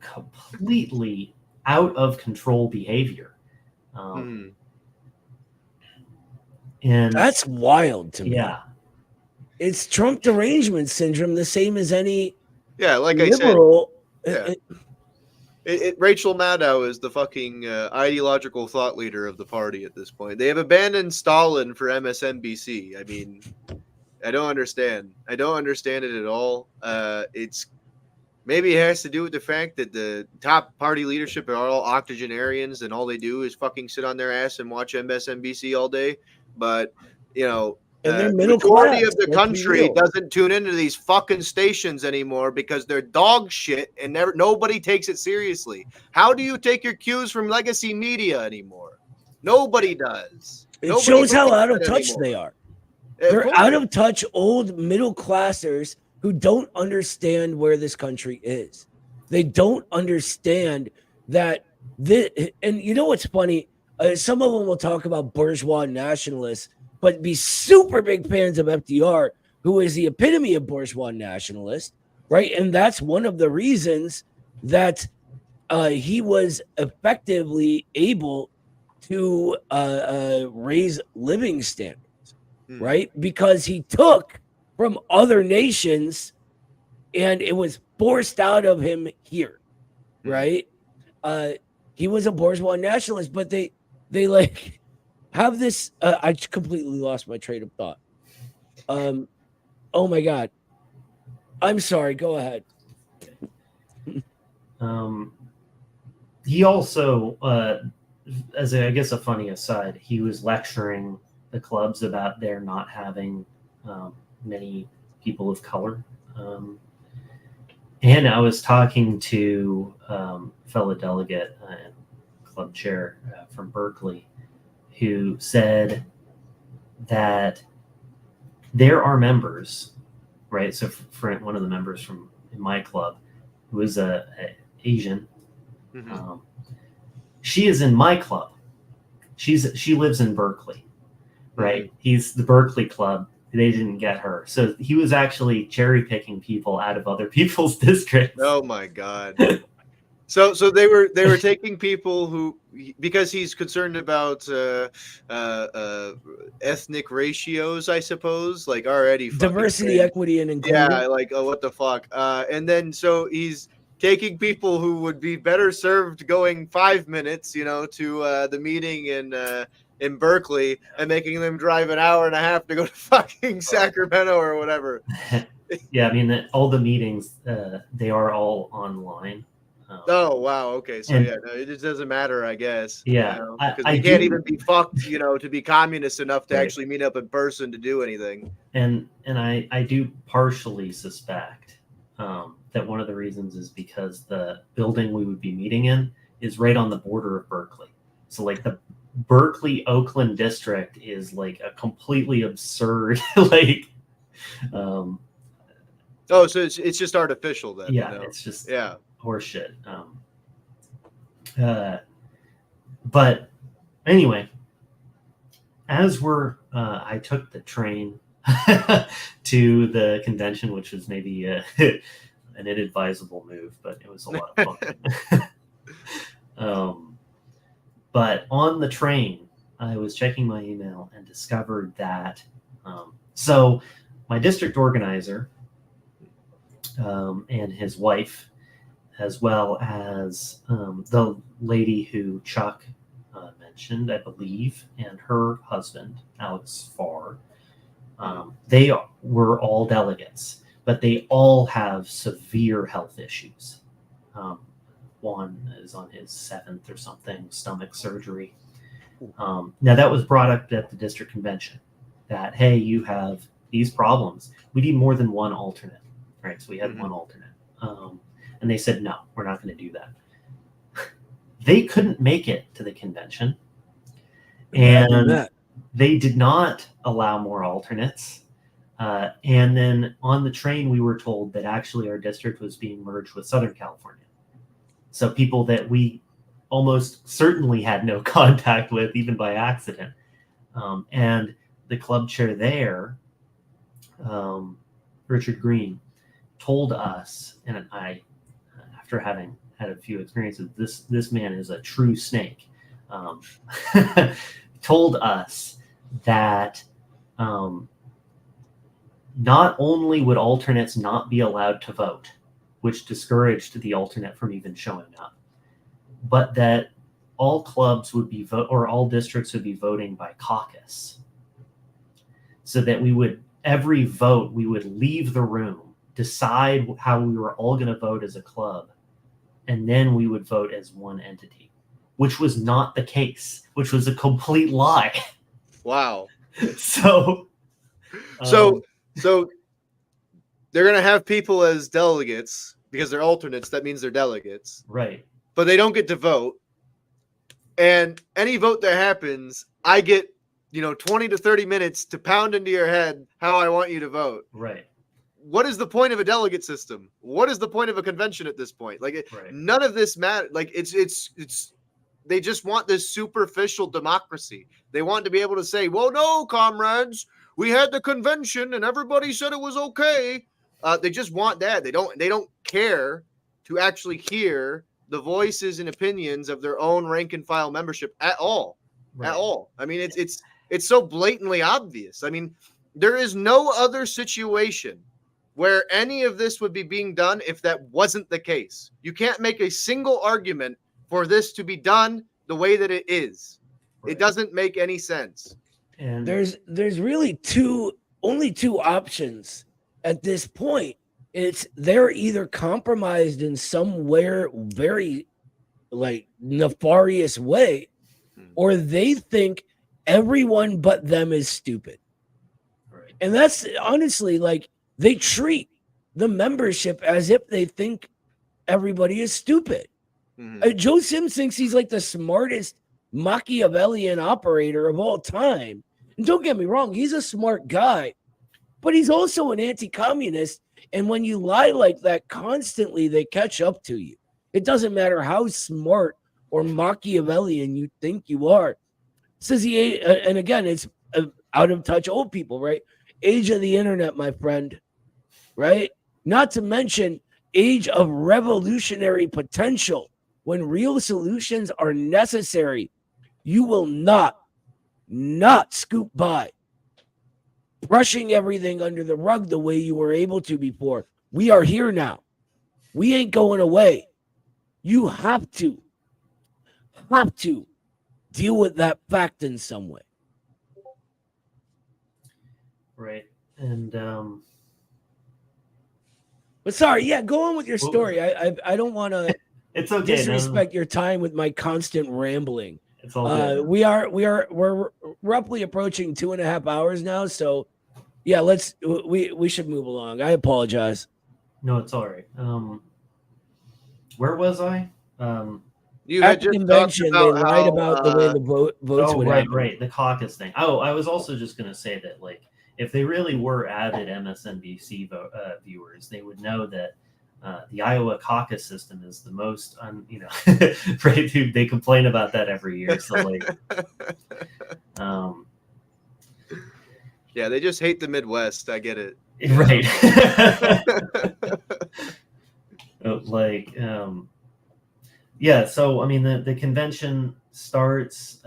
completely out of control behavior. And That's wild to me. yeah, It's Trump derangement syndrome, the same as any Yeah, like I said, liberal. yeah. Rachel Maddow is the fucking ideological thought leader of the party at this point. They have abandoned Stalin for MSNBC. I mean, I don't understand. I don't understand it at all. It's maybe it has to do with the fact that the top party leadership are all octogenarians and all they do is fucking sit on their ass and watch MSNBC all day. But you know, And they're the middle majority class, of the let's be country real. doesn't tune into these fucking stations anymore because they're dog shit and nobody takes it seriously. How do you take your cues from legacy media anymore? Nobody does. It Nobody shows how believes out of it touch anymore. they are. Of They're course. out of touch, old middle classers who don't understand where this country is. They don't understand that and you know what's funny? Some of them will talk about bourgeois nationalists, but be super big fans of FDR, who is the epitome of bourgeois nationalist, right? And that's one of the reasons that he was effectively able to raise living standards, right? Because he took from other nations and it was forced out of him here, right? He was a bourgeois nationalist, but they like have this. I completely lost my train of thought. Oh my God. I'm sorry. Go ahead. He also, as I guess a funny aside, he was lecturing the clubs about their not having many people of color. And I was talking to fellow delegate and club chair from Berkeley who said that there are members, right? So for one of the members from in my club, who is a Asian, she is in my club. She lives in Berkeley, right? He's the Berkeley club. They didn't get her, so he was actually cherry picking people out of other people's districts. Oh my God! So they were taking people who, because he's concerned about ethnic ratios, I suppose, like already Diversity, crazy. equity, and inclusion. Yeah, like what the fuck? And then so he's taking people who would be better served going 5 minutes, to the meeting in Berkeley and making them drive an hour and a half to go to fucking Sacramento or whatever. Yeah, I mean, all the meetings, they are all online. Oh wow, okay, so no, it just doesn't matter, I guess. Yeah, because I we can't do- even be fucked, to be communist enough to Right. actually meet up in person to do anything. And I do partially suspect that one of the reasons is because the building we would be meeting in is right on the border of Berkeley. So like the Berkeley Oakland district is like a completely absurd like. Oh, so it's just artificial then. Yeah, it's just horseshit. But anyway, as I took the train to the convention, which was maybe an inadvisable move, but it was a lot of fun. But on the train, I was checking my email and discovered that so my district organizer and his wife, as well as the lady who Chuck mentioned, I believe, and her husband, Alex Farr, they were all delegates, but they all have severe health issues. One is on his 7th or something, stomach surgery. Now, that was brought up at the district convention, that, hey, you have these problems. We need more than one alternate, right? So we had one alternate. And they said, no, we're not going to do that. They couldn't make it to the convention. And they did not allow more alternates. And then on the train, we were told that actually our district was being merged with Southern California. So people that we almost certainly had no contact with, even by accident. And the club chair there, Richard Green, told us, and I, after having had a few experiences, this man is a true snake, told us that not only would alternates not be allowed to vote, which discouraged the alternate from even showing up, but that all clubs would be all districts would be voting by caucus, so that every vote we would leave the room, decide how we were all going to vote as a club, and then we would vote as one entity, which was not the case, which was a complete lie. Wow. So they're going to have people as delegates because they're alternates. That means they're delegates. Right. But they don't get to vote. And any vote that happens, I get, 20 to 30 minutes to pound into your head how I want you to vote. Right. What is the point of a delegate system? What is the point of a convention at this point? Like, Right. None of this matters. Like, it's they just want this superficial democracy. They want to be able to say, well, no, comrades, we had the convention and everybody said it was okay. They just want that. They don't care to actually hear the voices and opinions of their own rank and file membership at all. Right. At all. I mean, it's so blatantly obvious. I mean, there is no other situation where any of this would be being done if that wasn't the case. You can't make a single argument for this to be done the way that it is. Right. It doesn't make any sense. And there's really only two options at this point. They're either compromised in somewhere very nefarious way, or they think everyone but them is stupid. Right. And that's honestly they treat the membership as if they think everybody is stupid. Mm-hmm. Joe Sims thinks he's the smartest Machiavellian operator of all time. And don't get me wrong, he's a smart guy, but he's also an anti-communist. And when you lie like that constantly, they catch up to you. It doesn't matter how smart or Machiavellian you think you are. Says he, and again, it's out of touch old people, right? Age of the internet, my friend, right? Not to mention age of revolutionary potential. When real solutions are necessary, you will not scoop by, brushing everything under the rug the way you were able to before. We are here now. We ain't going away. You have to deal with that fact in some way. Right. And but sorry, yeah, go on with your story. I don't want to it's okay. disrespect your time with my constant rambling. It's all good. We're roughly approaching 2.5 hours now, so yeah, we should move along. I apologize. No, it's all right. Where was I? You At had the just convention, talked they about lied how, about the way the votes would happen. Right, the caucus thing. Oh, I was also just going to say that, if they really were avid MSNBC viewers, they would know that the Iowa caucus system is the most, right? Dude, they complain about that every year. So, yeah, they just hate the Midwest. I get it. Right. Yeah, so I mean the convention starts.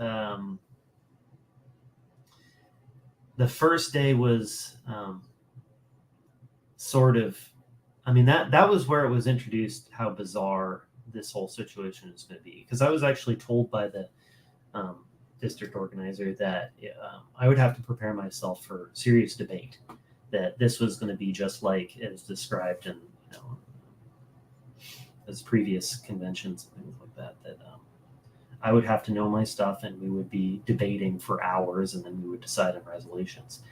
The first day was sort of, I mean that was where it was introduced how bizarre this whole situation is going to be, because I was actually told by the district organizer that I would have to prepare myself for serious debate, that this was going to be just like it was described in as previous conventions and things like that, that I would have to know my stuff and we would be debating for hours and then we would decide on resolutions.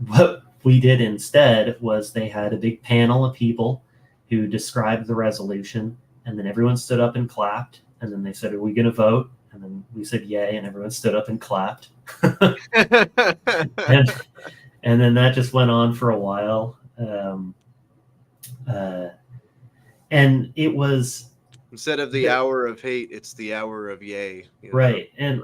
What we did instead was they had a big panel of people who described the resolution, and then everyone stood up and clapped, and then they said, are we going to vote? And then we said yay, and everyone stood up and clapped. and then that just went on for a while. And it was, instead of the hour of hate, it's the hour of yay. Right. And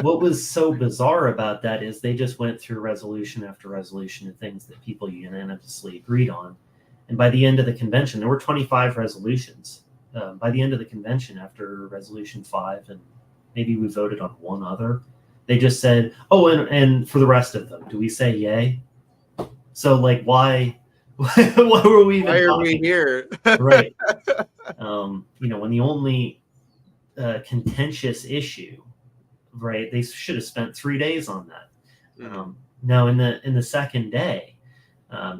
what was so bizarre about that is they just went through resolution after resolution of things that people unanimously agreed on. And by the end of the convention, there were 25 resolutions. By the end of the convention, after resolution 5, and maybe we voted on one other, They just said, oh, and for the rest of them, do we say yay? So like, why were we even Why are talking? we here? Right. When the only contentious issue, right, they should have spent 3 days on that. Now in the second day,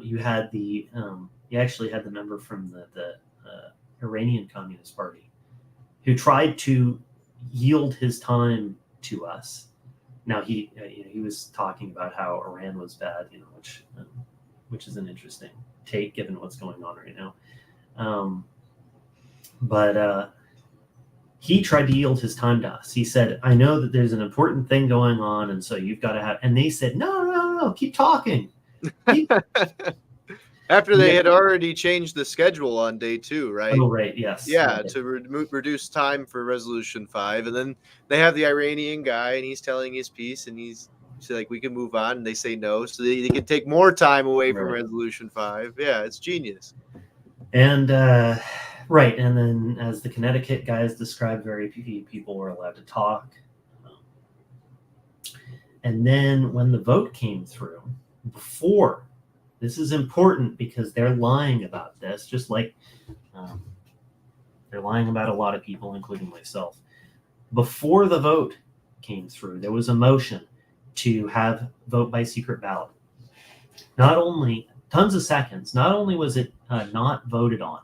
you actually had the member from the Iranian Communist Party who tried to yield his time to us. Now he was talking about how Iran was bad, which is an interesting take given what's going on right now. But he tried to yield his time to us. He said, I know that there's an important thing going on, and so you've got to have, and they said, no, keep talking. After they had already changed the schedule on day 2, right? Oh, right, yes. Yeah, right. to reduce time for Resolution 5. And then they have the Iranian guy, and he's telling his piece, and he's like, we can move on, and they say no, so they can take more time away from Resolution 5. Yeah, it's genius. And right, and then as the Connecticut guys described, very few people were allowed to talk. And then when the vote came through, before, this is important because they're lying about this, just like they're lying about a lot of people, including myself. Before the vote came through, there was a motion to have vote by secret ballot. Not only tons of seconds, not only was it not voted on,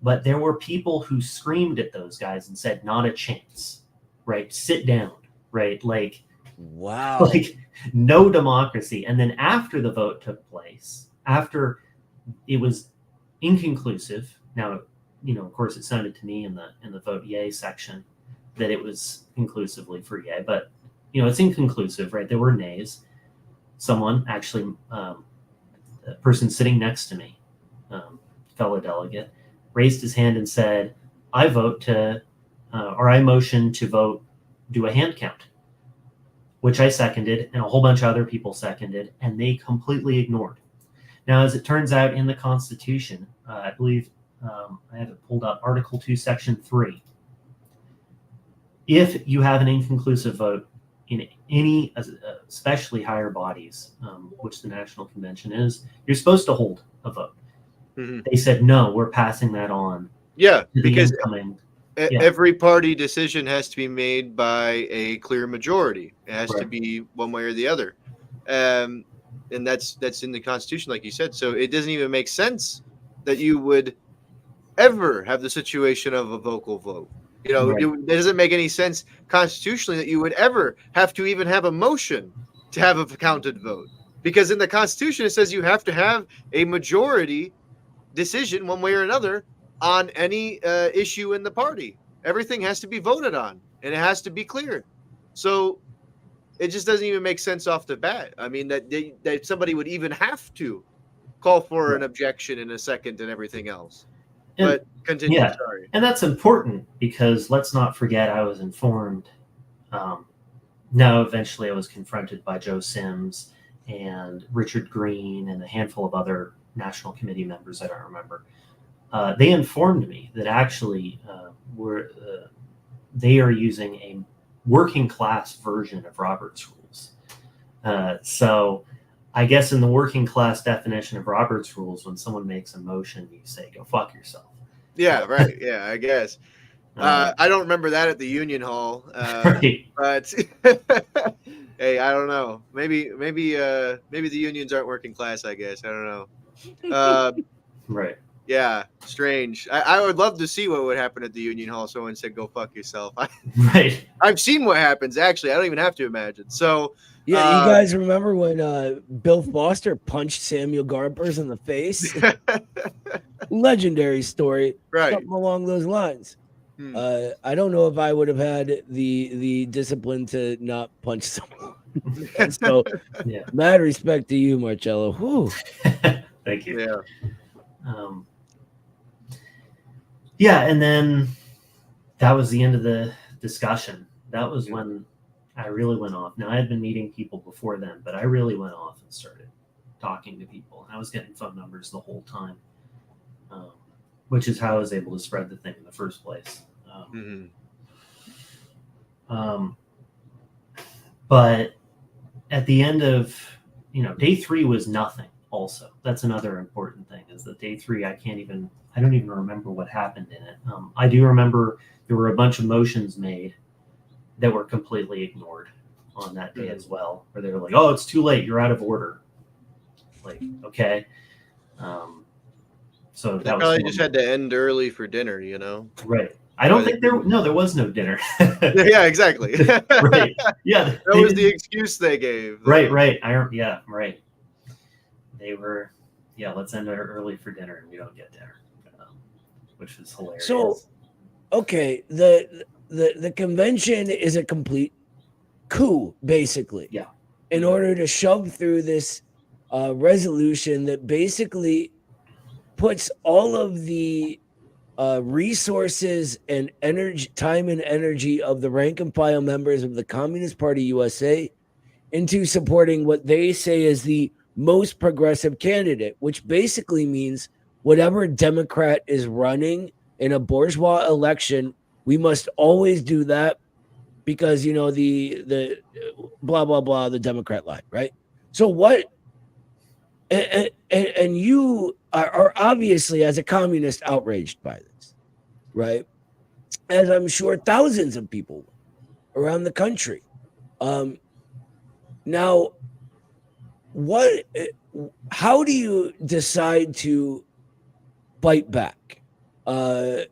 but there were people who screamed at those guys and said, not a chance, right? Sit down, right? Like, wow. Like, no democracy. And then after the vote took place, after it was inconclusive, now, of course, it sounded to me in the vote yay section that it was conclusively for yay, but, it's inconclusive, right? There were nays. Someone actually, a person sitting next to me, fellow delegate, raised his hand and said, I motion to do a hand count, which I seconded, and a whole bunch of other people seconded, and they completely ignored. Now, as it turns out in the Constitution, I believe, I have it pulled up, Article 2, Section 3, if you have an inconclusive vote in any, especially higher bodies, which the National Convention is, you're supposed to hold a vote. Mm-hmm. They said, no, we're passing that on. Yeah, because every party decision has to be made by a clear majority. It has to be one way or the other. And that's in the Constitution, like you said. So it doesn't even make sense that you would ever have the situation of a vocal vote. It doesn't make any sense constitutionally that you would ever have to even have a motion to have a counted vote. Because in the Constitution, it says you have to have a majority decision one way or another on any issue in the party. Everything has to be voted on, and it has to be clear. So it just doesn't even make sense off the bat. I mean, that somebody would even have to call for an objection in a second and everything else. But continue. Yeah, sorry. And that's important because let's not forget I was informed. Now, eventually I was confronted by Joe Sims and Richard Green and a handful of other National Committee members I don't remember. They informed me that actually they are using a working class version of Robert's Rules. So I guess in the working class definition of Robert's Rules, when someone makes a motion, you say, go fuck yourself. Yeah, right. Yeah, I guess. I don't remember that at the Union Hall. But hey, I don't know. Maybe the unions aren't working class, I guess. I don't know. Right. Yeah, strange. I would love to see what would happen at the Union Hall. Someone said, go fuck yourself. Right. I've seen what happens, actually. I don't even have to imagine. So, yeah, you guys remember when Bill Foster punched Samuel Garbers in the face? Legendary story. Right. Something along those lines. I don't know if I would have had the discipline to not punch someone. And so, mad respect to you, Marcello. Whew. Thank you. Yeah. Yeah, and then that was the end of the discussion. That was when I really went off. Now, I had been meeting people before then, but I really went off and started talking to people. I was getting phone numbers the whole time, which is how I was able to spread the thing in the first place. But at the end of, day 3 was nothing. Also, that's another important thing, is that day 3, I don't even remember what happened in it. I do remember there were a bunch of motions made that were completely ignored on that day as well, where they were like, oh, it's too late, you're out of order. Like, okay. So They that was probably just had to end early for dinner, you know? right. I don't think there was no dinner. Yeah, exactly. Right. Yeah. That was the excuse they gave. Right. Right. They were, let's end it early for dinner, and we don't get dinner, which was hilarious. So, okay, the convention is a complete coup, basically. Yeah. In order to shove through this resolution that basically puts all of the resources and energy, time and energy of the rank and file members of the Communist Party USA into supporting what they say is the most progressive candidate, which basically means whatever Democrat is running in a bourgeois election, we must always do that because, the blah, blah, blah, the Democrat line, right? So what, and you are obviously, as a communist, outraged by this, right? As I'm sure thousands of people around the country. Now, how do you decide to fight back? I'm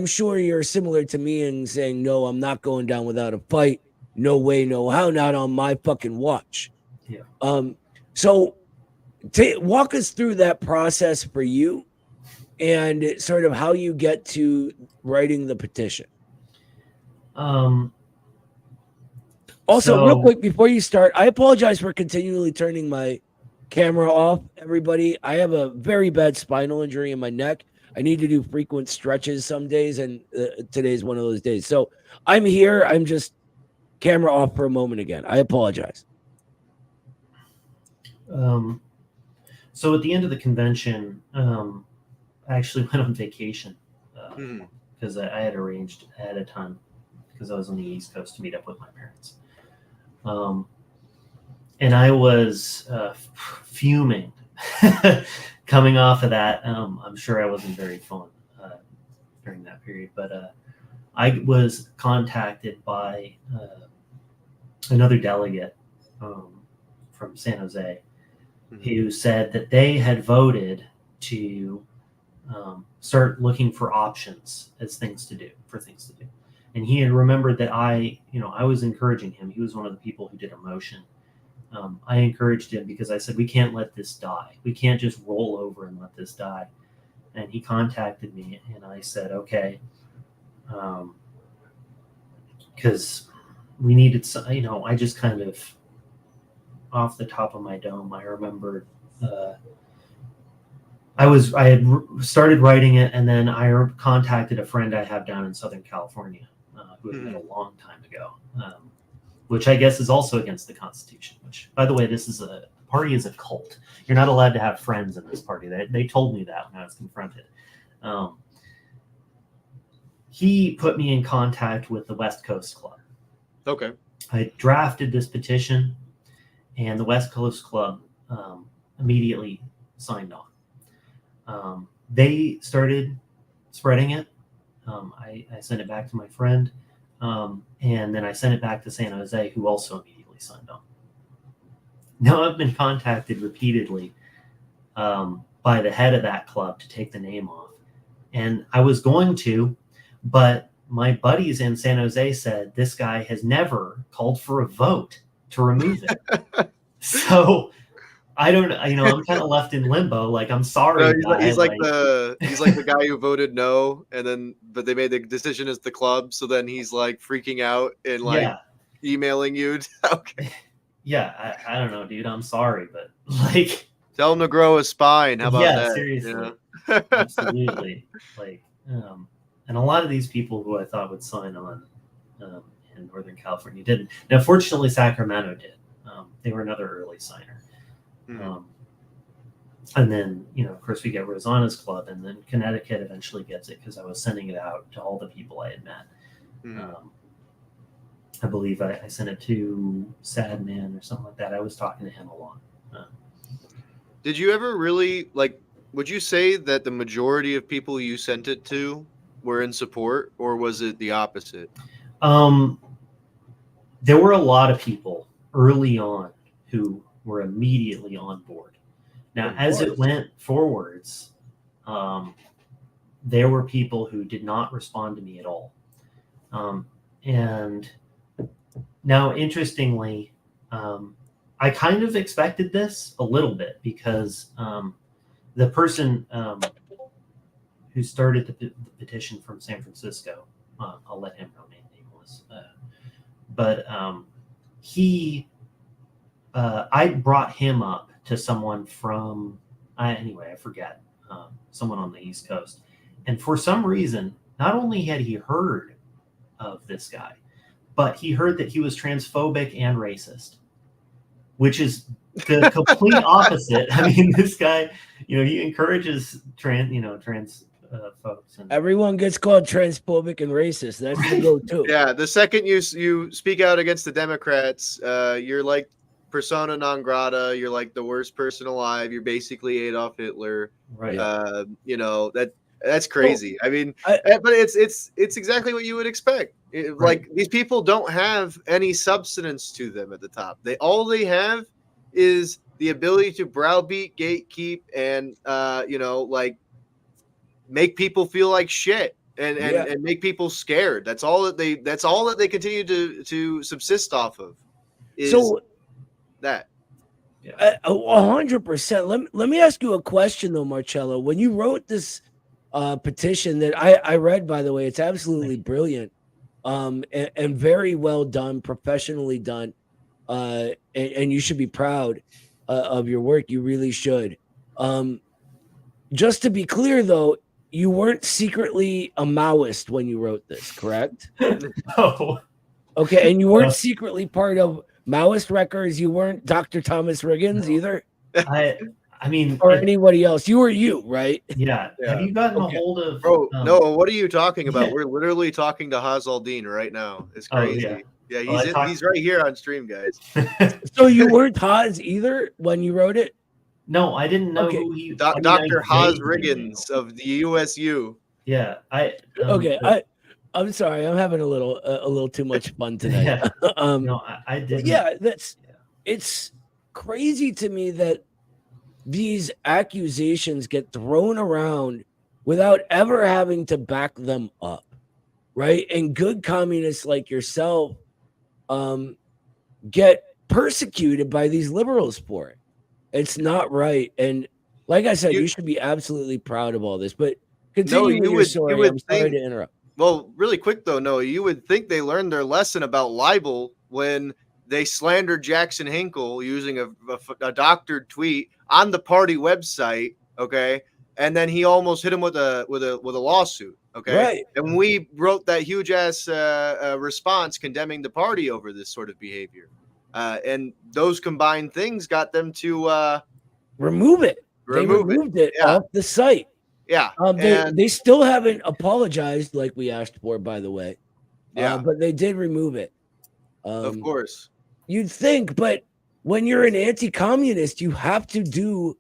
sure you're similar to me in saying, no, I'm not going down without a fight. No way, no how, not on my fucking watch. Yeah. So walk us through that process for you and sort of how you get to writing the petition. Also, real quick, before you start, I apologize for continually turning my camera off, everybody. I have a very bad spinal injury in my neck. I need to do frequent stretches some days, and today's one of those days. So I'm here. I'm just camera off for a moment again. I apologize. So at the end of the convention, I actually went on vacation because I had arranged ahead of time because I was on the East Coast to meet up with my parents. And I was fuming coming off of that. I'm sure I wasn't very fun during that period, but I was contacted by another delegate from San Jose who said that they had voted to start looking for options as things to do. And he had remembered that I was encouraging him. He was one of the people who did a motion. I encouraged him because I said, we can't let this die. We can't just roll over and let this die. And he contacted me and I said, okay, because we needed some, I just kind of off the top of my dome, I remembered I had started writing it, and then I contacted a friend I have down in Southern California who had met a long time ago, which I guess is also against the Constitution, which, by the way, the party is a cult. You're not allowed to have friends in this party. They told me that when I was confronted. He put me in contact with the West Coast Club. Okay. I drafted this petition, and the West Coast Club immediately signed on. They started spreading it. I sent it back to my friend, and then I sent it back to San Jose, who also immediately signed on. Now I've been contacted repeatedly by the head of that club to take the name off, and I was going to, but my buddies in San Jose said this guy has never called for a vote to remove it. So I don't, I'm kind of left in limbo. Like, I'm sorry. No, he's like the guy who voted no, but they made the decision as the club. So then he's like freaking out and like emailing you. Okay. Yeah, I don't know, dude. I'm sorry, but like, tell him to grow a spine. How about that? Seriously, absolutely. Like, and a lot of these people who I thought would sign on in Northern California didn't. Now, fortunately, Sacramento did. They were another early signer. And then, of course, we get Rosanna's Club, and then Connecticut eventually gets it because I was sending it out to all the people I had met. I believe I sent it to Sad Man or something like that. I was talking to him a lot. Did you ever really would you say that the majority of people you sent it to were in support, or was it the opposite? There were a lot of people early on who were immediately on board. Now, as it went forwards, there were people who did not respond to me at all. And now, interestingly, I kind of expected this a little bit because the person who started the petition from San Francisco, I'll let him remain nameless, but I brought him up to someone from, anyway, I forget, someone on the East Coast. And for some reason, not only had he heard of this guy, but he heard that he was transphobic and racist, which is the complete opposite. I mean, this guy, he encourages trans folks. And Everyone gets called transphobic and racist. That's the go-to. Yeah, the second you speak out against the Democrats, you're like persona non grata. You're like the worst person alive. You're basically Adolf Hitler. Right. That's crazy. I mean, but it's exactly what you would expect. Like, these people don't have any substance to them at the top. All they have is the ability to browbeat, gatekeep, and make people feel like shit and make people scared. That's all that they continue to subsist off of. Is that. 100%. Let me ask you a question though, Marcello. When you wrote this petition that I read, by the way, it's absolutely brilliant, and very well done, professionally done, and you should be proud of your work. You really should. Just to be clear, though, you weren't secretly a Maoist when you wrote this, correct? No. Okay, and you weren't secretly part of Maoist Records. You weren't Dr. Thomas Riggins either. I mean, or anybody else. You were you, right? Yeah. Have you gotten a hold of? Bro, no. What are you talking about? We're literally talking to Haz Al-Din right now. It's crazy. Yeah, he's right here on stream, guys. So you weren't Haz either when you wrote it? No, I didn't know who he. Dr. Haz Riggins of the USU. Yeah, I'm sorry. I'm having a little too much fun tonight. No, I didn't. Yeah, it's crazy to me that these accusations get thrown around without ever having to back them up, right? And good communists like yourself get persecuted by these liberals for it. It's not right. And like I said, you should be absolutely proud of all this. But continue with your story. I'm sorry to interrupt. Well, really quick though, Noah, you would think they learned their lesson about libel when they slandered Jackson Hinkle using a doctored tweet on the party website, okay? And then he almost hit him with a lawsuit, okay? Right. And we wrote that huge ass response condemning the party over this sort of behavior. And those combined things got them to remove it. They removed it off the site. Yeah. They still haven't apologized like we asked for, by the way. Yeah. But they did remove it. Of course. You'd think, but when you're an anti-communist, you have to do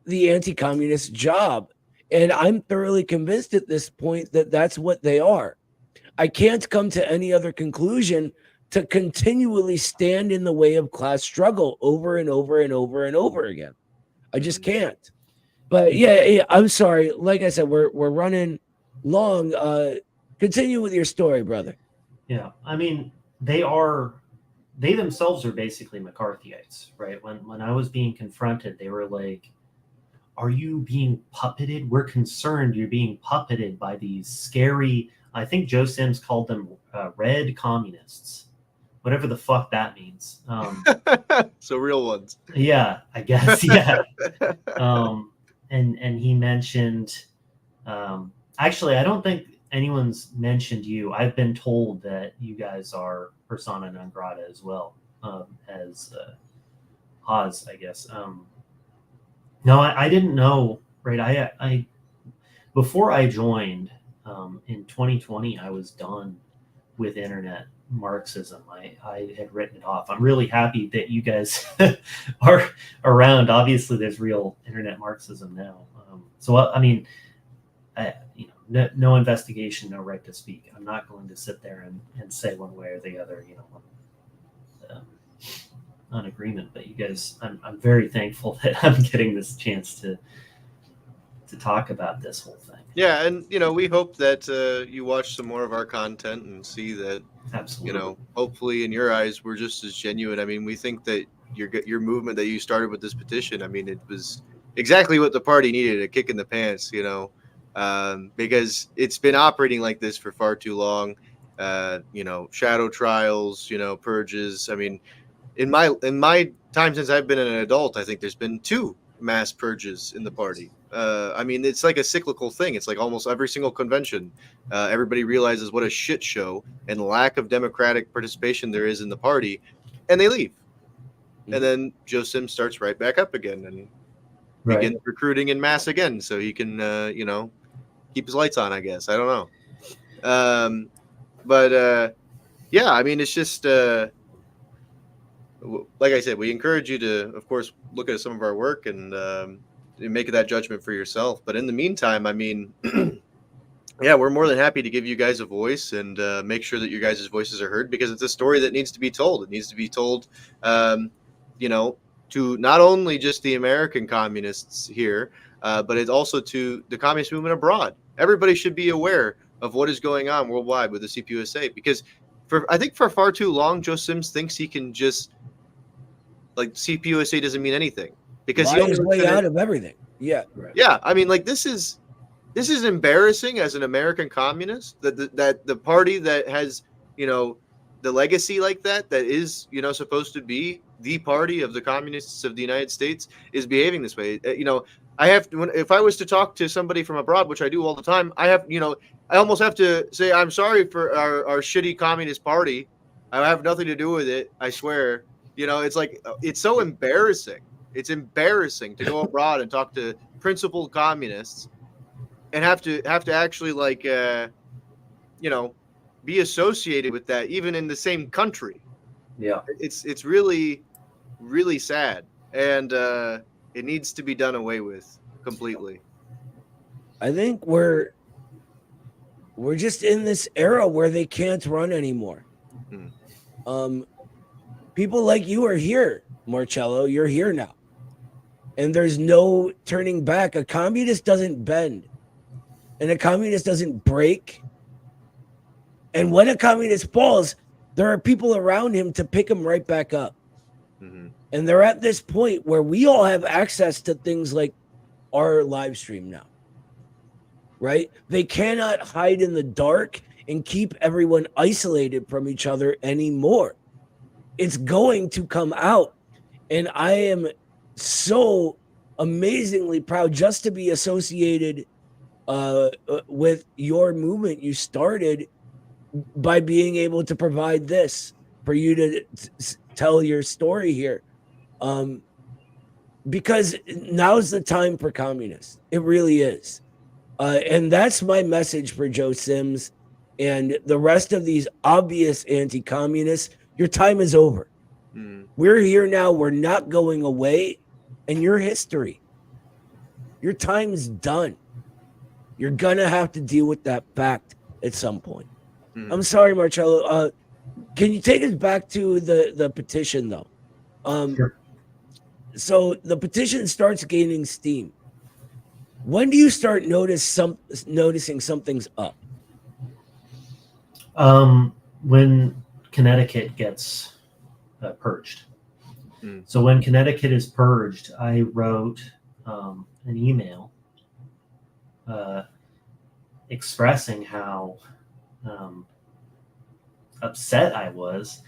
the anti-communist job. And I'm thoroughly convinced at this point that that's what they are. I can't come to any other conclusion to continually stand in the way of class struggle over and over and over and over again. I just can't. But yeah, I'm sorry. Like I said, we're running long. Continue with your story, brother. Yeah, I mean, they themselves are basically McCarthyites, right? When I was being confronted, they were like, "Are you being puppeted? We're concerned you're being puppeted by these scary." I think Joe Sims called them red communists, whatever the fuck that means. So real ones. Yeah, I guess. Yeah. And he mentioned, actually, I don't think anyone's mentioned you. I've been told that you guys are persona non grata as well, as Haz, I guess. No, I didn't know, right? I before I joined in 2020, I was done with internet Marxism. I had written it off. I'm really happy that you guys are around. Obviously, there's real internet Marxism now. So I mean, no investigation, no right to speak. I'm not going to sit there and say one way or the other, on agreement. But you guys, I'm very thankful that I'm getting this chance to talk about this whole thing. Yeah, and we hope that you watch some more of our content and see that, Absolutely. hopefully in your eyes we're just as genuine. I mean, we think that your movement that you started with this petition, I mean, it was exactly what the party needed, a kick in the pants, because it's been operating like this for far too long. Shadow trials, purges. I mean, in my time since I've been an adult, I think there's been 2 mass purges in the party. I mean, it's like a cyclical thing. It's like almost every single convention, everybody realizes what a shit show and lack of democratic participation there is in the party, and they leave. And then Joe Sims starts right back up again and begins recruiting in mass again, so he can, keep his lights on, I guess. I don't know. But yeah, I mean, it's just like I said, we encourage you to, of course, look at some of our work and make that judgment for yourself. But in the meantime, I mean, yeah, we're more than happy to give you guys a voice and make sure that your guys' voices are heard, because it's a story that needs to be told. It needs to be told, to not only just the American communists here, but it's also to the communist movement abroad. Everybody should be aware of what is going on worldwide with the CPUSA, because I think for far too long, Joe Sims thinks he can just, like, CPUSA doesn't mean anything, because Lie his way out of everything. Yeah. Yeah, I mean, like, this is embarrassing as an American communist, that the party that has, the legacy like that is, supposed to be the party of the communists of the United States, is behaving this way. I have to, if I was to talk to somebody from abroad, which I do all the time, I have, I almost have to say, I'm sorry for our shitty communist party. I have nothing to do with it. I swear. It's like, it's so embarrassing. It's embarrassing to go abroad and talk to principled communists and have to actually, like, be associated with that, even in the same country. Yeah. It's really, really sad. And it needs to be done away with completely. I think we're just in this era where they can't run anymore. People like you are here, Marcello. You're here now. And there's no turning back. A communist doesn't bend. And a communist doesn't break. And when a communist falls, there are people around him to pick him right back up. And they're at this point where we all have access to things like our live stream now, right? They cannot hide in the dark and keep everyone isolated from each other anymore. It's going to come out. And I am so amazingly proud just to be associated with your movement you started by being able to provide this for you to tell your story here. Because now's the time for communists. It really is. And that's my message for Joe Sims and the rest of these obvious anti-communists. Your time is over. We're here now. We're not going away. And your history. Your time's done. You're going to have to deal with that fact at some point. I'm sorry, Marcello. Can you take us back to the petition, though? Sure. So the petition starts gaining steam. When do you start noticing something's up? When Connecticut gets purged. So when Connecticut is purged, I wrote an email expressing how upset I was,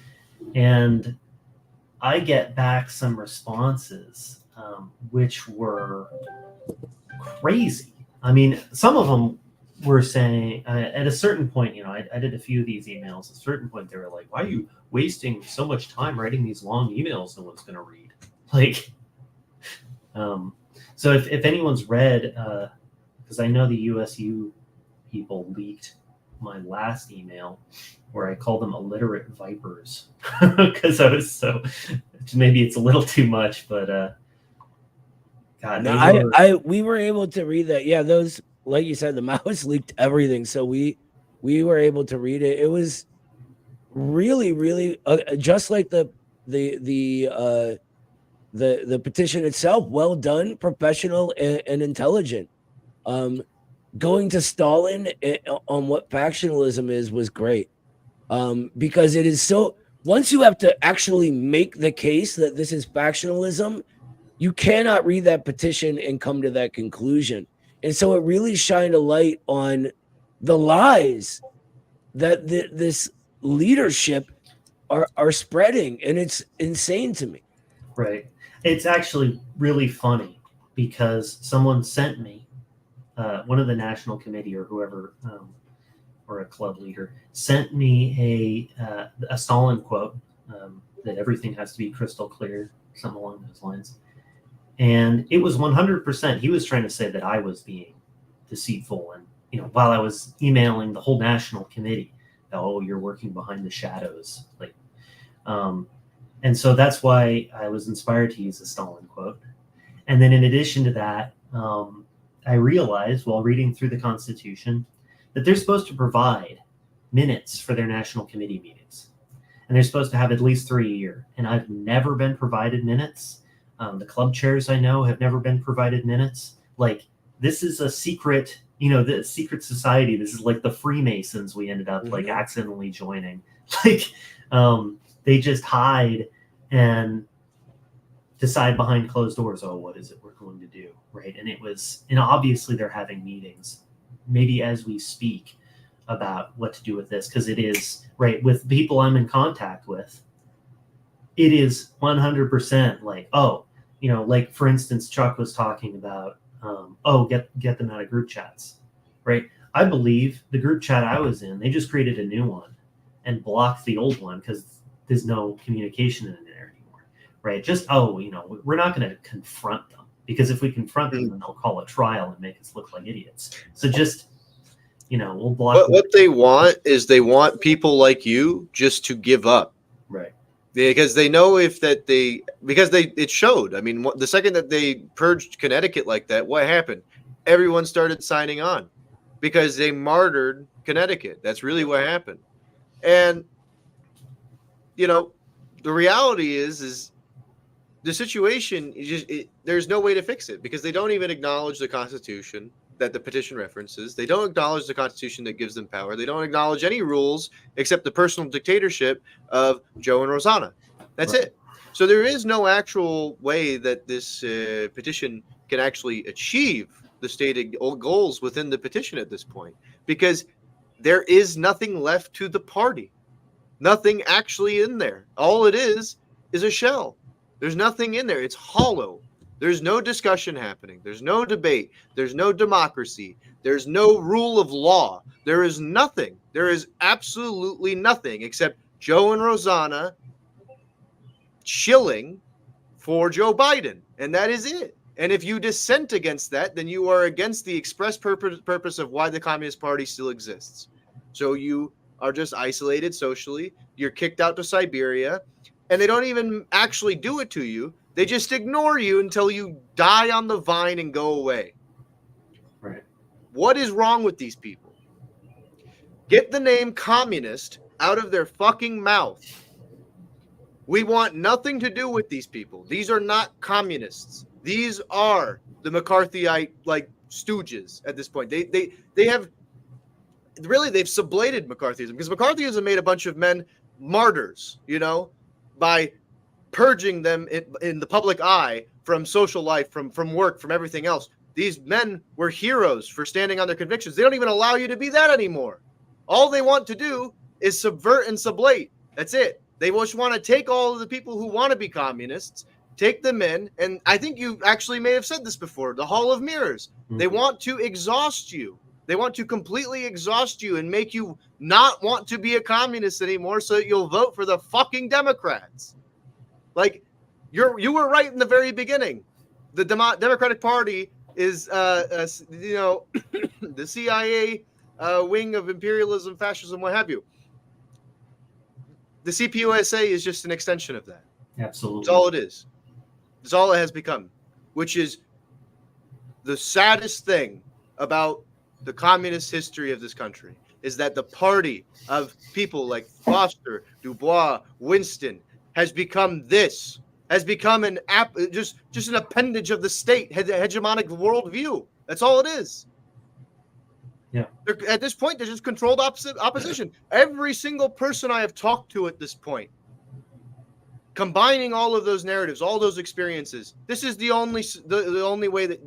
and I get back some responses which were crazy. I mean, some of them were saying at a certain point, I did a few of these emails. At a certain point, they were like, "Why are you wasting so much time writing these long emails no one's going to read?" Like, so if anyone's read, because I know the USU people leaked my last email where I called them illiterate vipers because I was so. Maybe it's a little too much, but God, No, we were able to read that. Yeah, those, like you said, the mouse leaked everything, so we were able to read it. It was really, really just like the petition itself. Well done, professional, and intelligent. Going to Stalin on what factionalism is was great, because it is so. Once you have to actually make the case that this is factionalism, you cannot read that petition and come to that conclusion. And so it really shined a light on the lies that this leadership are spreading, and it's insane to me. Right. It's actually really funny because someone sent me, one of the national committee or whoever, or a club leader, sent me a Stalin quote, that everything has to be crystal clear, something along those lines. And it was 100%. He was trying to say that I was being deceitful. And, while I was emailing the whole national committee, oh, you're working behind the shadows. And so that's why I was inspired to use a Stalin quote. And then in addition to that, I realized while reading through the Constitution that they're supposed to provide minutes for their national committee meetings. And they're supposed to have at least 3 a year. And I've never been provided minutes. The club chairs I know have never been provided minutes. This is a secret, the secret society. This is like the Freemasons we ended up accidentally joining. They just hide and decide behind closed doors, oh, what is it we're going to do, right? And obviously they're having meetings, maybe as we speak, about what to do with this, because it is, right, with people I'm in contact with, it is 100% for instance, Chuck was talking about, get them out of group chats, right? I believe the group chat I was in, they just created a new one and blocked the old one because there's no communication in there anymore, right? Just, we're not going to confront them, because if we confront them, then they'll call a trial and make us look like idiots. So just, we'll block. What they want is they want people like you just to give up. Right. Because they know it showed. I mean, the second that they purged Connecticut like that, what happened? Everyone started signing on because they martyred Connecticut. That's really what happened. And, the reality is the situation is there's no way to fix it, because they don't even acknowledge the Constitution that the petition references. They don't acknowledge the Constitution that gives them power. They don't acknowledge any rules except the personal dictatorship of Joe and Rosanna. That's it. So there is no actual way that this petition can actually achieve the stated goals within the petition at this point, because there is nothing left to the party. Nothing actually in there. All it is a shell. There's nothing in there. It's hollow. There's no discussion happening. There's no debate. There's no democracy. There's no rule of law. There is nothing. There is absolutely nothing except Joe and Rosanna shilling for Joe Biden. And that is it. And if you dissent against that, then you are against the express purpose of why the Communist Party still exists. So you are just isolated socially. You're kicked out to Siberia. And they don't even actually do it to you. They just ignore you until you die on the vine and go away. Right. What is wrong with these people? Get the name communist out of their fucking mouth. We want nothing to do with these people. These are not communists. These are the McCarthyite stooges at this point. They have really, they've sublated McCarthyism, because McCarthyism made a bunch of men martyrs, by purging them in the public eye from social life, from work, from everything else. These men were heroes for standing on their convictions. They don't even allow you to be that anymore. All they want to do is subvert and sublate. That's it. They just want to take all of the people who want to be communists, take them in, and I think you actually may have said this before, the Hall of Mirrors. Mm-hmm. They want to exhaust you. They want to completely exhaust you and make you not want to be a communist anymore, so that you'll vote for the fucking Democrats. You were right in the very beginning. The Democratic Party is, the CIA wing of imperialism, fascism, what have you. The CPUSA is just an extension of that. Absolutely. That's all it is. That's all it has become, which is the saddest thing about the communist history of this country, is that the party of people like Foster, Dubois, Winston has become this, has become just an appendage of the state, hegemonic worldview. That's all it is. Yeah. At this point, they're just controlled opposition. Every single person I have talked to at this point, combining all of those narratives, all those experiences, this is the only way that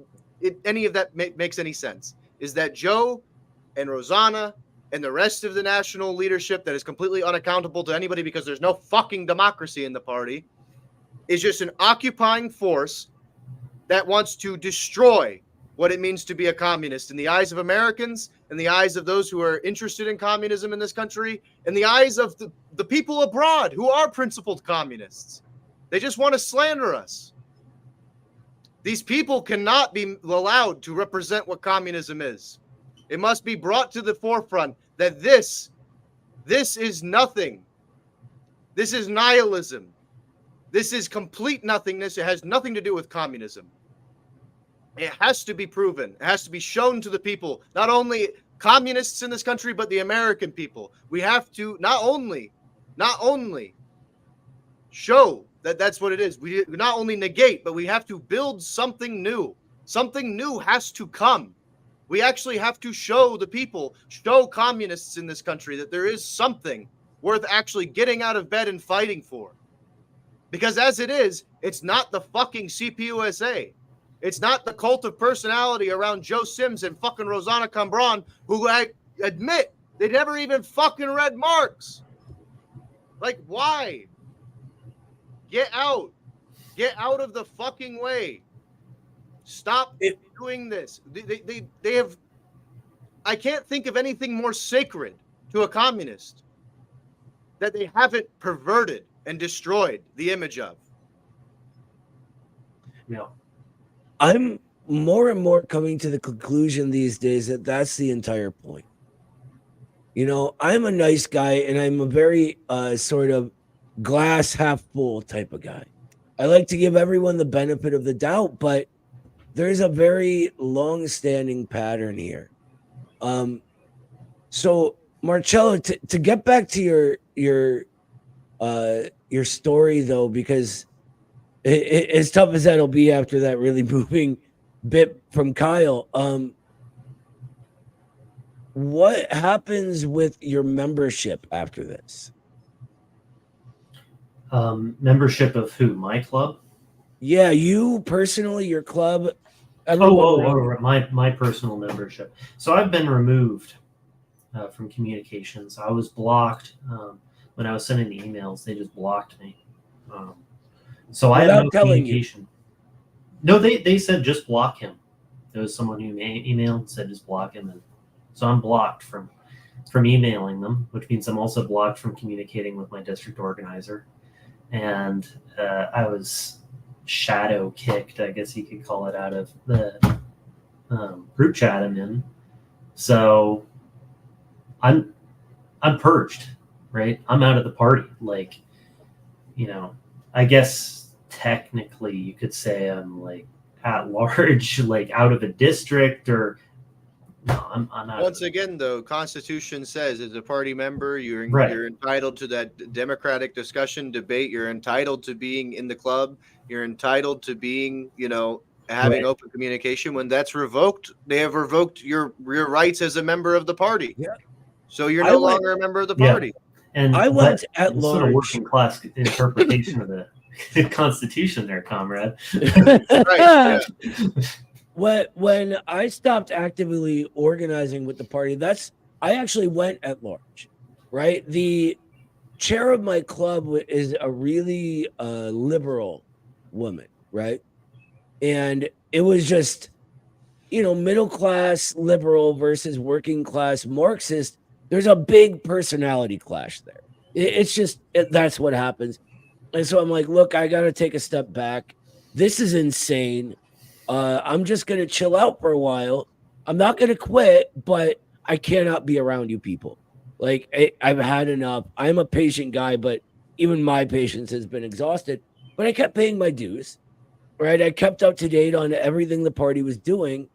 any of that makes any sense, is that Joe and Rosanna and the rest of the national leadership that is completely unaccountable to anybody because there's no fucking democracy in the party, is just an occupying force that wants to destroy what it means to be a communist in the eyes of Americans, in the eyes of those who are interested in communism in this country, in the eyes of the people abroad who are principled communists. They just want to slander us. These people cannot be allowed to represent what communism is. It must be brought to the forefront that this is nothing. This is nihilism. This is complete nothingness. It has nothing to do with communism. It has to be proven. It has to be shown to the people, not only communists in this country, but the American people. We have to not only show that that's what it is. We not only negate, but we have to build something new. Something new has to come. We actually have to show the people, show communists in this country that there is something worth actually getting out of bed and fighting for. Because as it is, it's not the fucking CPUSA. It's not the cult of personality around Joe Sims and fucking Rosanna Cambron, who I admit they never even fucking read Marx. Like, why? Get out. Get out of the fucking way. Stop doing this. They have... I can't think of anything more sacred to a communist that they haven't perverted and destroyed the image of. Yeah. I'm more and more coming to the conclusion these days that that's the entire point. You know, I'm a nice guy and I'm a very sort of glass half full type of guy. I like to give everyone the benefit of the doubt, but there's a very long-standing pattern here. So Marcello, to get back to your story though, because as tough as that'll be after that really moving bit from Kyle, what happens with your membership after this? Membership of who? My club? Yeah, you personally, your club. My personal membership. So I've been removed from communications. I was blocked when I was sending the emails. They just blocked me. So I have no communication. No, they said just block him. There was someone who emailed and said just block him, and so I'm blocked from emailing them, which means I'm also blocked from communicating with my district organizer. And I was shadow kicked, I guess you could call it, out of the group chat I'm in. So I'm purged, right? I'm out of the party. Like, you know, I guess technically you could say I'm like at large, like out of a district, or no, I'm out. Once again, though, Constitution says as a party member, you're entitled to that democratic discussion, debate. You're entitled to being in the club. You're entitled to being, having open communication. When that's revoked, they have revoked your rights as a member of the party. Yeah. So you're no longer a member of the party. And I went at large. Sort of working class interpretation of the Constitution there, comrade. Right. Yeah. When I stopped actively organizing with the party, I actually went at large, right? The chair of my club is a really liberal woman, right? And it was just, middle class liberal versus working class Marxist. There's a big personality clash there. It's just, that's what happens. And so I'm like, look, I got to take a step back. This is insane. I'm just going to chill out for a while. I'm not going to quit, but I cannot be around you people. Like, I've had enough. I'm a patient guy, but even my patience has been exhausted. But I kept paying my dues, right? I kept up to date on everything the party was doing.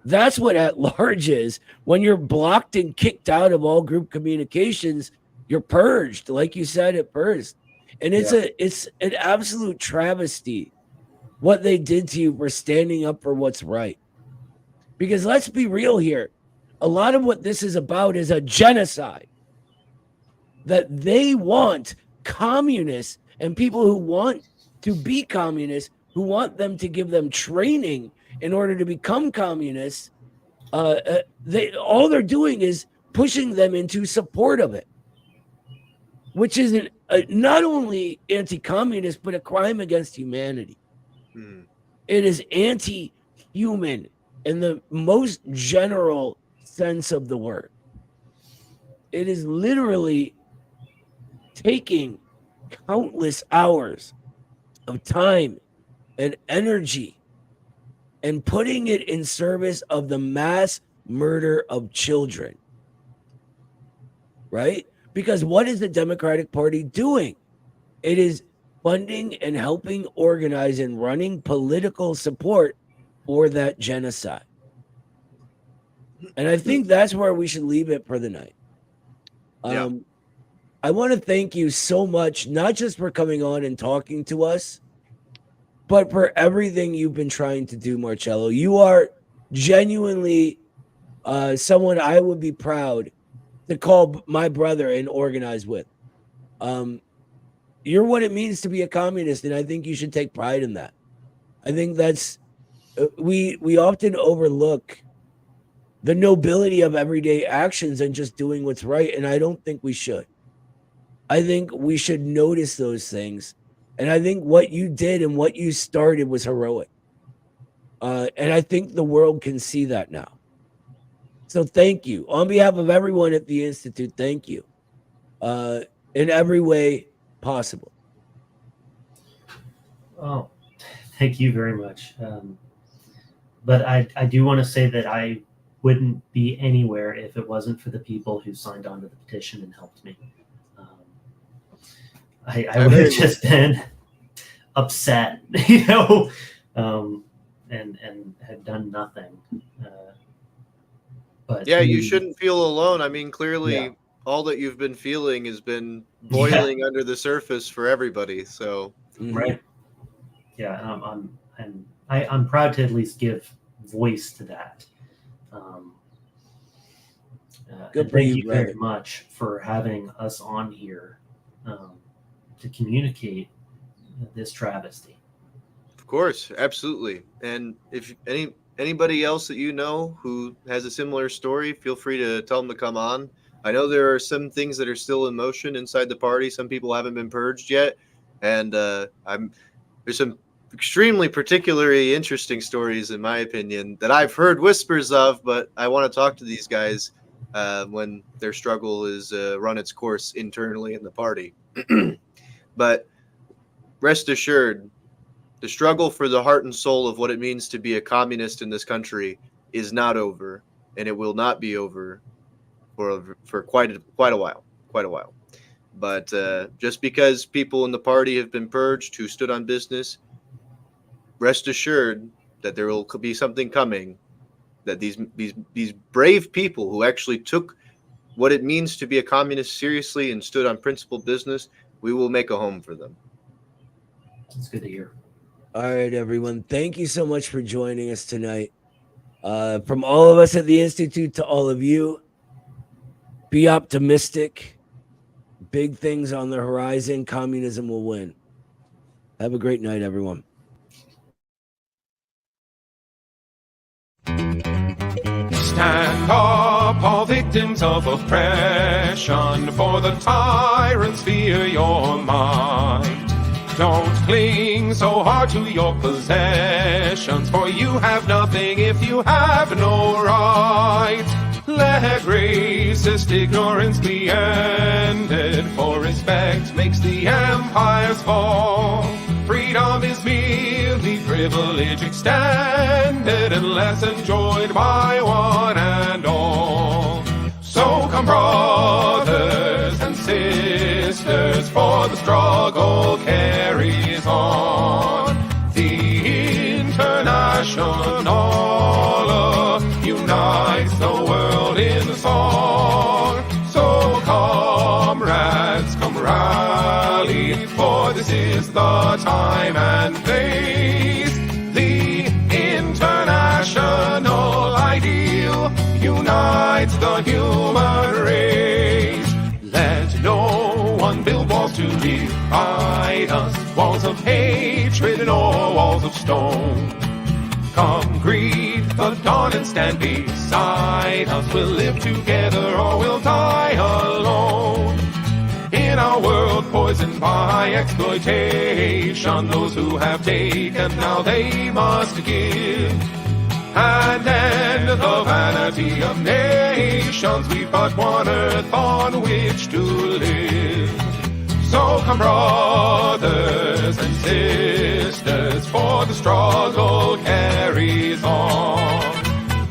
That's what at large is. When you're blocked and kicked out of all group communications, you're purged. Like you said, it purged. And it's an absolute travesty what they did to you for standing up for what's right. Because let's be real here. A lot of what this is about is a genocide. That they want communists and people who want to be communists, who want them to give them training in order to become communists. All they're doing is pushing them into support of it, which is not only anti-communist, but a crime against humanity. It is anti-human in the most general sense of the word. It is literally taking countless hours of time and energy and putting it in service of the mass murder of children. Right? Because what is the Democratic Party doing? It is funding and helping organize and running political support for that genocide. And I think that's where we should leave it for the night. I want to thank you so much, not just for coming on and talking to us, but for everything you've been trying to do, Marcello. You are genuinely someone I would be proud to call my brother and organize with. You're what it means to be a communist, and I think you should take pride in that. I think that's we often overlook the nobility of everyday actions and just doing what's right, and I don't think we should. I think we should notice those things, and I think what you did and what you started was heroic, and I think the world can see that now. So thank you. On behalf of everyone at the Institute, thank you in every way possible. Oh, thank you very much. But I do want to say that I wouldn't be anywhere if it wasn't for the people who signed on to the petition and helped me. I would have just been upset, and had done nothing. But yeah, you shouldn't feel alone. I mean, clearly, all that you've been feeling has been boiling under the surface for everybody. So right, yeah, and I'm proud to at least give voice to that. Good for thank you, you very much for having us on here to communicate this travesty. Of course, absolutely. And if anybody else that you know who has a similar story, feel free to tell them to come on. I know there are some things that are still in motion inside the party. Some people haven't been purged yet, and there's some extremely particularly interesting stories, in my opinion, that I've heard whispers of. But I want to talk to these guys when their struggle is run its course internally in the party. But rest assured, the struggle for the heart and soul of what it means to be a communist in this country is not over, and it will not be over for quite a while. But just because people in the party have been purged who stood on business, rest assured that there will be something coming, that these brave people who actually took what it means to be a communist seriously and stood on principled business, we will make a home for them. It's good to hear. All right, everyone. Thank you so much for joining us tonight. From all of us at the Institute to all of you, be optimistic. Big things on the horizon. Communism will win. Have a great night, everyone. Stand up, all victims of oppression, for the tyrants fear your might. Don't cling so hard to your possessions, for you have nothing if you have no right. Let racist ignorance be ended, for respect makes the empires fall. Freedom is merely privilege extended, unless enjoyed by one and all. for the struggle carries on. The International unites the world in song. So comrades, come rally, for this is the time and place. The international ideal unites the human race. Let no one build walls to divide us, walls of hatred nor walls of stone. Come greet the dawn and stand beside us. We'll live together or we'll die alone. In our world poisoned by exploitation, those who have taken, now they must give. And end the vanity of nations. We've but one earth on which to live. So come, brothers and sisters, for the struggle carries on.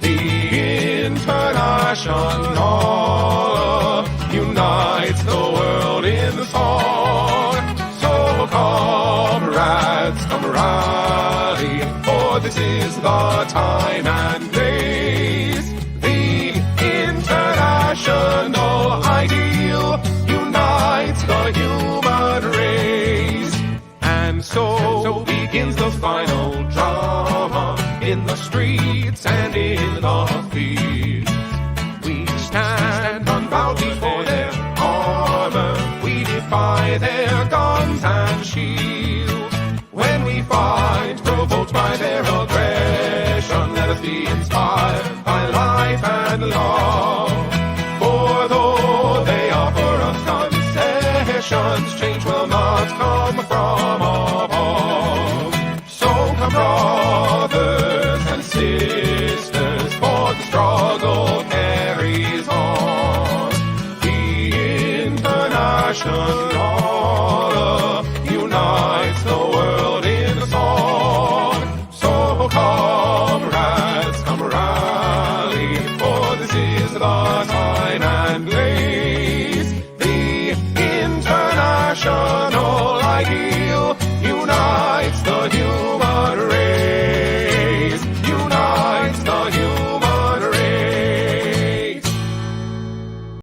The International unites the world in the song. So comrades, come rally, for this is the time and place. The international ideal unites the human race. And so begins the final drama in the streets and in the fields. We stand unbowed before their armor. We defy their guns and shields. When we fight, provoked by their aggression, let us be inspired.